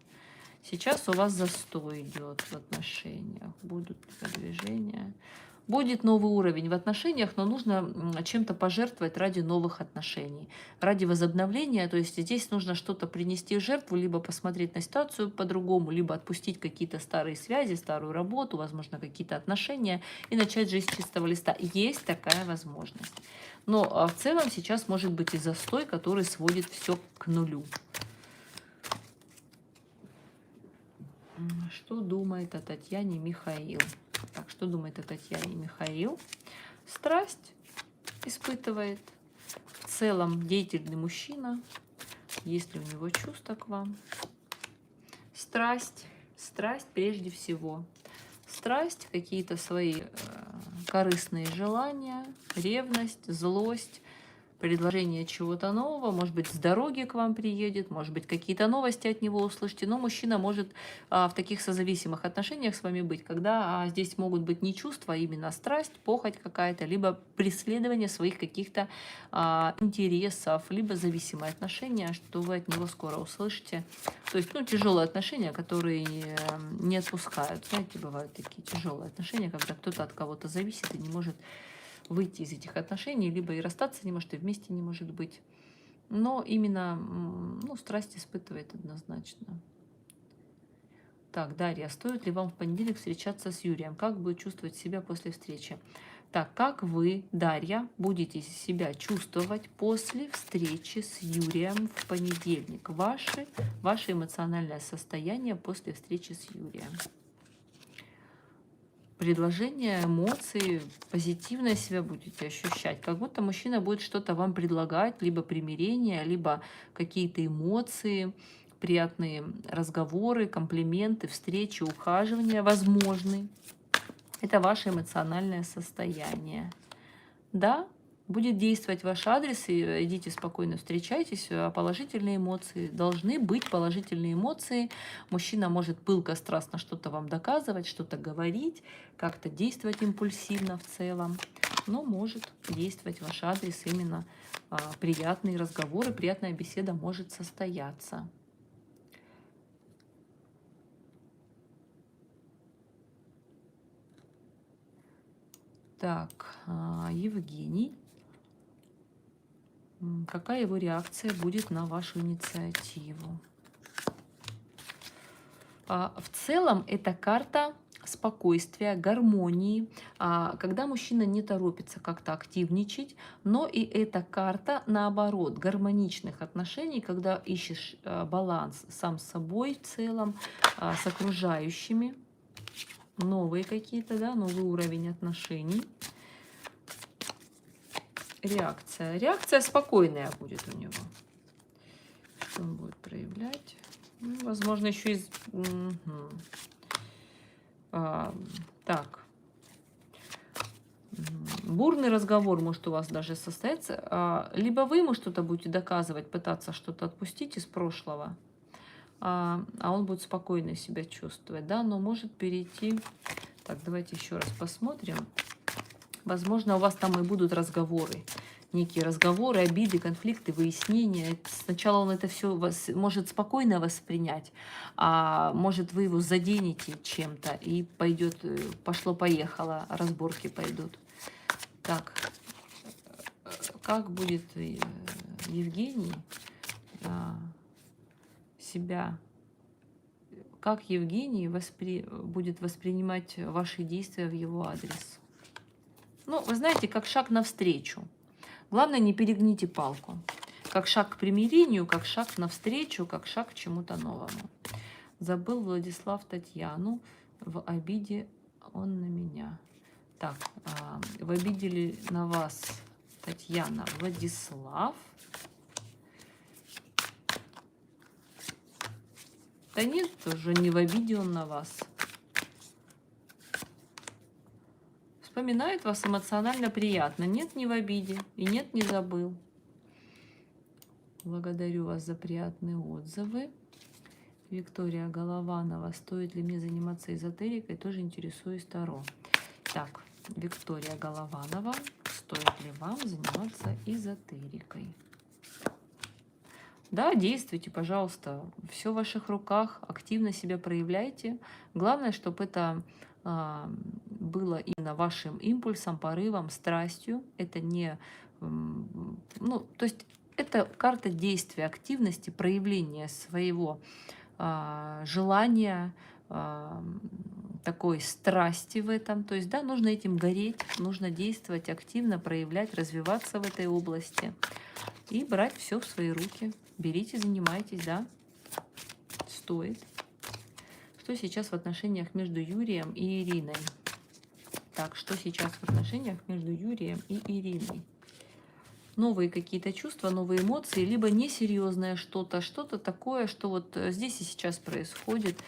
Сейчас у вас застой идет в отношениях. Будут ли продвижения? Будет новый уровень в отношениях, но нужно чем-то пожертвовать ради новых отношений, ради возобновления. То есть здесь нужно что-то принести в жертву, либо посмотреть на ситуацию по-другому, либо отпустить какие-то старые связи, старую работу, возможно, какие-то отношения и начать жизнь с чистого листа. Есть такая возможность. Но в целом сейчас может быть и застой, который сводит все к нулю. Что думает о Татьяне Михаил? Так, что думает о Татьяне Михаил? Страсть испытывает. В целом деятельный мужчина. Есть ли у него чувства к вам? Страсть. Страсть прежде всего. Страсть, какие-то свои корыстные желания, ревность, злость, предложение чего-то нового, может быть, с дороги к вам приедет, может быть, какие-то новости от него услышите, но мужчина может в таких созависимых отношениях с вами быть, когда здесь могут быть не чувства, а именно страсть, похоть какая-то, либо преследование своих каких-то интересов, либо зависимые отношения, что вы от него скоро услышите. То есть, тяжелые отношения, которые не отпускают. Знаете, бывают такие тяжелые отношения, когда кто-то от кого-то зависит и не может выйти из этих отношений, либо и расстаться не может, и вместе не может быть. Но именно страсть испытывает однозначно. Так, Дарья, стоит ли вам в понедельник встречаться с Юрием? Как будет чувствовать себя после встречи? Так, как вы, Дарья, будете себя чувствовать после встречи с Юрием в понедельник? Ваше эмоциональное состояние после встречи с Юрием? Предложения, эмоции, позитивно себя будете ощущать. Как будто мужчина будет что-то вам предлагать, либо примирение, либо какие-то эмоции, приятные разговоры, комплименты, встречи, ухаживания возможны. Это ваше эмоциональное состояние. Да, будет действовать ваш адрес, и идите спокойно, встречайтесь. Положительные эмоции, должны быть положительные эмоции. Мужчина может пылко, страстно что-то вам доказывать, что-то говорить, как-то действовать импульсивно в целом, но может действовать ваш адрес именно приятные разговоры, приятная беседа может состояться. Так, Евгений. Какая его реакция будет на вашу инициативу? В целом, это карта спокойствия, гармонии, когда мужчина не торопится как-то активничать, но и эта карта, наоборот, гармоничных отношений, когда ищешь баланс сам с собой в целом, с окружающими, новые какие-то, да, новый уровень отношений. Реакция. Реакция спокойная будет у него. Что он будет проявлять? Ну, возможно, еще из... Так. Бурный разговор может у вас даже состояться. Либо вы ему что-то будете доказывать, пытаться что-то отпустить из прошлого, а он будет спокойно себя чувствовать, да, но может перейти... Так, давайте еще раз посмотрим. Возможно, у вас там и будут разговоры. Некие разговоры, обиды, конфликты, выяснения. Сначала он это все может спокойно воспринять, а может вы его заденете чем-то и пойдет, пошло-поехало, разборки пойдут. Так, как будет Евгений себя, как Евгений будет воспринимать ваши действия в его адрес? Ну, вы знаете, как шаг навстречу. Главное, не перегните палку. Как шаг к примирению, как шаг навстречу, как шаг к чему-то новому. Забыл Владислав Татьяну, в обиде он на меня. Так, в обиде ли на вас Татьяна Владислав? Да нет, уже не в обиде он на вас. Вспоминает вас эмоционально приятно. Нет, не в обиде. И нет, не забыл. Благодарю вас за приятные отзывы. Виктория Голованова. Стоит ли мне заниматься эзотерикой? Тоже интересуюсь Таро. Так, Виктория Голованова. Стоит ли вам заниматься эзотерикой? Да, действуйте, пожалуйста. Все в ваших руках. Активно себя проявляйте. Главное, чтобы это... было именно вашим импульсом, порывом, страстью. Это не... Ну, то есть это карта действия, активности, проявления своего желания, такой страсти в этом. То есть, да, нужно этим гореть, нужно действовать активно, проявлять, развиваться в этой области и брать все в свои руки. Берите, занимайтесь, да, стоит. Что сейчас в отношениях между Юрием и Ириной? Так, что сейчас в отношениях между Юрием и Ириной? Новые какие-то чувства, новые эмоции, либо несерьезное что-то, что-то такое, что вот здесь и сейчас происходит,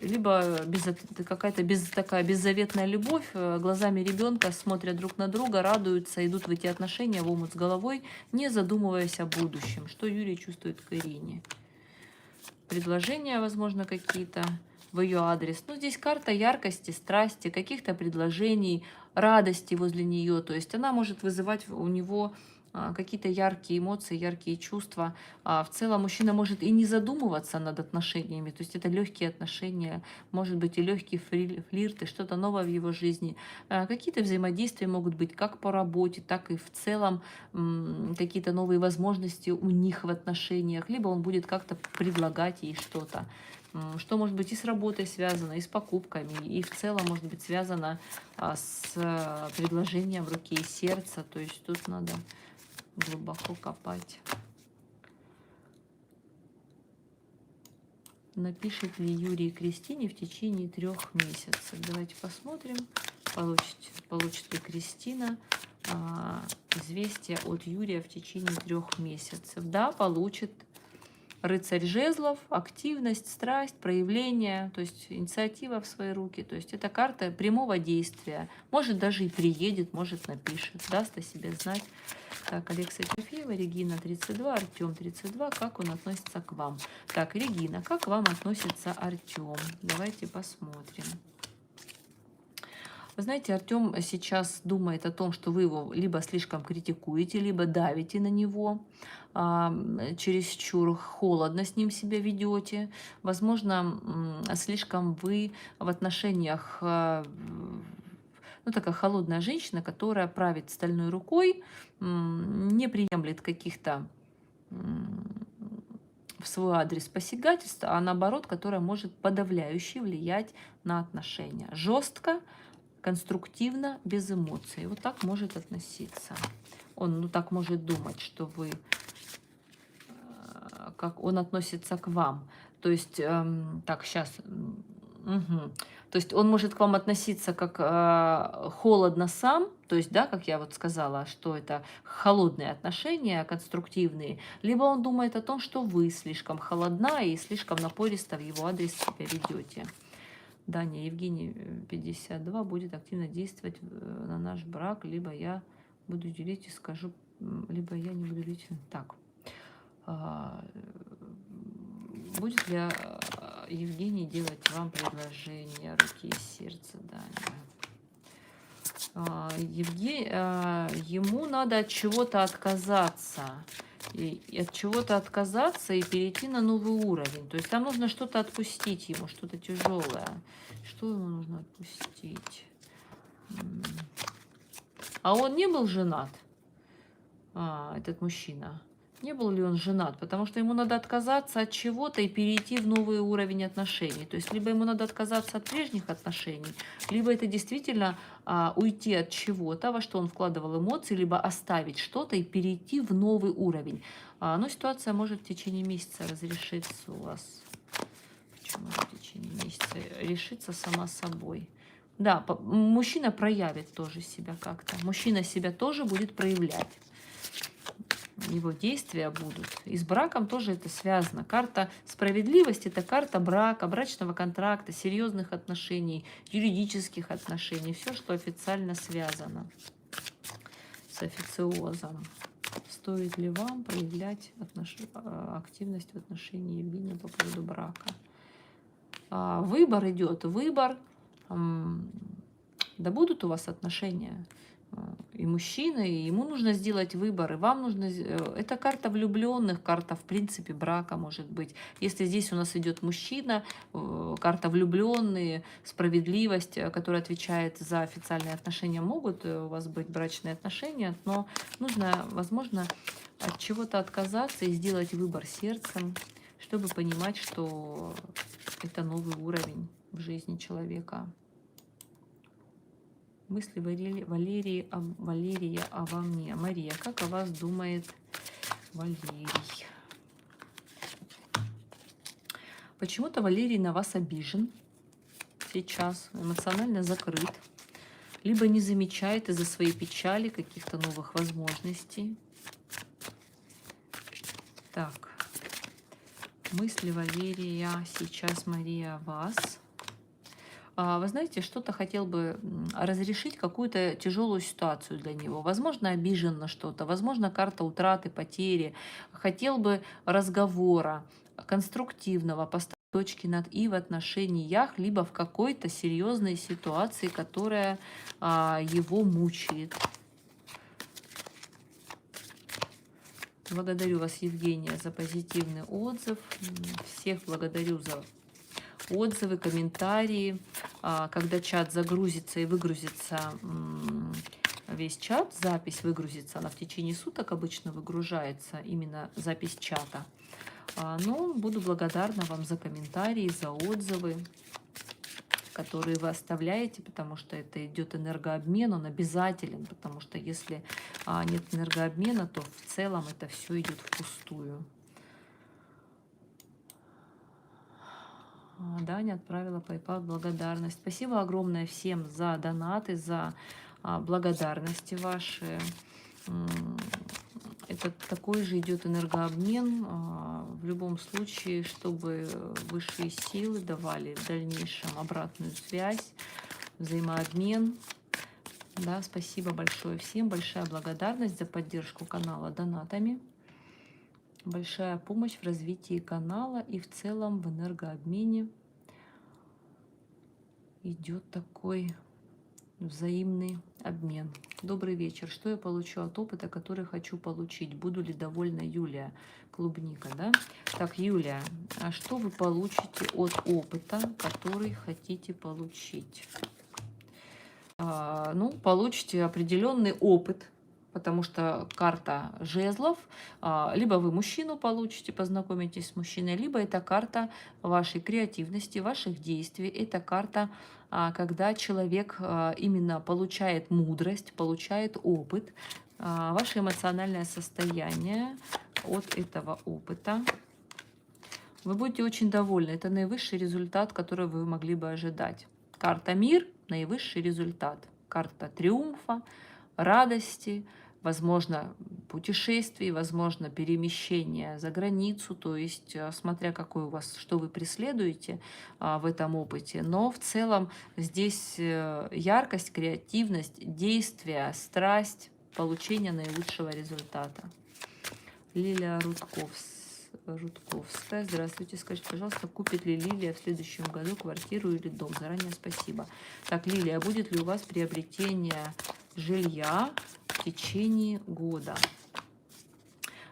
либо какая-то такая беззаветная любовь, глазами ребенка смотрят друг на друга, радуются, идут в эти отношения в омут с головой, не задумываясь о будущем. Что Юрий чувствует к Ирине? Предложения, возможно, какие-то в ее адрес. Ну, здесь карта яркости, страсти, каких-то предложений, радости возле нее. То есть она может вызывать у него какие-то яркие эмоции, яркие чувства. В целом мужчина может и не задумываться над отношениями. То есть это легкие отношения, может быть и легкие флирты, что-то новое в его жизни. Какие-то взаимодействия могут быть как по работе, так и в целом какие-то новые возможности у них в отношениях. Либо он будет как-то предлагать ей что-то. Что может быть и с работой связано, и с покупками, и в целом может быть связано с предложением руки и сердца. То есть тут надо глубоко копать. Напишет ли Юрий Кристине в течение 3 месяцев? Давайте посмотрим, получит ли Кристина известие от Юрия в течение 3 месяцев. Да, получит. Рыцарь жезлов, активность, страсть, проявление, то есть инициатива в свои руки. То есть это карта прямого действия. Может даже и приедет, может напишет, даст о себе знать. Так, Алекса Трофеева, Регина 32, Артем 32. Как он относится к вам? Так, Регина, как к вам относится Артем? Давайте посмотрим. Вы знаете, Артем сейчас думает о том, что вы его либо слишком критикуете, либо давите на него, чересчур холодно с ним себя ведете. Возможно, слишком вы в отношениях ну, такая холодная женщина, которая правит стальной рукой, не приемлет каких-то в свой адрес посягательств, а наоборот, которая может подавляюще влиять на отношения. Жестко, конструктивно, без эмоций. Вот так может относиться. Он, ну, так может думать, что вы, как он относится к вам. То есть, так, сейчас. То есть он может к вам относиться как холодно сам, то есть, да, как я вот сказала, что это холодные отношения, конструктивные, либо он думает о том, что вы слишком холодна и слишком напористо в его адрес себя ведете. Даня, Евгений, 52, будет активно действовать на наш брак, либо я буду делить и скажу, либо я не буду делить. Так. Будет ли Евгений делать вам предложение руки и сердца, Даня? Ему надо от чего-то отказаться. И от чего-то отказаться и перейти на новый уровень. То есть там нужно что-то отпустить ему, что-то тяжелое. Что ему нужно отпустить? А он не был женат, этот мужчина? Не был ли он женат? Потому что ему надо отказаться от чего-то и перейти в новый уровень отношений. То есть либо ему надо отказаться от прежних отношений, либо это действительно уйти от чего-то, во что он вкладывал эмоции, либо оставить что-то и перейти в новый уровень. Но ситуация может в течение месяца разрешиться у вас. Почему в течение месяца? Решится сама собой. Да, мужчина проявит тоже себя как-то. Мужчина себя тоже будет проявлять. Его действия будут. И с браком тоже это связано. Карта справедливости – это карта брака, брачного контракта, серьезных отношений, юридических отношений. Все, что официально связано с официозом. Стоит ли вам проявлять активность в отношении Евгения по поводу брака? Выбор идет. Выбор. Да будут у вас отношения. И мужчина, и ему нужно сделать выбор, и вам нужно... Это карта влюбленных, карта, в принципе, брака, может быть. Если здесь у нас идет мужчина, карта влюбленные, справедливость, которая отвечает за официальные отношения, могут у вас быть брачные отношения, но нужно, возможно, от чего-то отказаться и сделать выбор сердцем, чтобы понимать, что это новый уровень в жизни человека. Мысли Валерия обо мне. Мария, как о вас думает Валерий? Почему-то Валерий на вас обижен сейчас, эмоционально закрыт, либо не замечает из-за своей печали каких-то новых возможностей. Так, мысли Валерия сейчас, Мария, о вас. Вы знаете, что-то хотел бы разрешить, какую-то тяжелую ситуацию для него. Возможно, обижен на что-то, возможно, карта утраты, потери. Хотел бы разговора конструктивного, поставить точки над «и» в отношениях, либо в какой-то серьезной ситуации, которая его мучает. Благодарю вас, Евгения, за позитивный отзыв. Всех благодарю за отзывы, комментарии. Когда чат загрузится и выгрузится, весь чат, запись выгрузится, она в течение суток обычно выгружается, именно запись чата. Но буду благодарна вам за комментарии, за отзывы, которые вы оставляете, потому что это идет энергообмен, он обязателен, потому что если нет энергообмена, то в целом это все идет впустую. Даня отправила PayPal благодарность. Спасибо огромное всем за донаты, за благодарности ваши. Это такой же идет энергообмен. В любом случае, чтобы высшие силы давали в дальнейшем обратную связь, взаимообмен. Да, спасибо большое всем. Большая благодарность за поддержку канала донатами. Большая помощь в развитии канала и в целом в энергообмене идет такой взаимный обмен. Добрый вечер. Что я получу от опыта, который хочу получить? Буду ли довольна, Юлия? Клубника, да? Так, Юлия, а что вы получите от опыта, который хотите получить? Ну, получите определенный опыт, потому что карта жезлов, либо вы мужчину получите, познакомитесь с мужчиной, либо это карта вашей креативности, ваших действий, это карта, когда человек именно получает мудрость, получает опыт, ваше эмоциональное состояние от этого опыта. Вы будете очень довольны. Это наивысший результат, который вы могли бы ожидать. Карта мир, наивысший результат. Карта триумфа, радости, возможно, путешествий, возможно, перемещения за границу, то есть смотря какой у вас, что вы преследуете в этом опыте. Но в целом здесь яркость, креативность, действие, страсть, получение наилучшего результата. Лилия Рудковская. Здравствуйте. Скажите, пожалуйста, купит ли Лилия в следующем году квартиру или дом? Заранее спасибо. Так, Лилия, будет ли у вас приобретение жилья в течение года?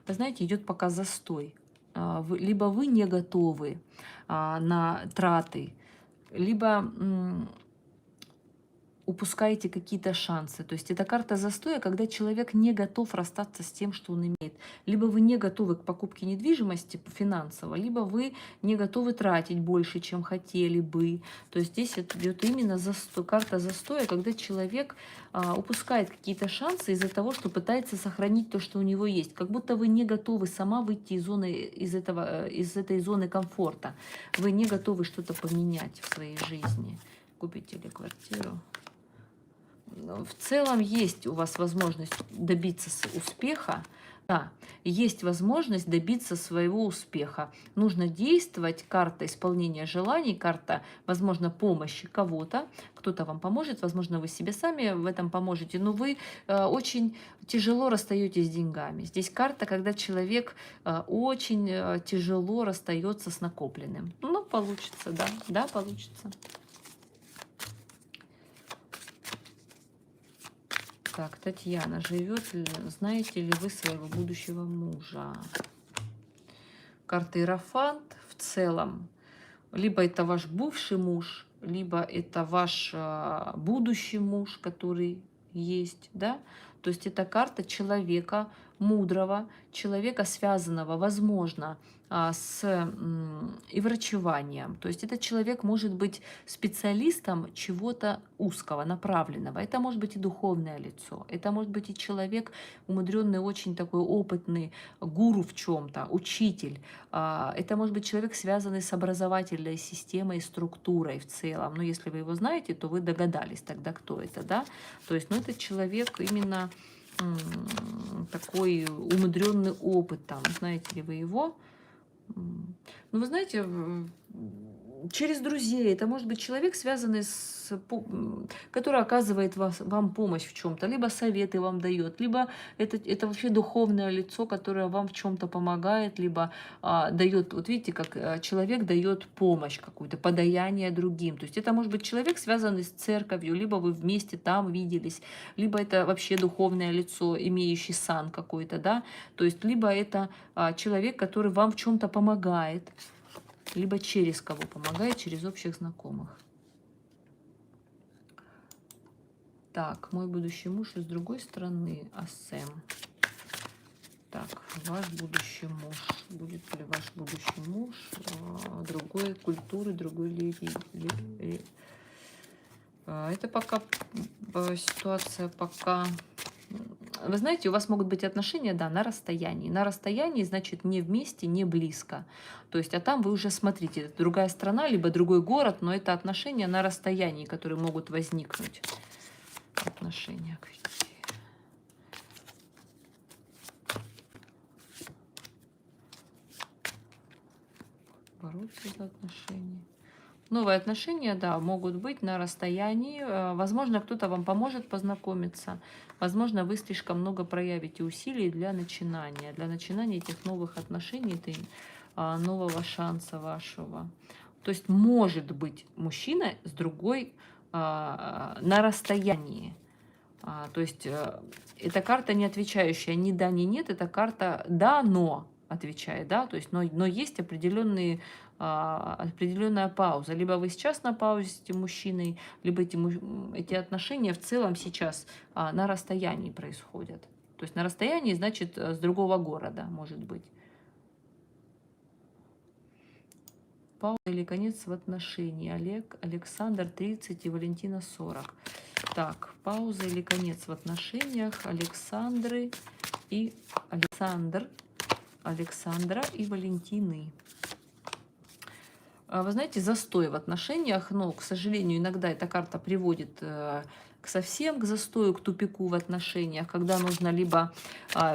Вы знаете, идет пока застой. Либо вы не готовы на траты, либо упускаете какие-то шансы. То есть это карта застоя, когда человек не готов расстаться с тем, что он имеет. Либо вы не готовы к покупке недвижимости финансово, либо вы не готовы тратить больше, чем хотели бы. То есть здесь идет именно карта застоя, когда человек упускает какие-то шансы из-за того, что пытается сохранить то, что у него есть. Как будто вы не готовы сама выйти из этой зоны комфорта. Вы не готовы что-то поменять в своей жизни. Купите ли квартиру? В целом есть у вас возможность добиться успеха. Да, есть возможность добиться своего успеха. Нужно действовать. Карта исполнения желаний, карта, возможно, помощи кого-то. Кто-то вам поможет, возможно, вы себе сами в этом поможете, но вы очень тяжело расстаетесь с деньгами. Здесь карта, когда человек очень тяжело расстается с накопленным. Ну, получится, да, да, получится. Так, Татьяна, знаете ли вы своего будущего мужа? Карта Иерофант в целом. Либо это ваш бывший муж, либо это ваш будущий муж, который есть, да? То есть это карта человека мудрого, человека, связанного, возможно, с и врачеванием. То есть этот человек может быть специалистом чего-то узкого, направленного. Это может быть и духовное лицо, это может быть и человек, умудренный, очень такой опытный, гуру в чем-то, учитель. Это может быть человек, связанный с образовательной системой, структурой в целом. Но если вы его знаете, то вы догадались тогда, кто это, да? То есть, ну, это человек именно такой умудренный опытом. Знаете ли вы его? Ну, вы знаете, через друзей. Это может быть человек, связанный который оказывает вам помощь в чем-то, либо советы вам дает, либо это вообще духовное лицо, которое вам в чем-то помогает, либо дает, вот видите, как человек дает помощь какую-то, подаяние другим. То есть это может быть человек, связанный с церковью, либо вы вместе там виделись, либо это вообще духовное лицо, имеющий сан какой-то, да, то есть либо это человек, который вам в чем-то помогает, либо через кого помогает, через общих знакомых. Так, мой будущий муж из другой страны, Асэм. Так, ваш будущий муж. Будет ли ваш будущий муж другой культуры, другой религии? Это пока ситуация пока... Вы знаете, у вас могут быть отношения, да, на расстоянии. На расстоянии, значит, не вместе, не близко. То есть, а там вы уже смотрите, это другая страна, либо другой город, но это отношения на расстоянии, которые могут возникнуть. Отношения какие? Бороться за отношения. Новые отношения, да, могут быть на расстоянии. Возможно, кто-то вам поможет познакомиться. Возможно, вы слишком много проявите усилий для начинания этих новых отношений, нового шанса вашего. То есть, может быть, мужчина с другой на расстоянии. То есть, эта карта не отвечающая ни да, ни нет. Это карта да, но. отвечает, да, то есть, но есть определенная пауза. Либо вы сейчас на паузе с этим мужчиной, либо эти отношения в целом сейчас на расстоянии происходят. То есть на расстоянии, значит, с другого города, может быть. Пауза или конец в отношении. Олег, Александр 30 и Валентина 40. Так, пауза или конец в отношениях. Александра и Валентины. Вы знаете, застой в отношениях, но, к сожалению, иногда эта карта приводит совсем к застою, к тупику в отношениях, когда нужно либо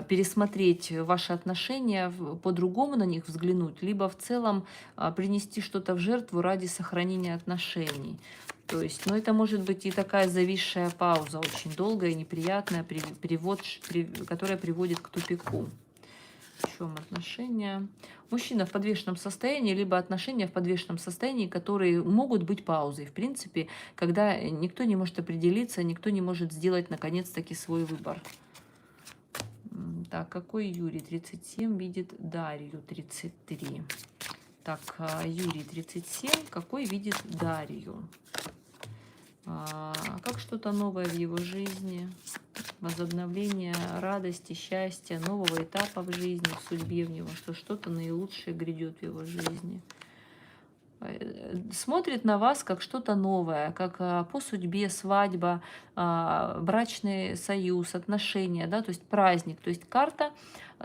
пересмотреть ваши отношения, по-другому на них взглянуть, либо в целом принести что-то в жертву ради сохранения отношений. То есть, ну, это может быть и такая зависшая пауза, очень долгая, неприятная, которая приводит к тупику. В чем отношения? Мужчина в подвешенном состоянии, либо отношения в подвешенном состоянии, которые могут быть паузой. В принципе, когда никто не может определиться, никто не может сделать наконец-таки свой выбор. Так, какой Юрий 37 видит Дарью 33? Так, Юрий 37, какой видит Дарью? Как что-то новое в его жизни, возобновление радости, счастья, нового этапа в жизни, в судьбе в него, что что-то наилучшее грядет в его жизни. Смотрит на вас как что-то новое, как по судьбе свадьба, брачный союз, отношения, да, то есть праздник, то есть карта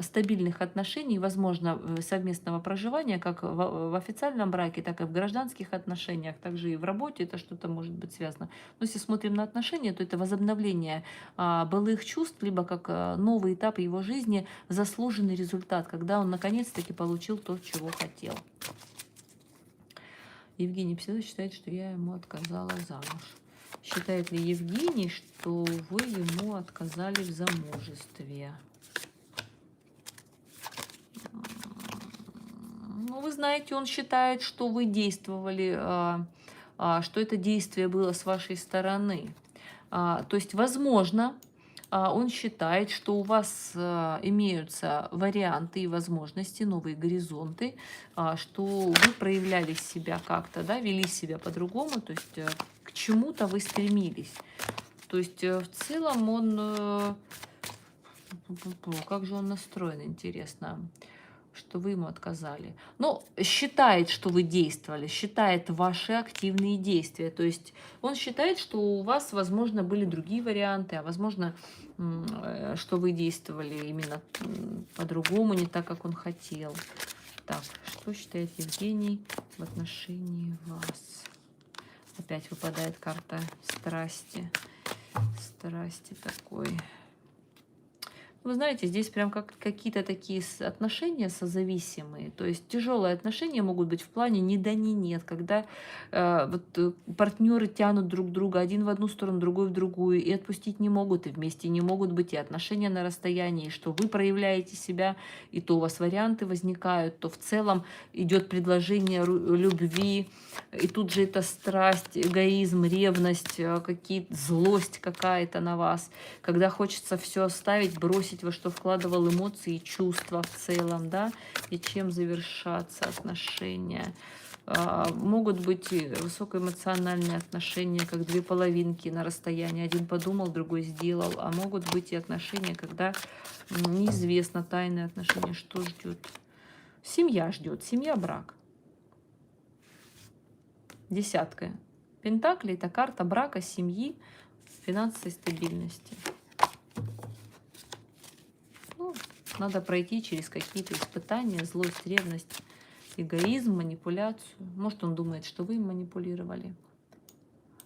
стабильных отношений, возможно, совместного проживания, как в официальном браке, так и в гражданских отношениях, также и в работе это что-то может быть связано. Но если смотрим на отношения, то это возобновление былых чувств, либо как новый этап его жизни, заслуженный результат, когда он наконец-таки получил то, чего хотел. Евгений всегда считает, что я ему отказала замуж. Считает ли Евгений, что вы ему отказали в замужестве? Ну, вы знаете, он считает, что вы действовали, что это действие было с вашей стороны. То есть, возможно, он считает, что у вас имеются варианты и возможности, новые горизонты, что вы проявляли себя как-то, да, вели себя по-другому, то есть к чему-то вы стремились. То есть в целом он... Как же он настроен, интересно, что вы ему отказали. Но считает, что вы действовали, считает ваши активные действия. То есть он считает, что у вас, возможно, были другие варианты, а возможно, что вы действовали именно по-другому, не так, как он хотел. Так, что считает Евгений в отношении вас? Опять выпадает карта страсти. Страсти такой. Вы знаете, здесь прям как какие-то такие отношения созависимые. То есть тяжелые отношения могут быть в плане ни да, ни нет. Когда партнеры тянут друг друга один в одну сторону, другой в другую, и отпустить не могут, и вместе не могут быть, и отношения на расстоянии, что вы проявляете себя, и то у вас варианты возникают, то в целом идет предложение любви, и тут же это страсть, эгоизм, ревность, злость какая-то на вас, когда хочется все оставить, бросить, во что вкладывал эмоции и чувства в целом, да, и чем завершаться отношения. Могут быть высокоэмоциональные отношения, как две половинки на расстоянии. Один подумал, другой сделал. А могут быть и отношения, когда неизвестно, тайные отношения, что ждет. Семья ждет, семья, брак. Десятка пентаклей – это карта брака, семьи, финансовой стабильности. Ну, надо пройти через какие-то испытания, злость, ревность, эгоизм, манипуляцию. Может, он думает, что вы им манипулировали.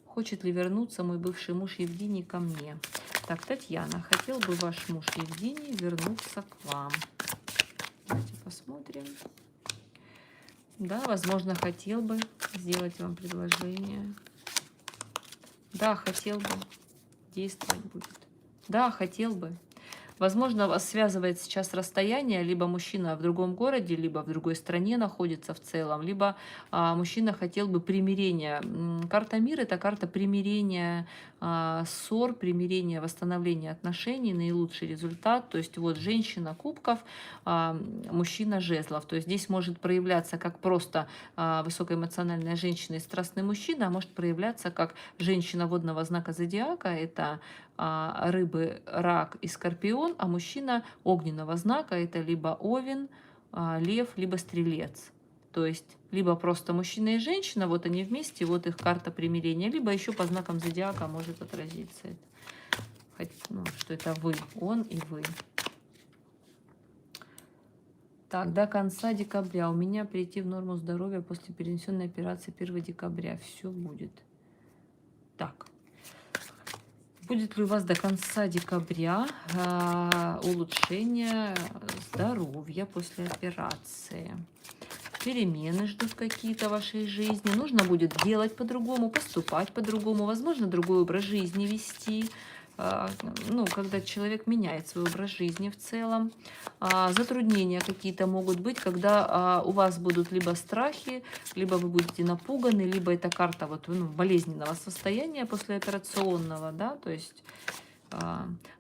Хочет ли вернуться мой бывший муж Евгений ко мне? Так, Татьяна, хотел бы ваш муж Евгений вернуться к вам? Давайте посмотрим. Да, возможно, хотел бы сделать вам предложение. Да, хотел бы. Действовать будет. Да, хотел бы. Возможно, вас связывает сейчас расстояние, либо мужчина в другом городе, либо в другой стране находится в целом, либо мужчина хотел бы примирения. Карта мира — это карта примирения, ссор, примирения, восстановления отношений, наилучший результат. То есть вот женщина кубков, мужчина жезлов. То есть здесь может проявляться как просто высокоэмоциональная женщина и страстный мужчина, а может проявляться как женщина водного знака зодиака, это рыбы, рак и скорпион, а мужчина огненного знака, это либо овен, лев, либо стрелец. То есть либо просто мужчина и женщина, вот они вместе, вот их карта примирения, либо еще по знакам зодиака может отразиться это. Ну, что это вы, он и вы. Так, до конца декабря. У меня прийти в норму здоровья после перенесенной операции 1 декабря. Все будет. Так. Будет ли у вас до конца декабря улучшение здоровья после операции? Перемены ждут какие-то в вашей жизни. Нужно будет делать по-другому, поступать по-другому. Возможно, другой образ жизни вести. Ну, когда человек меняет свой образ жизни в целом. Затруднения какие-то могут быть, когда у вас будут либо страхи, либо вы будете напуганы, либо это карта вот, ну, болезненного состояния послеоперационного, да, то есть...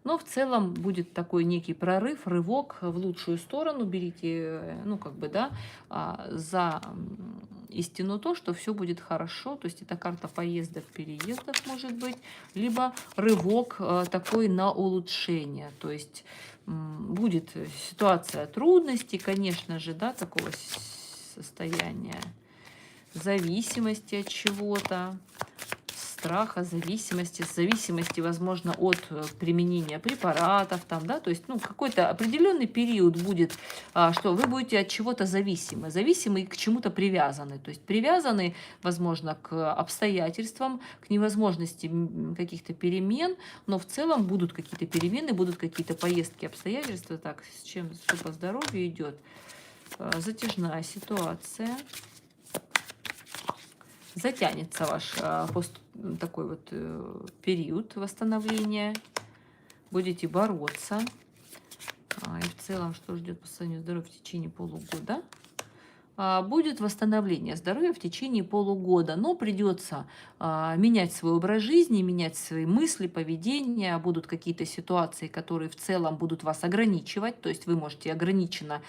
Но в целом будет такой некий прорыв, рывок в лучшую сторону. Берите, ну, как бы, да, за истину то, что все будет хорошо. То есть это карта поездок, переездов, может быть, либо рывок такой на улучшение. То есть будет ситуация трудностей, конечно же, да, такого состояния, зависимости от чего-то, страха, зависимости, возможно, от применения препаратов, там, да, то есть, ну, какой-то определенный период будет, что вы будете от чего-то зависимы и к чему-то привязаны, то есть привязаны, возможно, к обстоятельствам, к невозможности каких-то перемен, но в целом будут какие-то перемены, будут какие-то поездки, обстоятельства. Так, с чем, что по здоровью идет? Затяжная ситуация. Затянется ваш такой вот период восстановления. Будете бороться. И в целом, что ждет по состоянию здоровья в течение полугода? Будет восстановление здоровья в течение полугода, но придется менять свой образ жизни, менять свои мысли, поведение, будут какие-то ситуации, которые в целом будут вас ограничивать, то есть вы можете ограниченно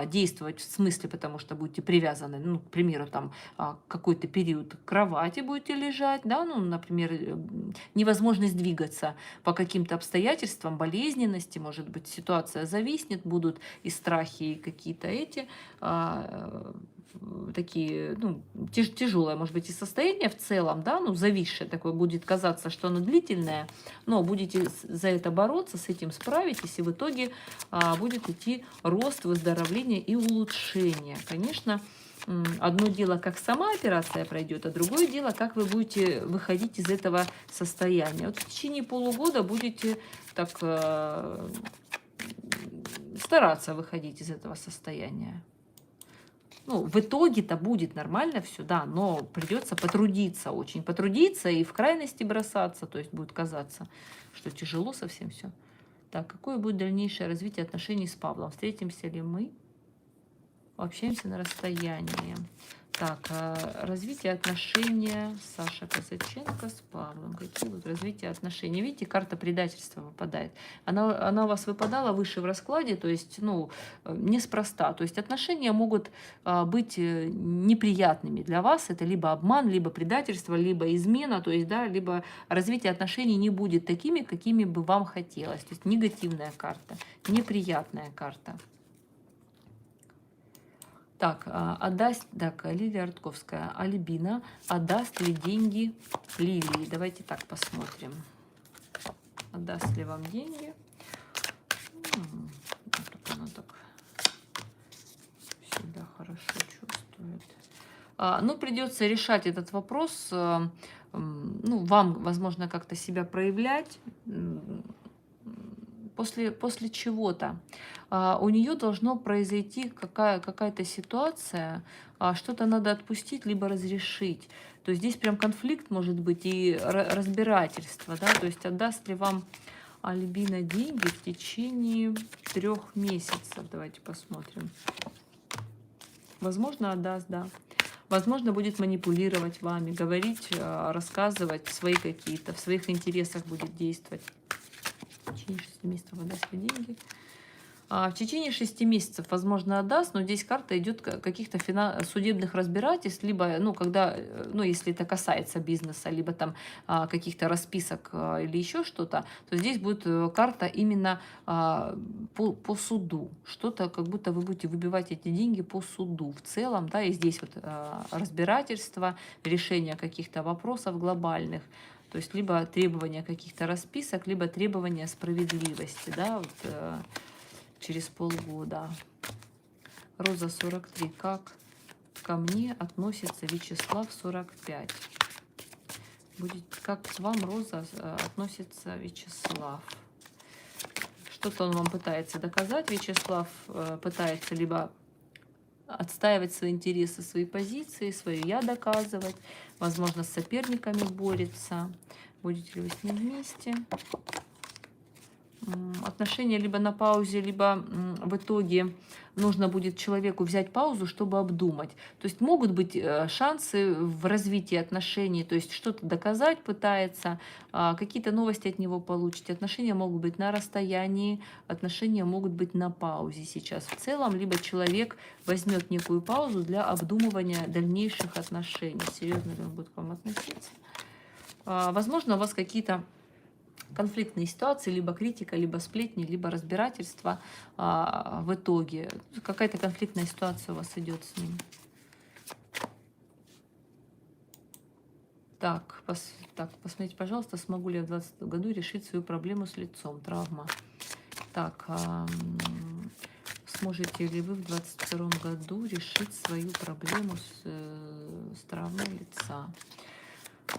действовать в смысле, потому что будете привязаны, ну, к примеру, там какой-то период к кровати будете лежать, да, ну, например, невозможность двигаться по каким-то обстоятельствам, болезненности, может быть, ситуация зависнет, будут и страхи, и какие-то эти такие, ну, тяжелое, может быть, и состояние в целом, да, ну, зависшее такое, будет казаться, что оно длительное, но будете за это бороться, с этим справитесь, и в итоге будет идти рост, выздоровление и улучшение. Конечно, одно дело, как сама операция пройдет, а другое дело, как вы будете выходить из этого состояния. Вот в течение полугода будете так стараться выходить из этого состояния. Ну, в итоге-то будет нормально все, да, но придется потрудиться, очень потрудиться и в крайности бросаться, то есть будет казаться, что тяжело совсем все. Так, какое будет дальнейшее развитие отношений с Павлом? Встретимся ли мы? Общаемся на расстоянии. Так, развитие отношения Саша Казаченко с Павлом. Какие будут развитие отношений? Видите, карта предательства выпадает. Она у вас выпадала выше в раскладе, то есть, ну, неспроста. То есть отношения могут быть неприятными для вас. Это либо обман, либо предательство, либо измена, то есть, да, либо развитие отношений не будет такими, какими бы вам хотелось. То есть негативная карта, неприятная карта. Так, так, Лилия Рудковская. Альбина, отдаст ли деньги Лилии? Давайте так посмотрим. Отдаст ли вам деньги? Как она так всегда хорошо чувствует. Ну, придется решать этот вопрос. Ну, вам, возможно, как-то себя проявлять. После чего-то у нее должно произойти какая-то ситуация, что-то надо отпустить, либо разрешить. То есть здесь прям конфликт может быть и разбирательство, да, то есть отдаст ли вам Альбина, деньги в течение 3 месяцев. Давайте посмотрим. Возможно, отдаст, да. Возможно, будет манипулировать вами, говорить, рассказывать свои какие-то, в своих интересах будет действовать. В течение 6 месяцев отдаст свои деньги. В течение 6 месяцев, возможно, отдаст, но здесь карта идет каких-то судебных разбирательств, либо, ну, когда, ну, если это касается бизнеса, либо там каких-то расписок или еще что-то, то здесь будет карта именно по суду. Что-то, как будто вы будете выбивать эти деньги по суду в целом, да, и здесь вот разбирательство, решение каких-то вопросов глобальных. То есть либо требования каких-то расписок, либо требования справедливости, да, вот, через полгода. Роза 43. Как ко мне относится Вячеслав 45? Будет, как к вам, Роза, относится Вячеслав? Что-то он вам пытается доказать. Вячеслав пытается либо отстаивать свои интересы, свои позиции, свое я доказывать. Возможно, с соперниками борется. Будете ли вы с ним вместе? Отношения либо на паузе, либо в итоге нужно будет человеку взять паузу, чтобы обдумать. То есть могут быть шансы в развитии отношений, то есть что-то доказать пытается, какие-то новости от него получить. Отношения могут быть на расстоянии, отношения могут быть на паузе сейчас в целом, либо человек возьмет некую паузу для обдумывания дальнейших отношений. Серьезно ли он будет к вам относиться? Возможно, у вас какие-то конфликтные ситуации, либо критика, либо сплетни, либо разбирательство в итоге. Какая-то конфликтная ситуация у вас идет с ним. Так, посмотрите, пожалуйста, смогу ли я в 2020 году решить свою проблему с лицом, травма. Так, сможете ли вы в 2022 году решить свою проблему с травмой лица?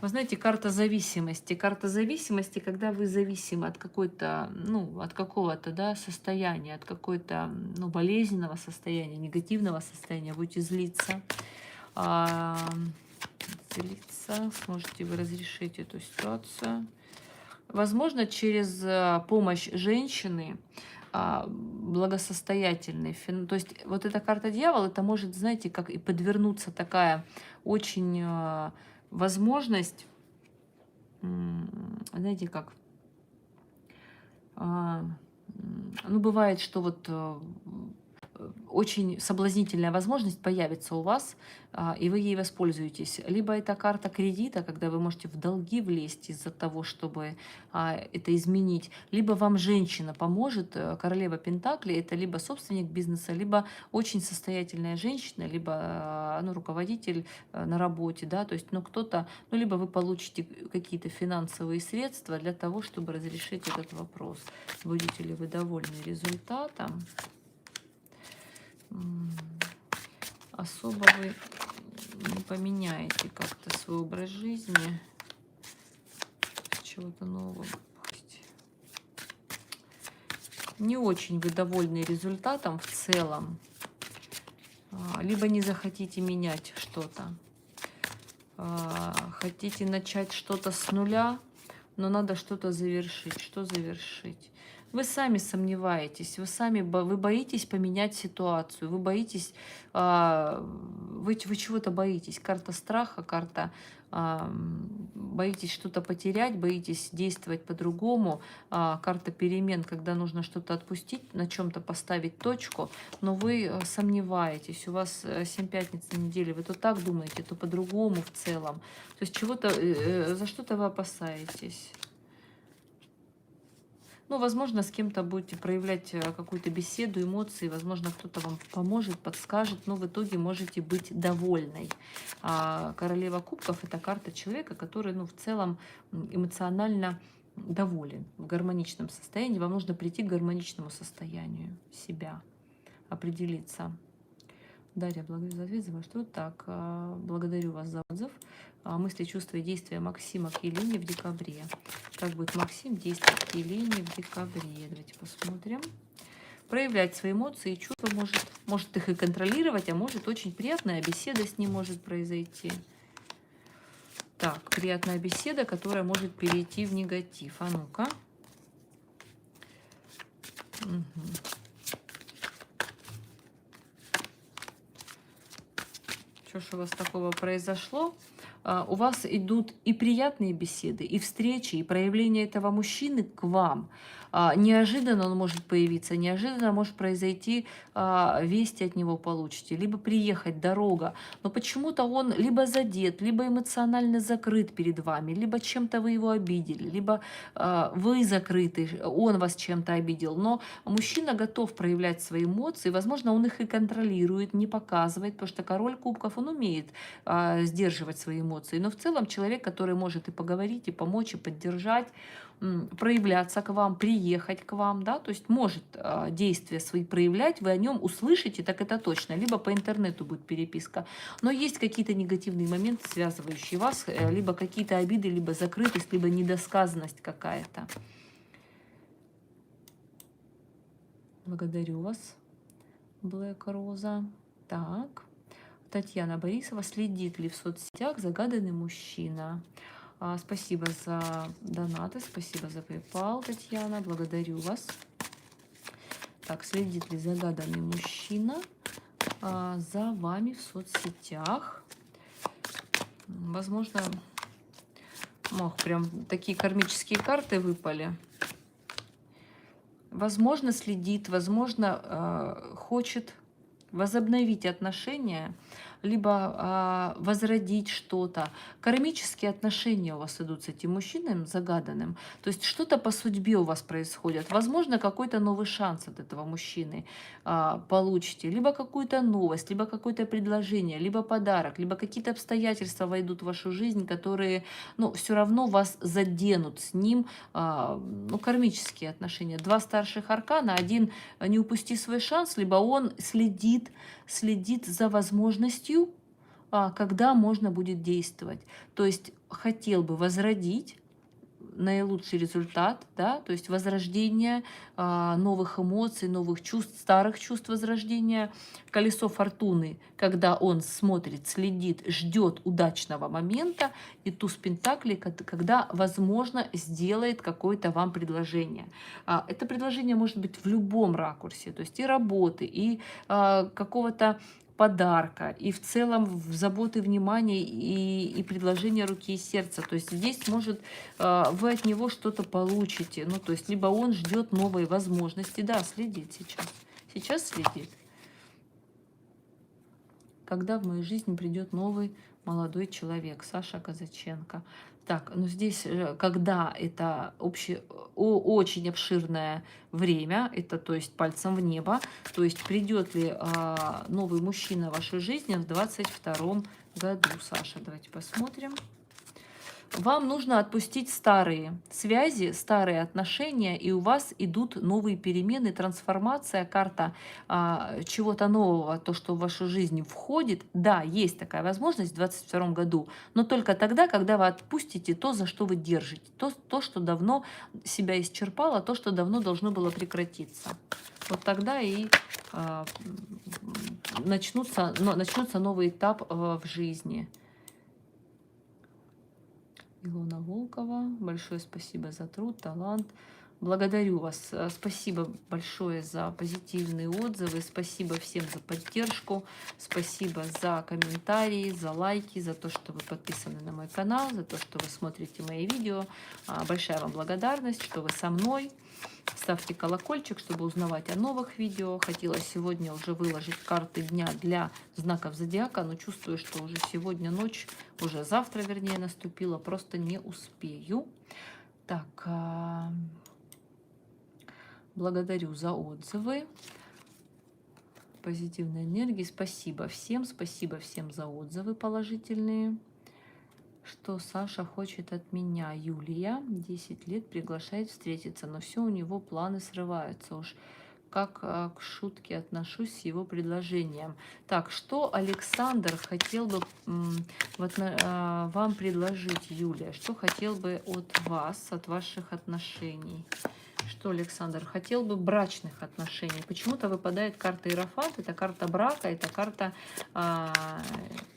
Вы знаете, карта зависимости. Карта зависимости, когда вы зависимы от какой-то, ну, от какого-то, да, состояния, от какой-то, ну, болезненного состояния, негативного состояния, будете злиться. Сможете вы разрешить эту ситуацию. Возможно, через помощь женщины, благосостоятельной. То есть вот эта карта дьявола, это может, знаете, как и подвернуться такая очень возможность, знаете, как, ну, бывает, что вот очень соблазнительная возможность появится у вас, и вы ей воспользуетесь. Либо это карта кредита, когда вы можете в долги влезть из-за того, чтобы это изменить. Либо вам женщина поможет, королева Пентаклей, это либо собственник бизнеса, либо очень состоятельная женщина, либо ну, руководитель на работе, да, то есть, ну, кто-то, ну, либо вы получите какие-то финансовые средства для того, чтобы разрешить этот вопрос. Будете ли вы довольны результатом? Особо вы не поменяете как-то свой образ жизни, чего-то нового. Не очень вы довольны результатом в целом, либо не захотите менять что-то, хотите начать что-то с нуля, но надо что-то завершить. Что завершить? Вы сами сомневаетесь, вы боитесь поменять ситуацию, вы боитесь, вы чего-то боитесь. Карта страха, карта боитесь что-то потерять, боитесь действовать по-другому. Карта перемен, когда нужно что-то отпустить, на чем-то поставить точку, но вы сомневаетесь, у вас 7 пятниц на неделе, вы то так думаете, то по-другому в целом. То есть чего-то, за что-то вы опасаетесь. Ну, возможно, с кем-то будете проявлять какую-то беседу, эмоции, возможно, кто-то вам поможет, подскажет, но в итоге можете быть довольной. Королева кубков – это карта человека, который, ну, в целом эмоционально доволен, в гармоничном состоянии. Вам нужно прийти к гармоничному состоянию себя, определиться. Дарья, благодарю за ответ, за ваш труд. Так, благодарю вас за отзыв. Мысли, чувства и действия Максима к Елене в декабре. Как будет Максим действовать к Елене в декабре? Давайте посмотрим. Проявлять свои эмоции и чувства может их и контролировать, а может очень приятная беседа с ним может произойти. Так, приятная беседа, которая может перейти в негатив. А ну-ка. Мгм. Что ж у вас такого произошло? У вас идут и приятные беседы, и встречи, и проявление этого мужчины к вам. Неожиданно он может появиться, неожиданно может произойти, вести от него получите, либо приехать, дорога. Но почему-то он либо задет, либо эмоционально закрыт перед вами, либо чем-то вы его обидели, либо вы закрыты, он вас чем-то обидел. Но мужчина готов проявлять свои эмоции, возможно, он их и контролирует, не показывает, потому что король кубков, он умеет сдерживать свои эмоции. Но в целом человек, который может и поговорить, и помочь, и поддержать, проявляться к вам, приехать к вам, да, то есть может действия свои проявлять, вы о нем услышите, так это точно, либо по интернету будет переписка. Но есть какие-то негативные моменты, связывающие вас, либо какие-то обиды, либо закрытость, либо недосказанность какая-то. Благодарю вас, Блэк Роза. Так. Татьяна Борисова. Следит ли в соцсетях загаданный мужчина? Спасибо за донаты, спасибо за PayPal, Татьяна. Благодарю вас. Так, следит ли загаданный мужчина за вами в соцсетях? Возможно, прям такие кармические карты выпали. Возможно, следит, возможно, хочет возобновить отношения, либо возродить что-то. Кармические отношения у вас идут с этим мужчиной загаданным. То есть что-то по судьбе у вас происходит. Возможно, какой-то новый шанс от этого мужчины получите. Либо какую-то новость, либо какое-то предложение, либо подарок, либо какие-то обстоятельства войдут в вашу жизнь, которые, все равно вас заденут с ним. Кармические отношения. Два старших аркана. Один — не упусти свой шанс, либо он следит за возможностью, когда можно будет действовать. То есть хотел бы возродить наилучший результат, да, то есть возрождение новых эмоций, новых чувств, старых чувств возрождения. Колесо фортуны, когда он смотрит, следит, ждет удачного момента, и туз пентаклей, когда, возможно, сделает какое-то вам предложение. Это предложение может быть в любом ракурсе, то есть и работы, и какого-то подарка, и в целом в заботы, внимание и предложение руки и сердца. То есть здесь может вы от него что-то получите. То есть либо он ждет новой возможности. Да, следит сейчас. Сейчас следит. Когда в мою жизнь придет новый молодой человек? Саша Казаченко. Так, здесь, когда это очень обширное время, это то есть пальцем в небо, то есть придет ли новый мужчина в вашу жизнь в 2022 году, Саша, давайте посмотрим. Вам нужно отпустить старые связи, старые отношения, и у вас идут новые перемены, трансформация, карта чего-то нового, то, что в вашу жизнь входит. Да, есть такая возможность в 2022 году, но только тогда, когда вы отпустите то, за что вы держите, то, что давно себя исчерпало, то, что давно должно было прекратиться. Вот тогда и начнется новый этап в жизни. Илона Волкова, большое спасибо за труд, талант. Благодарю вас. Спасибо большое за позитивные отзывы. Спасибо всем за поддержку. Спасибо за комментарии, за лайки, за то, что вы подписаны на мой канал, за то, что вы смотрите мои видео. Большая вам благодарность, что вы со мной. Ставьте колокольчик, чтобы узнавать о новых видео. Хотела сегодня уже выложить карты дня для знаков зодиака, но чувствую, что уже сегодня ночь, уже завтра, вернее, наступила. Просто не успею. Так, благодарю за отзывы. Позитивной энергии. Спасибо всем за отзывы положительные. Что Саша хочет от меня? Юлия, 10 лет, приглашает встретиться, но все у него планы срываются. Уж как к шутке отношусь с его предложением. Так, что Александр хотел бы вам предложить, Юлия? Что хотел бы от вас, от ваших отношений? Что Александр хотел бы брачных отношений? Почему-то выпадает карта Иерофант. Это карта брака, это карта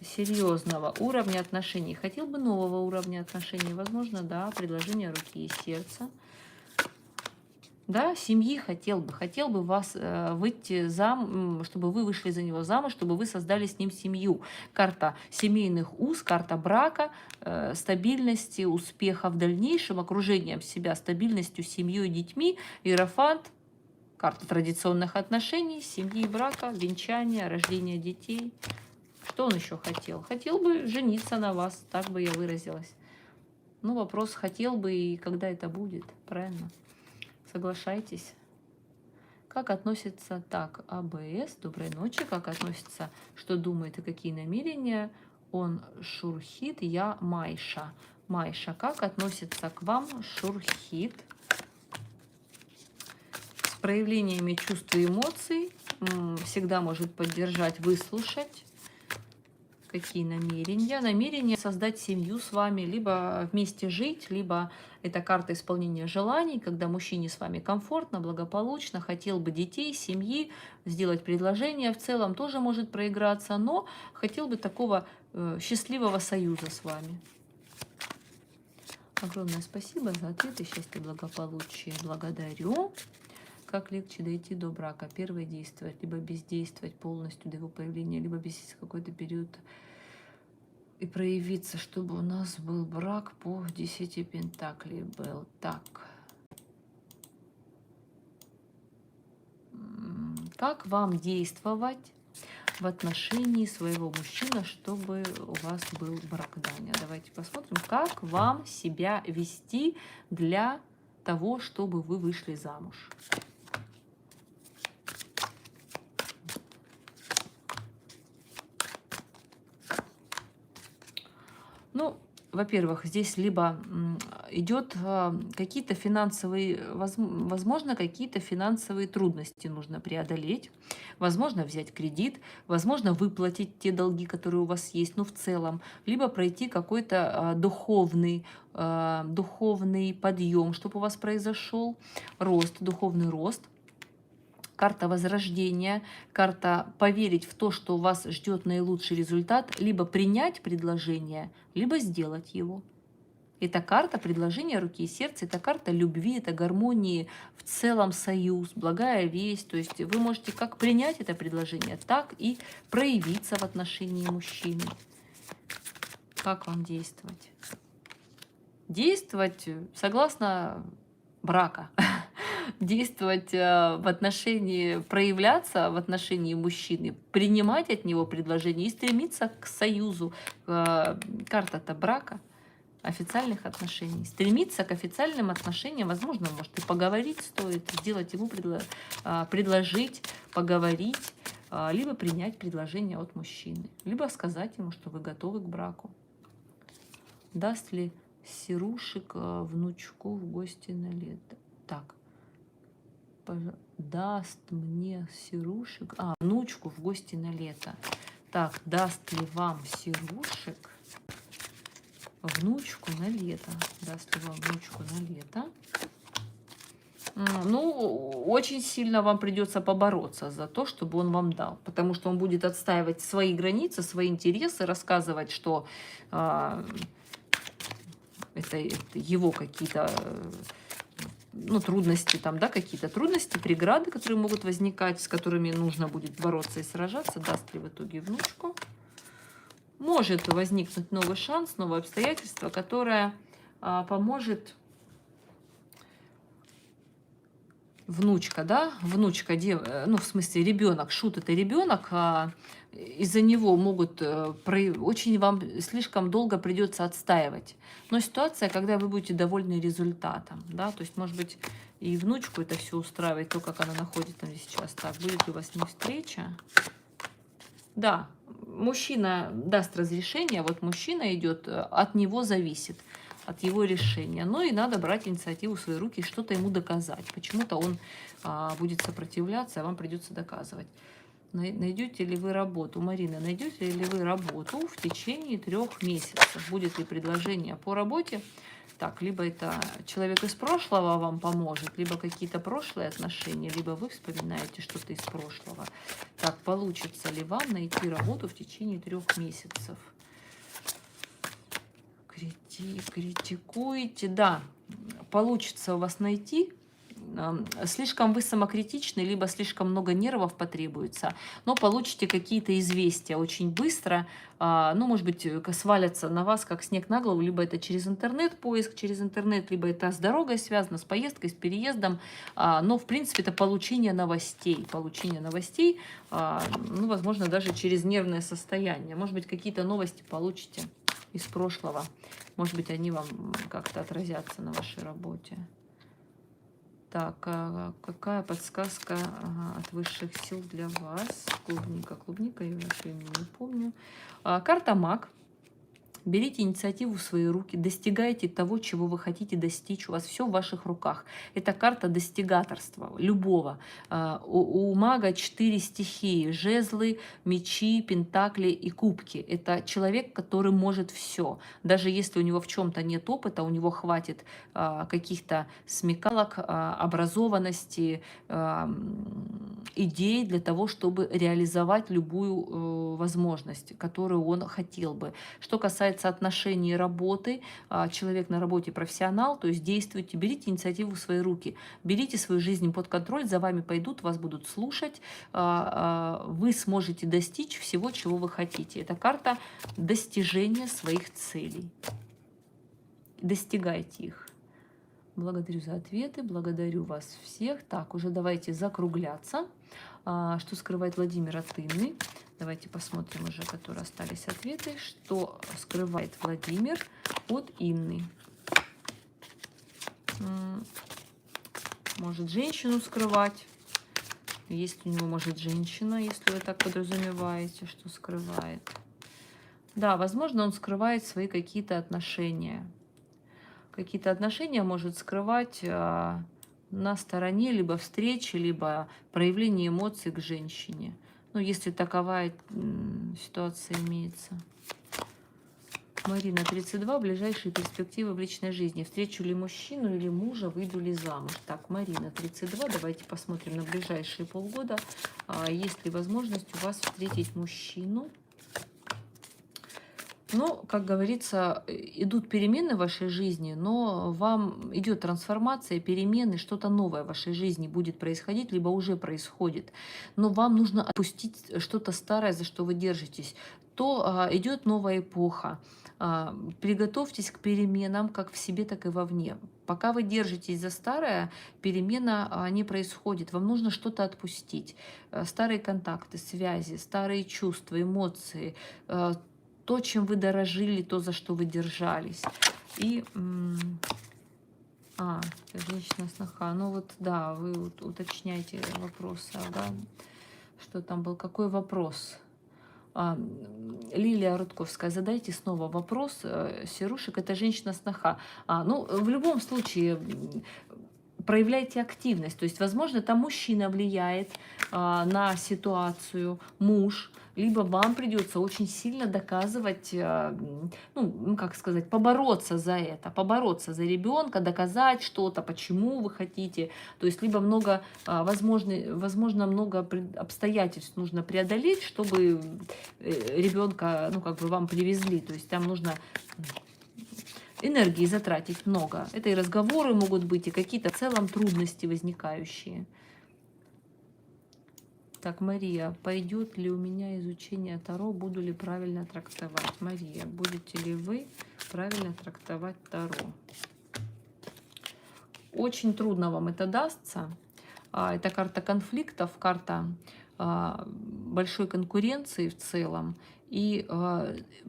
серьезного уровня отношений. Хотел бы нового уровня отношений? Возможно, да, предложение руки и сердца. Да, семьи хотел бы вас выйти чтобы вы вышли за него замуж, чтобы вы создали с ним семью. Карта семейных уз, карта брака, стабильности, успеха в дальнейшем, окружением себя, стабильностью, семьей, детьми. Иерофант, карта традиционных отношений, семьи, брака, венчания, рождения детей. Что он еще хотел? Хотел бы жениться на вас, так бы я выразилась. Ну, вопрос, хотел бы и когда это будет, правильно? Соглашайтесь. Как относится так АБС? Доброй ночи. Как относится, что думает и какие намерения? Он Шурхит, я Майша. Майша, как относится к вам Шурхит? С проявлениями чувств и эмоций. Всегда может поддержать, выслушать. Какие намерения? Намерения создать семью с вами, либо вместе жить, либо это карта исполнения желаний, когда мужчине с вами комфортно, благополучно, хотел бы детей, семьи, сделать предложение, в целом тоже может проиграться, но хотел бы такого счастливого союза с вами. Огромное спасибо за ответы, счастья, благополучия. Благодарю. Как легче дойти до брака? Первое, действовать, либо бездействовать полностью до его появления, либо без какой-то период и проявиться, чтобы у нас был брак по 10 пентаклей был. Так. Как вам действовать в отношении своего мужчины, чтобы у вас был брак? Даня, давайте посмотрим, как вам себя вести для того, чтобы вы вышли замуж. Ну, во-первых, здесь либо идет какие-то финансовые, возможно, какие-то финансовые трудности нужно преодолеть, возможно, взять кредит, возможно, выплатить те долги, которые у вас есть, ну, в целом, либо пройти какой-то духовный подъем, чтобы у вас произошел рост, духовный рост. Карта возрождения, карта поверить в то, что вас ждет наилучший результат, либо принять предложение, либо сделать его. Это карта предложения руки и сердца, это карта любви, это гармонии, в целом союз, благая весть. То есть вы можете как принять это предложение, так и проявиться в отношении мужчины. Как вам действовать? Действовать согласно брака. Действовать в отношении, проявляться в отношении мужчины, принимать от него предложение и стремиться к союзу. Карта-то брака, официальных отношений. Стремиться к официальным отношениям, возможно, может и поговорить стоит, сделать ему предложить, поговорить, либо принять предложение от мужчины, либо сказать ему, что вы готовы к браку. Даст ли Серушек внучку в гости на лето? Так. Даст мне Серушек, внучку в гости на лето. Так, даст ли вам Серушек внучку на лето? Даст ли вам внучку на лето? Ну, очень сильно вам придется побороться за то, чтобы он вам дал, потому что он будет отстаивать свои границы, свои интересы, рассказывать, что это его какие-то трудности, там, да, какие-то трудности, преграды, которые могут возникать, с которыми нужно будет бороться и сражаться. Даст ли в итоге внучку? Может возникнуть новый шанс, новое обстоятельство, которое поможет. Внучка, да, внучка, в смысле ребенок, шут это ребенок, из-за него могут, очень вам слишком долго придется отстаивать. Но ситуация, когда вы будете довольны результатом, да, то есть, может быть, и внучку это все устраивает, то, как она находится там сейчас. Так, будет ли у вас с ней встреча? Да, мужчина даст разрешение, вот мужчина идет, от него зависит, от его решения. Но и надо брать инициативу в свои руки и что-то ему доказать. Почему-то он будет сопротивляться, а вам придется доказывать. Найдете ли вы работу? Марина, найдете ли вы работу в течение 3 месяцев? Будет ли предложение по работе? Так, либо это человек из прошлого вам поможет, либо какие-то прошлые отношения, либо вы вспоминаете что-то из прошлого. Так, получится ли вам найти работу в течение 3 месяцев? Критикуете, да, получится у вас найти слишком вы самокритичны, либо слишком много нервов потребуется, но получите какие-то известия очень быстро, ну, может быть, свалятся на вас, как снег на голову, либо это через интернет, поиск через интернет, либо это с дорогой связано, с поездкой, с переездом, но, в принципе, это получение новостей, ну, возможно, даже через нервное состояние, может быть, какие-то новости получите из прошлого, может быть, они вам как-то отразятся на вашей работе. Так, какая подсказка от высших сил для вас? Клубника, я ваше имя не помню. Карта Маг. Берите инициативу в свои руки, достигайте того, чего вы хотите достичь. У вас все в ваших руках. Это карта достигаторства, любого. У мага 4 стихии: жезлы, мечи, пентакли и кубки. Это человек, который может все. Даже если у него в чем-то нет опыта, у него хватит каких-то смекалок, образованности, идей для того, чтобы реализовать любую возможность, которую он хотел бы. Что касается отношений и работы, человек на работе профессионал, то есть действуйте, берите инициативу в свои руки, берите свою жизнь под контроль, за вами пойдут, вас будут слушать, вы сможете достичь всего, чего вы хотите. Это карта достижения своих целей. Достигайте их. Благодарю за ответы, благодарю вас всех. Так, уже давайте закругляться. Что скрывает Владимир от Инны? Давайте посмотрим уже, которые остались ответы. Что скрывает Владимир от Инны? Может женщину скрывать? Есть у него, может, женщина, если вы так подразумеваете, что скрывает. Да, возможно, он скрывает свои какие-то отношения. Какие-то отношения может скрывать на стороне либо встречи, либо проявление эмоций к женщине. Ну, если таковая ситуация имеется. Марина, 32, ближайшие перспективы в личной жизни. Встречу ли мужчину или мужа, выйду ли замуж? Так, Марина, 32, давайте посмотрим на ближайшие полгода. Есть ли возможность у вас встретить мужчину? Ну, как говорится, идут перемены в вашей жизни, но вам идет трансформация, перемены, что-то новое в вашей жизни будет происходить, либо уже происходит. Но вам нужно отпустить что-то старое, за что вы держитесь. То идет новая эпоха. Приготовьтесь к переменам как в себе, так и вовне. Пока вы держитесь за старое, перемена не происходит. Вам нужно что-то отпустить. Старые контакты, связи, старые чувства, эмоции, то, чем вы дорожили, то, за что вы держались. И, женщина-сноха. Ну вот, да, вы вот уточняете вопросы. Ага. Что там был? Какой вопрос? Лилия Рудковская, задайте снова вопрос. Серушек, это женщина-сноха. Ну, в любом случае, проявляйте активность. То есть, возможно, там мужчина влияет на ситуацию, муж, либо вам придется очень сильно доказывать, ну, как сказать, побороться за это, побороться за ребенка, доказать что-то, почему вы хотите. То есть, либо много, возможно, много обстоятельств нужно преодолеть, чтобы ребенка, ну, как бы вам привезли. То есть, там нужно энергии затратить много. Это и разговоры могут быть, и какие-то в целом трудности возникающие. Так, Мария, пойдет ли у меня изучение Таро, буду ли правильно трактовать? Мария, будете ли вы правильно трактовать Таро? Очень трудно вам это дастся. Это карта конфликтов, карта большой конкуренции в целом и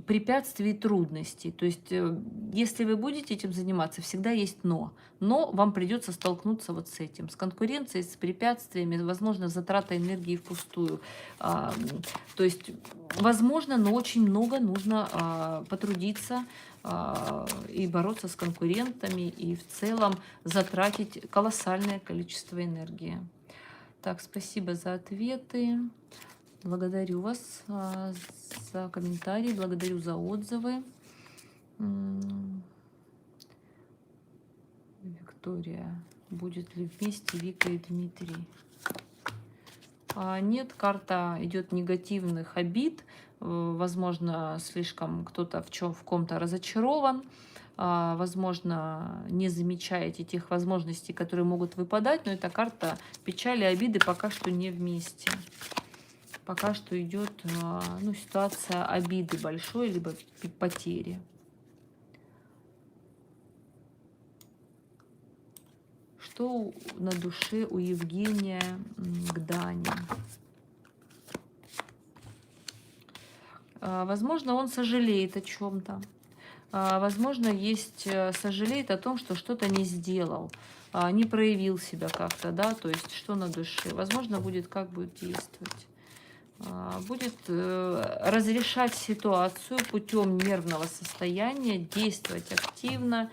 препятствий и трудностей. То есть, если вы будете этим заниматься, всегда есть но. Но вам придется столкнуться вот с этим, с конкуренцией, с препятствиями, возможно, затрата энергии впустую. То есть, возможно, но очень много нужно потрудиться и бороться с конкурентами, и в целом затратить колоссальное количество энергии. Так, спасибо за ответы. Благодарю вас за комментарии, благодарю за отзывы. Виктория, будет ли вместе Вика и Дмитрий? Нет, карта идет негативных обид. Возможно, слишком кто-то в ком-то разочарован. Возможно, не замечаете тех возможностей, которые могут выпадать. Но эта карта печали, обиды пока что не вместе. Пока что идет ну, ситуация обиды большой, либо потери. Что на душе у Евгения к Дане? Возможно, он сожалеет о чем-то. Возможно, сожалеет о том, что что-то не сделал, не проявил себя как-то, да, то есть что на душе. Возможно, как будет действовать. Будет разрешать ситуацию путем нервного состояния, действовать активно,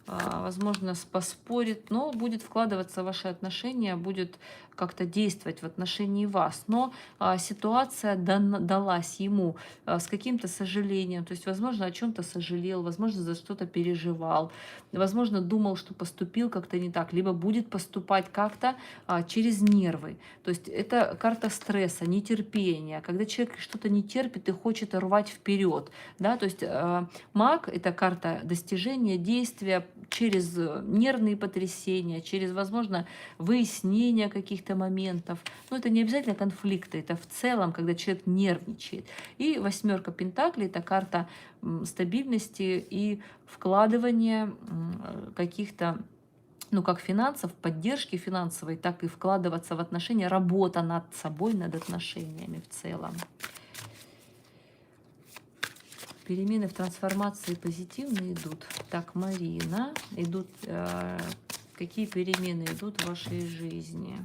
возможно, поспорит, но будет вкладываться в ваши отношения, будет как-то действовать в отношении вас. Но ситуация далась ему с каким-то сожалением, то есть, возможно, о чем-то сожалел, возможно, за что-то переживал, возможно, думал, что поступил как-то не так, либо будет поступать как-то через нервы. То есть это карта стресса, нетерпения, когда человек что-то не терпит и хочет рвать вперед. Да? То есть маг — это карта достижения, действия через нервные потрясения, через, возможно, выяснение каких-то моментов. Но это не обязательно конфликты, это в целом, когда человек нервничает. И 8 пентаклей — это карта стабильности и вкладывания каких-то, ну, как финансов, поддержки финансовой, так и вкладываться в отношения, работа над собой, над отношениями в целом. Перемены в трансформации позитивные идут. Так, Марина, какие перемены идут в вашей жизни?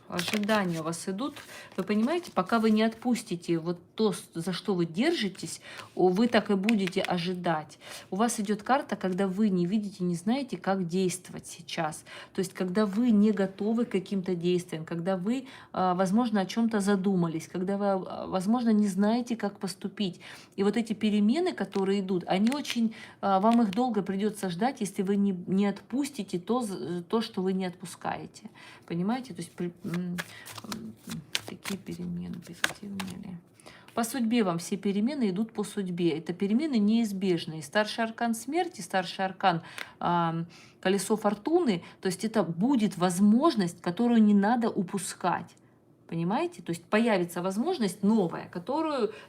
Ожидания у вас идут. Вы понимаете, пока вы не отпустите вот то, за что вы держитесь, вы так и будете ожидать. У вас идет карта, когда вы не видите, не знаете, как действовать сейчас. То есть, когда вы не готовы к каким-то действиям, когда вы, возможно, о чем-то задумались, когда вы, возможно, не знаете, как поступить. И вот эти перемены, которые идут, они очень, вам их долго придется ждать, если вы не отпустите то, что вы не отпускаете. Понимаете? То есть, какие перемены, позитивные ли? По судьбе вам все перемены идут по судьбе. Это перемены неизбежные. Старший аркан смерти, старший аркан колесо фортуны. То есть это будет возможность, которую не надо упускать. Понимаете? То есть появится возможность новая,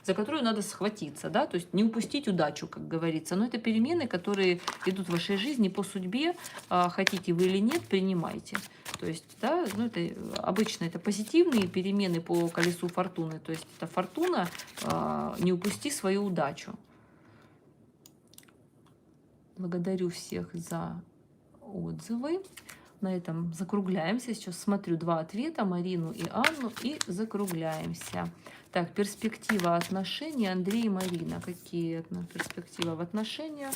за которую надо схватиться, да, то есть не упустить удачу, как говорится. Но это перемены, которые идут в вашей жизни по судьбе, хотите вы или нет, принимайте. То есть, да, ну это обычно это позитивные перемены по колесу фортуны, то есть это фортуна, не упусти свою удачу. Благодарю всех за отзывы. На этом закругляемся. Сейчас смотрю 2 ответа, Марину и Анну, и закругляемся. Так, перспектива отношений, Андрей и Марина. Какие перспективы в отношениях?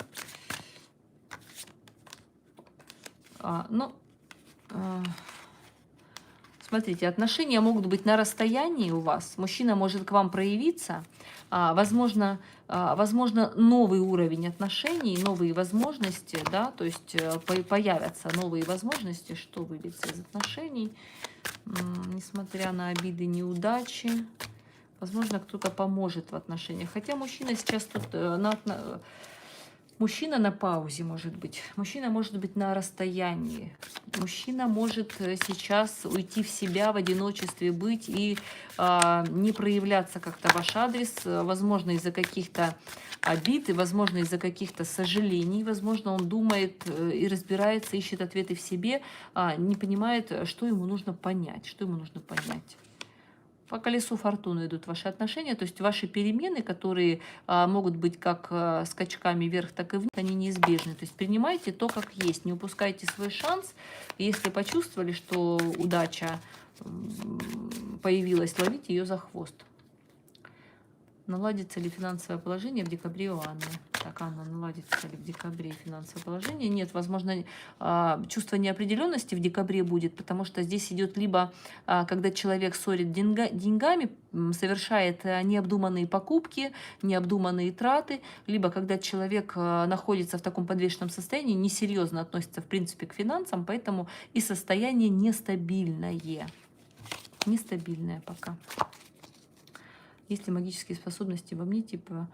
Смотрите, отношения могут быть на расстоянии у вас. Мужчина может к вам проявиться. Возможно, новый уровень отношений, новые возможности, да, то есть появятся новые возможности, что выбиться из отношений, несмотря на обиды, неудачи. Возможно, кто-то поможет в отношениях. Хотя мужчина сейчас тут мужчина на паузе может быть. Мужчина может быть на расстоянии. Мужчина может сейчас уйти в себя, в одиночестве быть и не проявляться как-то в ваш адрес. Возможно, из-за каких-то обид, и, возможно, из-за каких-то сожалений. Возможно, он думает и разбирается, ищет ответы в себе, не понимает, что ему нужно понять. Что ему нужно понять. По колесу фортуны идут ваши отношения, то есть ваши перемены, которые могут быть как скачками вверх, так и вниз, они неизбежны. То есть принимайте то, как есть, не упускайте свой шанс. Если почувствовали, что удача появилась, ловите ее за хвост. Наладится ли финансовое положение в декабре у Анны? Так, Анна, наладится ли в декабре финансовое положение? Нет, возможно, чувство неопределенности в декабре будет, потому что здесь идет либо, когда человек ссорит деньгами, совершает необдуманные покупки, необдуманные траты, либо когда человек находится в таком подвешенном состоянии, несерьезно относится, в принципе, к финансам, поэтому и состояние нестабильное. Нестабильное пока. Есть ли магические способности во мне, типа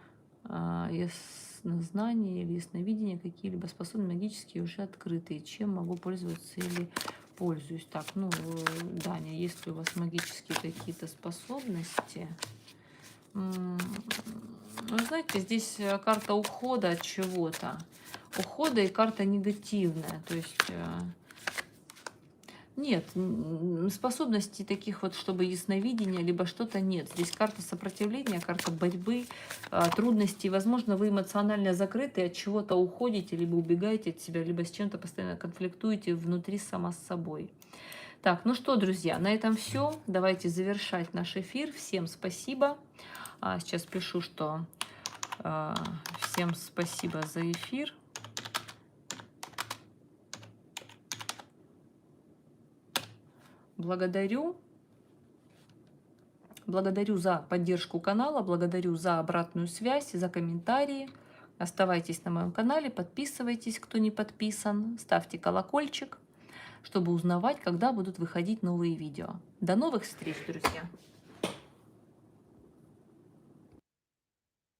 яснознание или ясновидение, какие-либо способности магические уже открытые? Чем могу пользоваться или пользуюсь? Так, ну, Даня, есть ли у вас магические какие-то способности? Ну, знаете, здесь карта ухода от чего-то. Ухода и карта негативная. То есть... Нет, способностей таких вот, чтобы ясновидение, либо что-то нет. Здесь карта сопротивления, карта борьбы, трудностей. Возможно, вы эмоционально закрыты, от чего-то уходите, либо убегаете от себя, либо с чем-то постоянно конфликтуете внутри сама с собой. Так, ну что, друзья, на этом все. Давайте завершать наш эфир. Всем спасибо. Сейчас пишу, что всем спасибо за эфир. Благодарю за поддержку канала, благодарю за обратную связь, за комментарии. Оставайтесь на моем канале, подписывайтесь, кто не подписан, ставьте колокольчик, чтобы узнавать, когда будут выходить новые видео. До новых встреч, друзья!